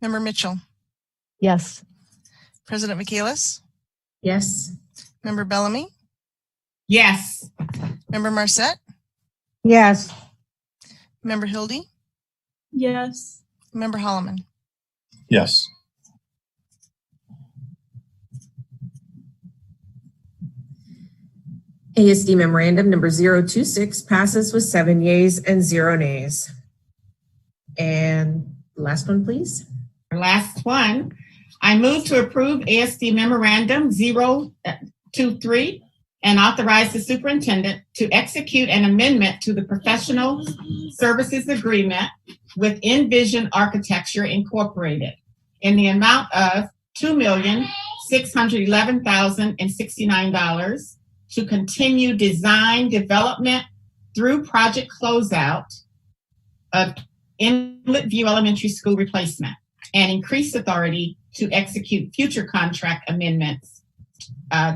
Member Mitchell. Yes. President Michaelis. Yes. Member Bellamy? Yes. Member Marset? Yes. Member Hildy? Yes. Member Holloman? Yes. ASD memorandum number 026 passes with 7 yeas and 0 nays. And last one, please. Last one. I move to approve ASD memorandum 023 and authorize the superintendent to execute an amendment to the professional services agreement with Envision Architecture Incorporated in the amount of $2,611,069 to continue design development through project closeout of Inlet View Elementary School replacement and increase authority to execute future contract amendments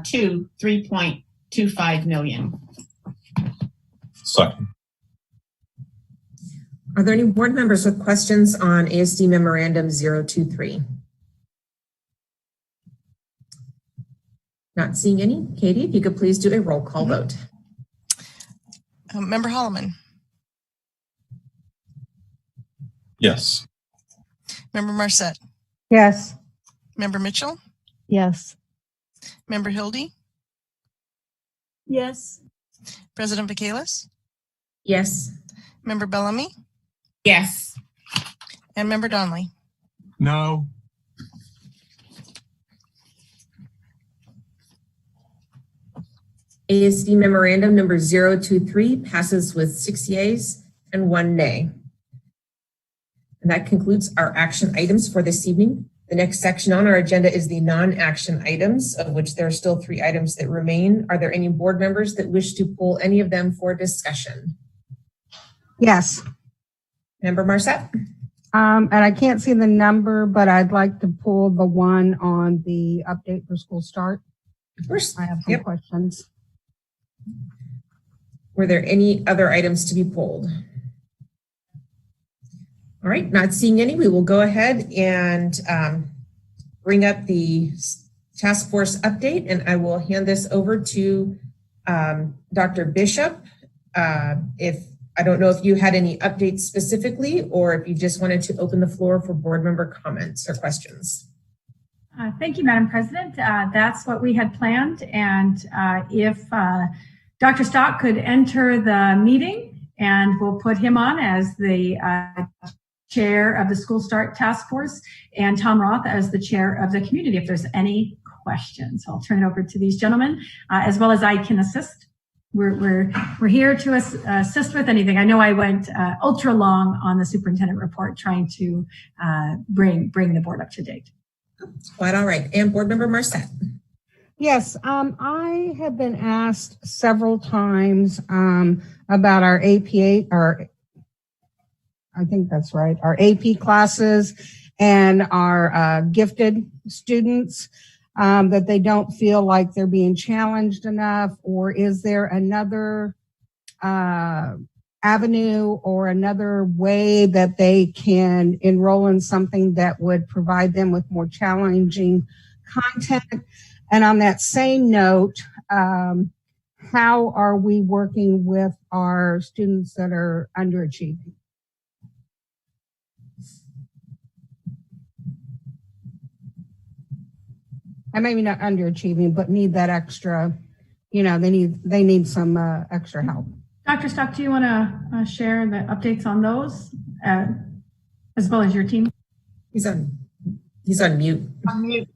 to $3.25 million. Second. Are there any board members with questions on ASD memorandum 023? Not seeing any. Katie, if you could please do a roll call vote. Member Holloman? Yes. Member Marset? Yes. Member Mitchell? Yes. Member Hildy? Yes. President Vacalis? Yes. Member Bellamy? Yes. And Member Donnelly? No. ASD memorandum number 023 passes with 6 yeas and 1 nay. And that concludes our action items for this evening. The next section on our agenda is the non-action items, of which there are still 3 items that remain. Are there any board members that wish to pull any of them for discussion? Yes. Member Marset? And I can't see the number, but I'd like to pull the one on the update for school start. Of course. I have some questions. Were there any other items to be pulled? All right, not seeing any, we will go ahead and bring up the task force update, and I will hand this over to Dr. Bishop. I don't know if you had any updates specifically, or if you just wanted to open the floor for board member comments or questions. Thank you, Madam President. That's what we had planned. And if Dr. Stock could enter the meeting, and we'll put him on as the chair of the School Start Task Force, and Tom Roth as the chair of the community, if there's any questions. I'll turn it over to these gentlemen, as well as I can assist. We're here to assist with anything. I know I went ultra long on the superintendent report, trying to bring the board up to date. Quite all right. And board member Marset. Yes, I have been asked several times about our APA, or I think that's right, our AP classes and our gifted students, that they don't feel like they're being challenged enough, or is there another avenue or another way that they can enroll in something that would provide them with more challenging content? And on that same note, how are we working with our students that are underachieving? And maybe not underachieving, but need that extra, they need some extra help. Dr. Stock, do you want to share the updates on those, as well as your team? He's on mute. On mute.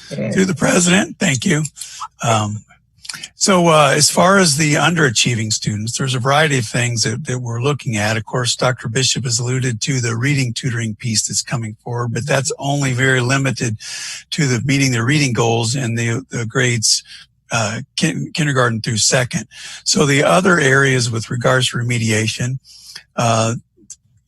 To the president, thank you. So as far as the underachieving students, there's a variety of things that we're looking at. Of course, Dr. Bishop has alluded to the reading tutoring piece that's coming forward, but that's only very limited to the meeting the reading goals in the grades kindergarten through second. So the other areas with regards to remediation,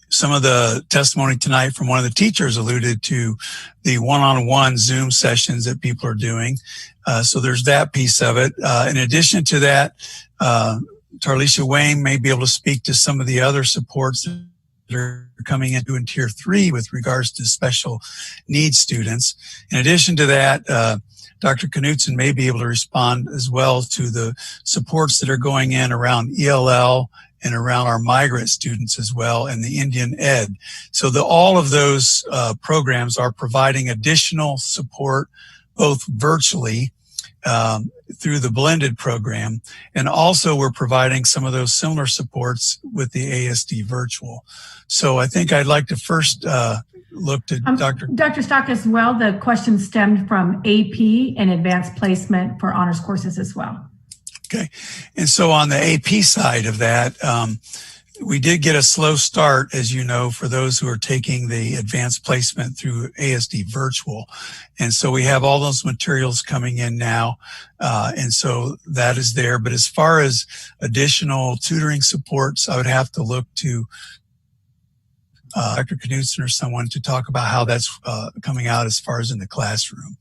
some of the testimony tonight from one of the teachers alluded to the one-on-one Zoom sessions that people are doing. So there's that piece of it. In addition to that, Tarlisha Wayne may be able to speak to some of the other supports are coming into in tier 3 with regards to special needs students. In addition to that, Dr. Knutson may be able to respond as well to the supports that are going in around ELL and around our migrant students as well, and the Indian Ed. So all of those programs are providing additional support, both virtually through the blended program, and also we're providing some of those similar supports with the ASD virtual. So I think I'd like to first look to Dr. Stock as well. The question stemmed from AP and advanced placement for honors courses as well. Okay. And so on the AP side of that, we did get a slow start, as you know, for those who are taking the advanced placement through ASD virtual. And so we have all those materials coming in now. And so that is there. But as far as additional tutoring supports, I would have to look to Dr. Knutson or someone to talk about how that's coming out as far as in the classroom.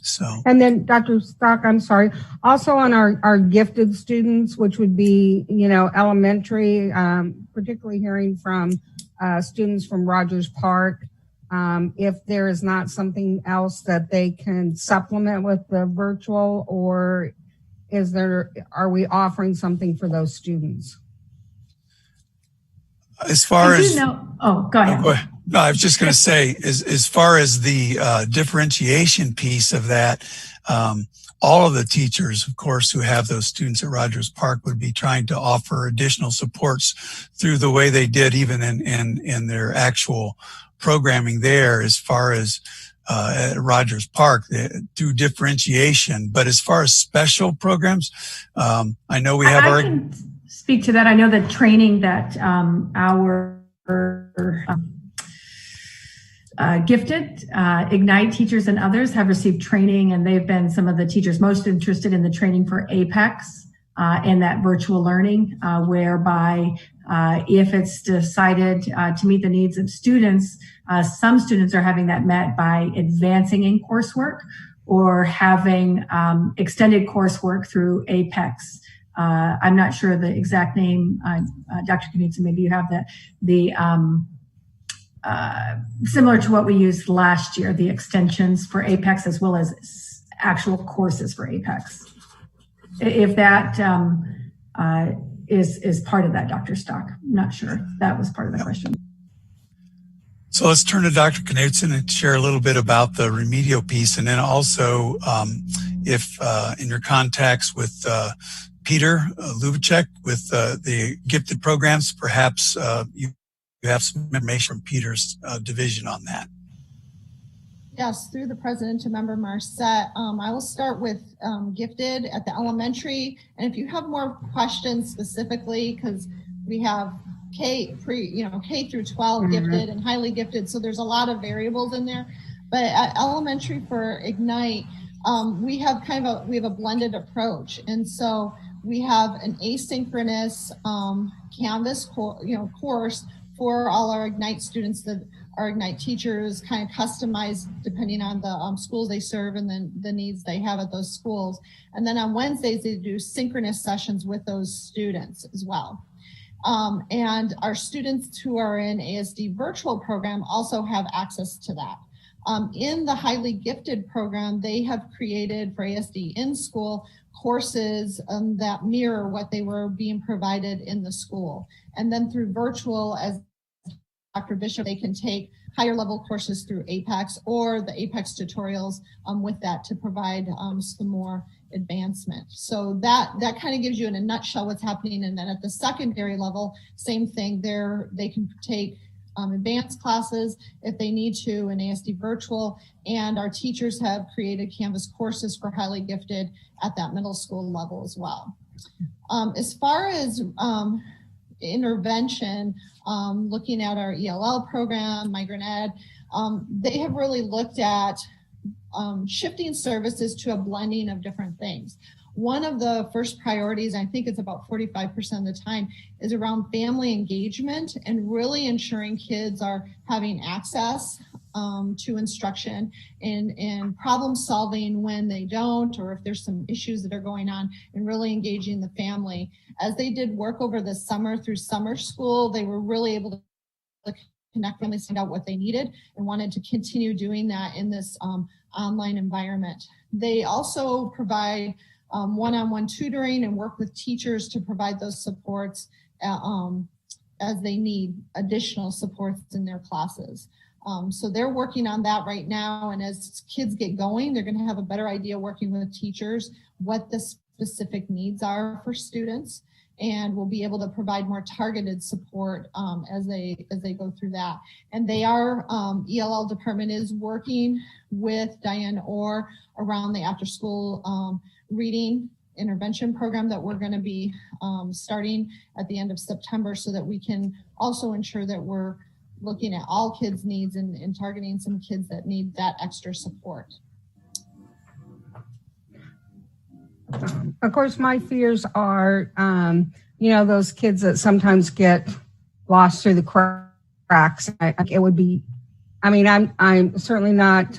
So. And then Dr. Stock, I'm sorry, also on our gifted students, which would be, elementary, particularly hearing from students from Rogers Park, if there is not something else that they can supplement with the virtual, or are we offering something for those students? As far as go ahead. No, I was just going to say, as far as the differentiation piece of that, all of the teachers, of course, who have those students at Rogers Park would be trying to offer additional supports through the way they did even in their actual programming there, as far as at Rogers Park, through differentiation. But as far as special programs, I know we have I can speak to that. I know that training that our gifted Ignite teachers and others have received training, and they've been some of the teachers most interested in the training for Apex and that virtual learning, whereby if it's decided to meet the needs of students, some students are having that met by advancing in coursework or having extended coursework through Apex. I'm not sure the exact name, Dr. Knutson, maybe you have similar to what we used last year, the extensions for Apex as well as actual courses for Apex. If that is part of that, Dr. Stock, I'm not sure that was part of the question. So let's turn to Dr. Knutson and share a little bit about the remedial piece, and then also if in your contacts with Peter Lubacek with the gifted programs, perhaps you have some information from Peter's division on that. Yes, through the president to member Marcette. I will start with gifted at the elementary. And if you have more questions specifically, because we have K through 12 gifted and highly gifted. So there's a lot of variables in there. But at elementary for Ignite, we have a blended approach. And so we have an asynchronous Canvas course for all our Ignite students that our Ignite teachers kind of customize depending on the schools they serve and then the needs they have at those schools. And then on Wednesdays, they do synchronous sessions with those students as well. And our students who are in ASD virtual program also have access to that. In the highly gifted program, they have created for ASD in school courses that mirror what they were being provided in the school. And then through virtual, as Dr. Bishop, they can take higher level courses through Apex or the Apex tutorials with that to provide some more advancement. So that kind of gives you in a nutshell what's happening. And then at the secondary level, same thing there, they can take advanced classes if they need to in ASD virtual, and our teachers have created Canvas courses for highly gifted at that middle school level as well. As far as intervention, looking at our ELL program, Migrant Ed, they have really looked at shifting services to a blending of different things. One of the first priorities, I think it's about 45% of the time, is around family engagement and really ensuring kids are having access to instruction and problem solving when they don't, or if there's some issues that are going on, and really engaging the family. As they did work over the summer through summer school, they were really able connect families, find out what they needed, and wanted to continue doing that in this online environment. They also provide one-on-one tutoring and work with teachers to provide those supports as they need additional supports in their classes. So they're working on that right now, and as kids get going, they're going to have a better idea working with teachers what the specific needs are for students, and we'll be able to provide more targeted support as they go through that. And they are, ELL department is working with Diane Orr around the after school reading intervention program that we're going to be starting at the end of September, so that we can also ensure that we're looking at all kids' needs and targeting some kids that need that extra support. Of course, my fears are, those kids that sometimes get lost through the cracks. It would be, I'm certainly not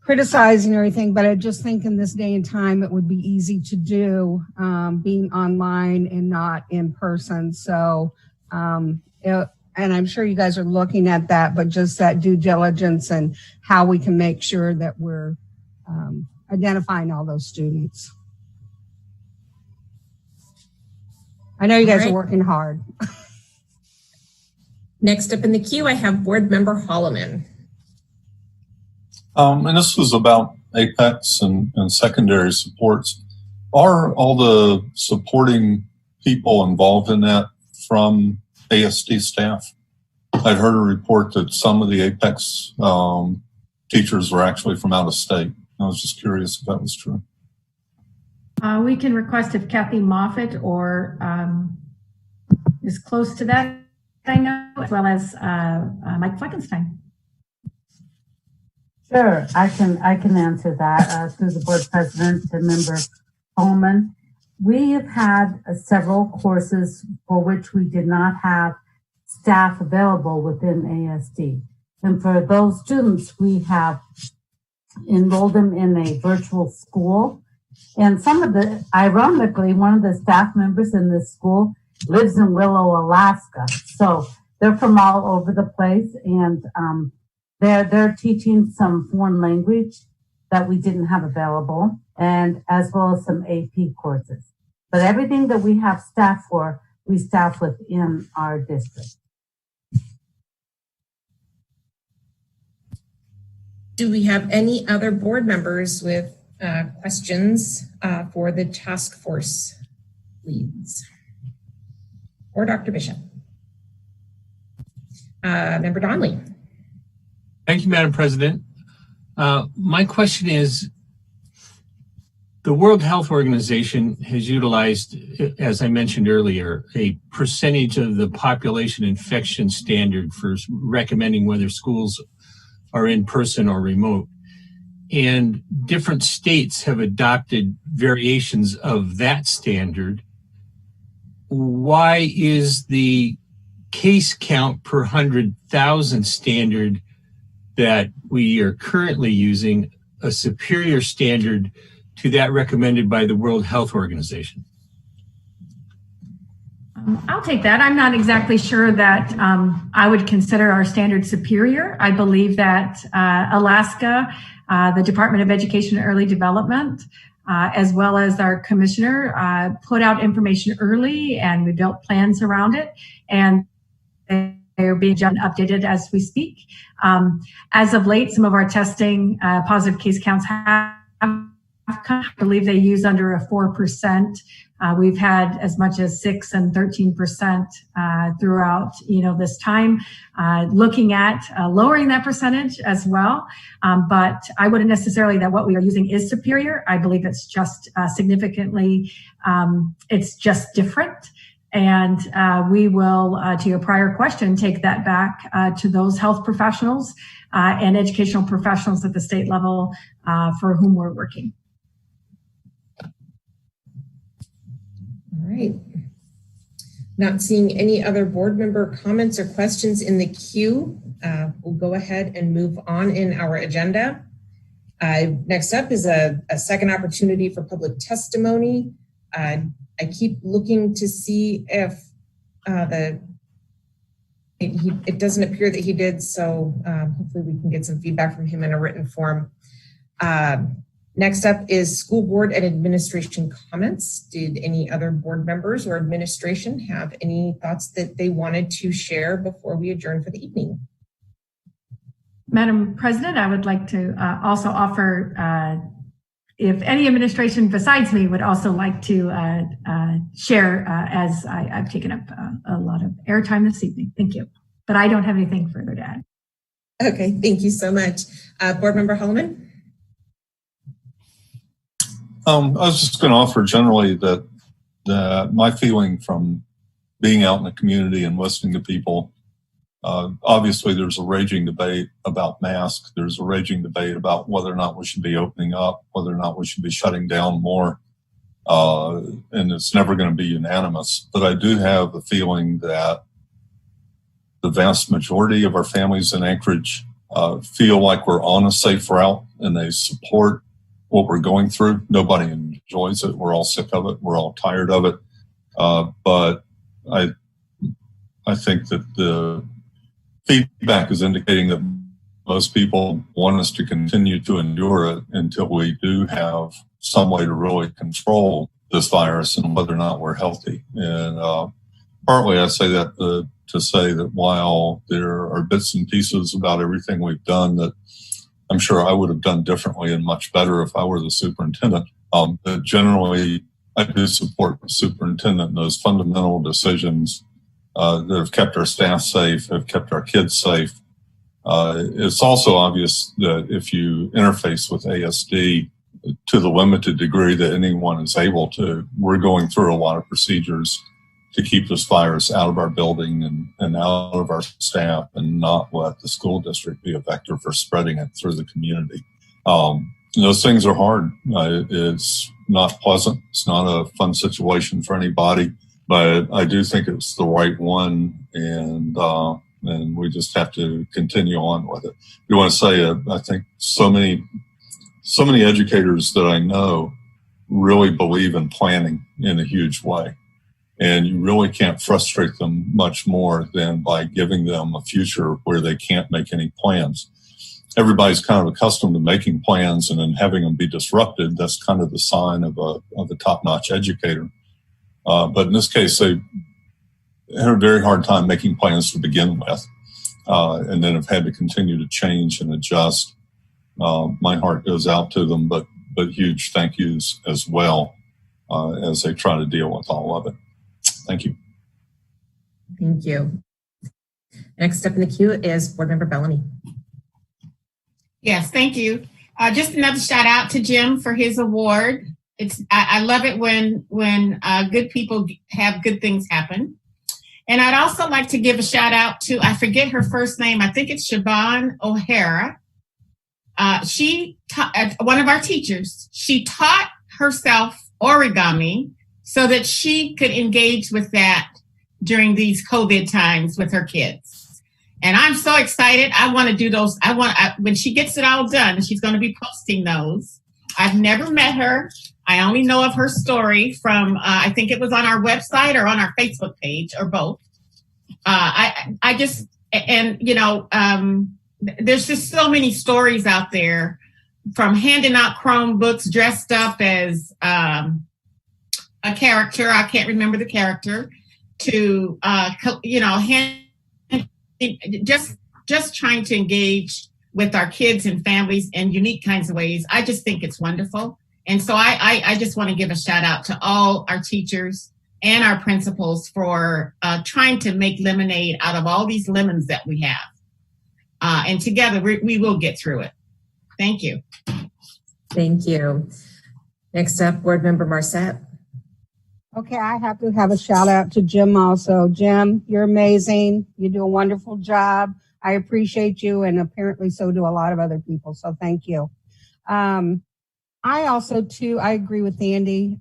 criticizing or anything, but I just think in this day and time, it would be easy to do being online and not in person. So, and I'm sure you guys are looking at that, but just that due diligence and how we can make sure that we're identifying all those students. I know you guys are working hard. Next up in the queue, I have Board Member Holloman. And this was about Apex and secondary supports. Are all the supporting people involved in that from ASD staff? I'd heard a report that some of the Apex teachers were actually from out of state. I was just curious if that was true. We can request if Kathy Moffitt or is close to that, I know, as well as Mike Fleckenstein. Sure, I can answer that through the board president and member Holman. We have had several courses for which we did not have staff available within ASD. And for those students, we have enrolled them in a virtual school. And ironically, one of the staff members in this school lives in Willow, Alaska. So they're from all over the place, and they're teaching some foreign language that we didn't have available, and as well as some AP courses. But everything that we have staff for, we staff within our district. Do we have any other board members with questions for the task force leads? Or Dr. Bishop? Member Donnelly. Thank you, Madam President. My question is, the World Health Organization has utilized, as I mentioned earlier, a percentage of the population infection standard for recommending whether schools are in person or remote. And different states have adopted variations of that standard. Why is the case count per 100,000 standard that we are currently using a superior standard to that recommended by the World Health Organization? I'll take that. I'm not exactly sure that I would consider our standard superior. I believe that Alaska, the Department of Education and Early Development, as well as our commissioner, put out information early, and we built plans around it, and they're being updated as we speak. As of late, some of our testing positive case counts have, I believe they use under a 4%. We've had as much as 6 and 13% throughout, this time, looking at lowering that percentage as well. But I wouldn't necessarily that what we are using is superior. I believe it's just significantly, it's just different. And we will, to your prior question, take that back to those health professionals and educational professionals at the state level for whom we're working. All right. Not seeing any other board member comments or questions in the queue. We'll go ahead and move on in our agenda. Next up is a second opportunity for public testimony. I keep looking to see if the It doesn't appear that he did, so hopefully we can get some feedback from him in a written form. Next up is school board and administration comments. Did any other board members or administration have any thoughts that they wanted to share before we adjourn for the evening? Madam President, I would like to also offer, if any administration besides me would also like to share, as I've taken up a lot of airtime this evening. Thank you. But I don't have anything further to add. Okay, thank you so much. Board Member Holloman? I was just going to offer generally that my feeling from being out in the community and listening to people, obviously there's a raging debate about masks. There's a raging debate about whether or not we should be opening up, whether or not we should be shutting down more. And it's never going to be unanimous. But I do have the feeling that the vast majority of our families in Anchorage feel like we're on a safe route and they support what we're going through. Nobody enjoys it. We're all sick of it. We're all tired of it. But I think that the feedback is indicating that most people want us to continue to endure it until we do have some way to really control this virus and whether or not we're healthy. And partly I say that to say that while there are bits and pieces about everything we've done that I'm sure I would have done differently and much better if I were the superintendent, but generally I do support the superintendent in those fundamental decisions that have kept our staff safe, have kept our kids safe. It's also obvious that if you interface with ASD to the limited degree that anyone is able to, we're going through a lot of procedures to keep this virus out of our building and out of our staff and not let the school district be a vector for spreading it through the community. Those things are hard. It's not pleasant. It's not a fun situation for anybody, but I do think it's the right one, and we just have to continue on with it. You want to say, I think so many educators that I know really believe in planning in a huge way. And you really can't frustrate them much more than by giving them a future where they can't make any plans. Everybody's kind of accustomed to making plans and then having them be disrupted. That's kind of the sign of a top-notch educator. But in this case, they had a very hard time making plans to begin with, and then have had to continue to change and adjust. My heart goes out to them, but huge thank yous as well as they try to deal with all of it. Thank you. Thank you. Next up in the queue is Board Member Bellamy. Yes, thank you. Just another shout out to Jim for his award. I love it when good people have good things happen. And I'd also like to give a shout out to, I forget her first name, I think it's Siobhan O'Hara. She taught, one of our teachers, she taught herself origami so that she could engage with that during these COVID times with her kids. And I'm so excited. I want to do those. When she gets it all done, she's going to be posting those. I've never met her. I only know of her story from, I think it was on our website or on our Facebook page or both. There's just so many stories out there, from handing out Chromebooks dressed up as a character, I can't remember the character, to just trying to engage with our kids and families in unique kinds of ways. I just think it's wonderful. And so I just want to give a shout out to all our teachers and our principals for trying to make lemonade out of all these lemons that we have. And together we will get through it. Thank you. Thank you. Next up, Board Member Marcette. Okay, I have to have a shout out to Jim also. Jim, you're amazing. You do a wonderful job. I appreciate you, and apparently so do a lot of other people. So thank you. I also, too, I agree with Andy.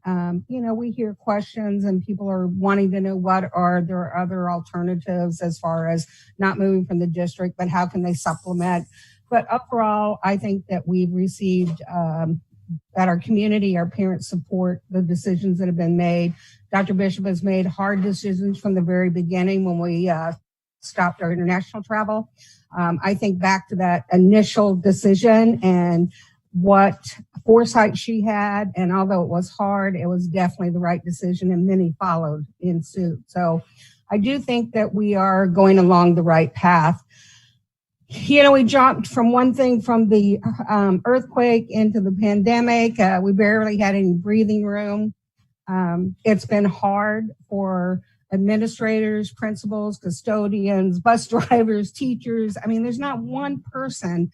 We hear questions and people are wanting to know what are their other alternatives as far as not moving from the district, but how can they supplement? But overall, I think that we've received that our community, our parents support the decisions that have been made. Dr. Bishop has made hard decisions from the very beginning when we stopped our international travel. I think back to that initial decision and what foresight she had. And although it was hard, it was definitely the right decision, and many followed in suit. So I do think that we are going along the right path. You know, we jumped from one thing, from the earthquake into the pandemic. We barely had any breathing room. It's been hard for administrators, principals, custodians, bus drivers, teachers. I mean, there's not one person,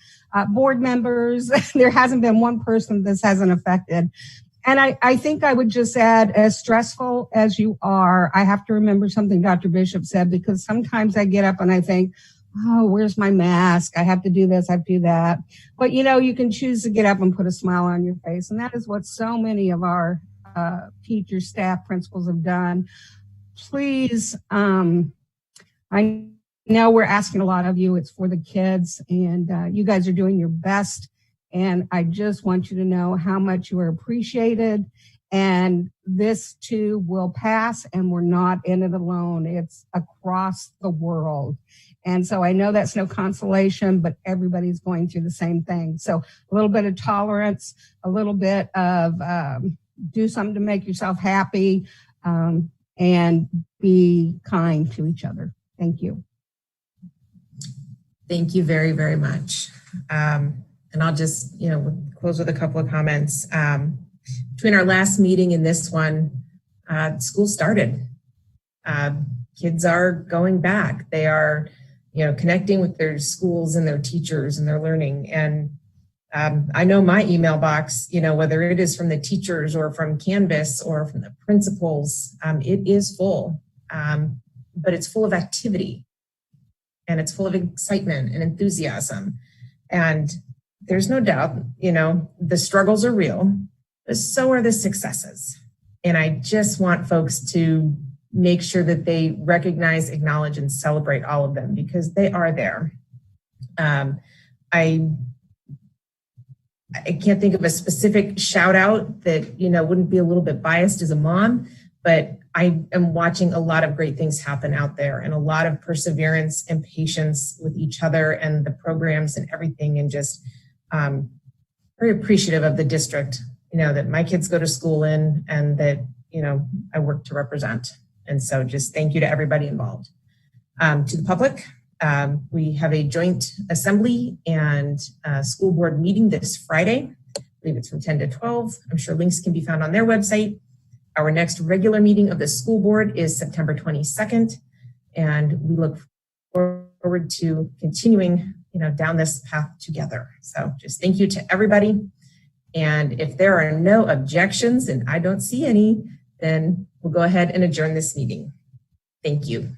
board members, there hasn't been one person this hasn't affected. And I think I would just add, as stressful as you are, I have to remember something Dr. Bishop said, because sometimes I get up and I think, oh, where's my mask? I have to do this, I have to do that. But you know, you can choose to get up and put a smile on your face. And that is what so many of our teachers, staff, principals have done. Please, I know we're asking a lot of you. It's for the kids, and you guys are doing your best. And I just want you to know how much you are appreciated. And this too will pass, and we're not in it alone. It's across the world. And so I know that's no consolation, but everybody's going through the same thing. So a little bit of tolerance, a little bit of do something to make yourself happy, and be kind to each other. Thank you. Thank you very, very much. And I'll just, close with a couple of comments. Between our last meeting and this one, school started. Kids are going back. They are, connecting with their schools and their teachers and their learning. And I know my email box, whether it is from the teachers or from Canvas or from the principals, it is full, but it's full of activity, and it's full of excitement and enthusiasm. And there's no doubt, the struggles are real, but so are the successes. And I just want folks to make sure that they recognize, acknowledge, and celebrate all of them, because they are there. I can't think of a specific shout out that, wouldn't be a little bit biased as a mom, but I am watching a lot of great things happen out there, and a lot of perseverance and patience with each other and the programs and everything. And just very appreciative of the district, that my kids go to school in, and that, I work to represent. And so just thank you to everybody involved. To the public, we have a joint assembly and school board meeting this Friday. I believe it's from 10 to 12. I'm sure links can be found on their website. Our next regular meeting of the school board is September 22nd. And we look forward to continuing, down this path together. So just thank you to everybody. And if there are no objections, and I don't see any, then we'll go ahead and adjourn this meeting. Thank you.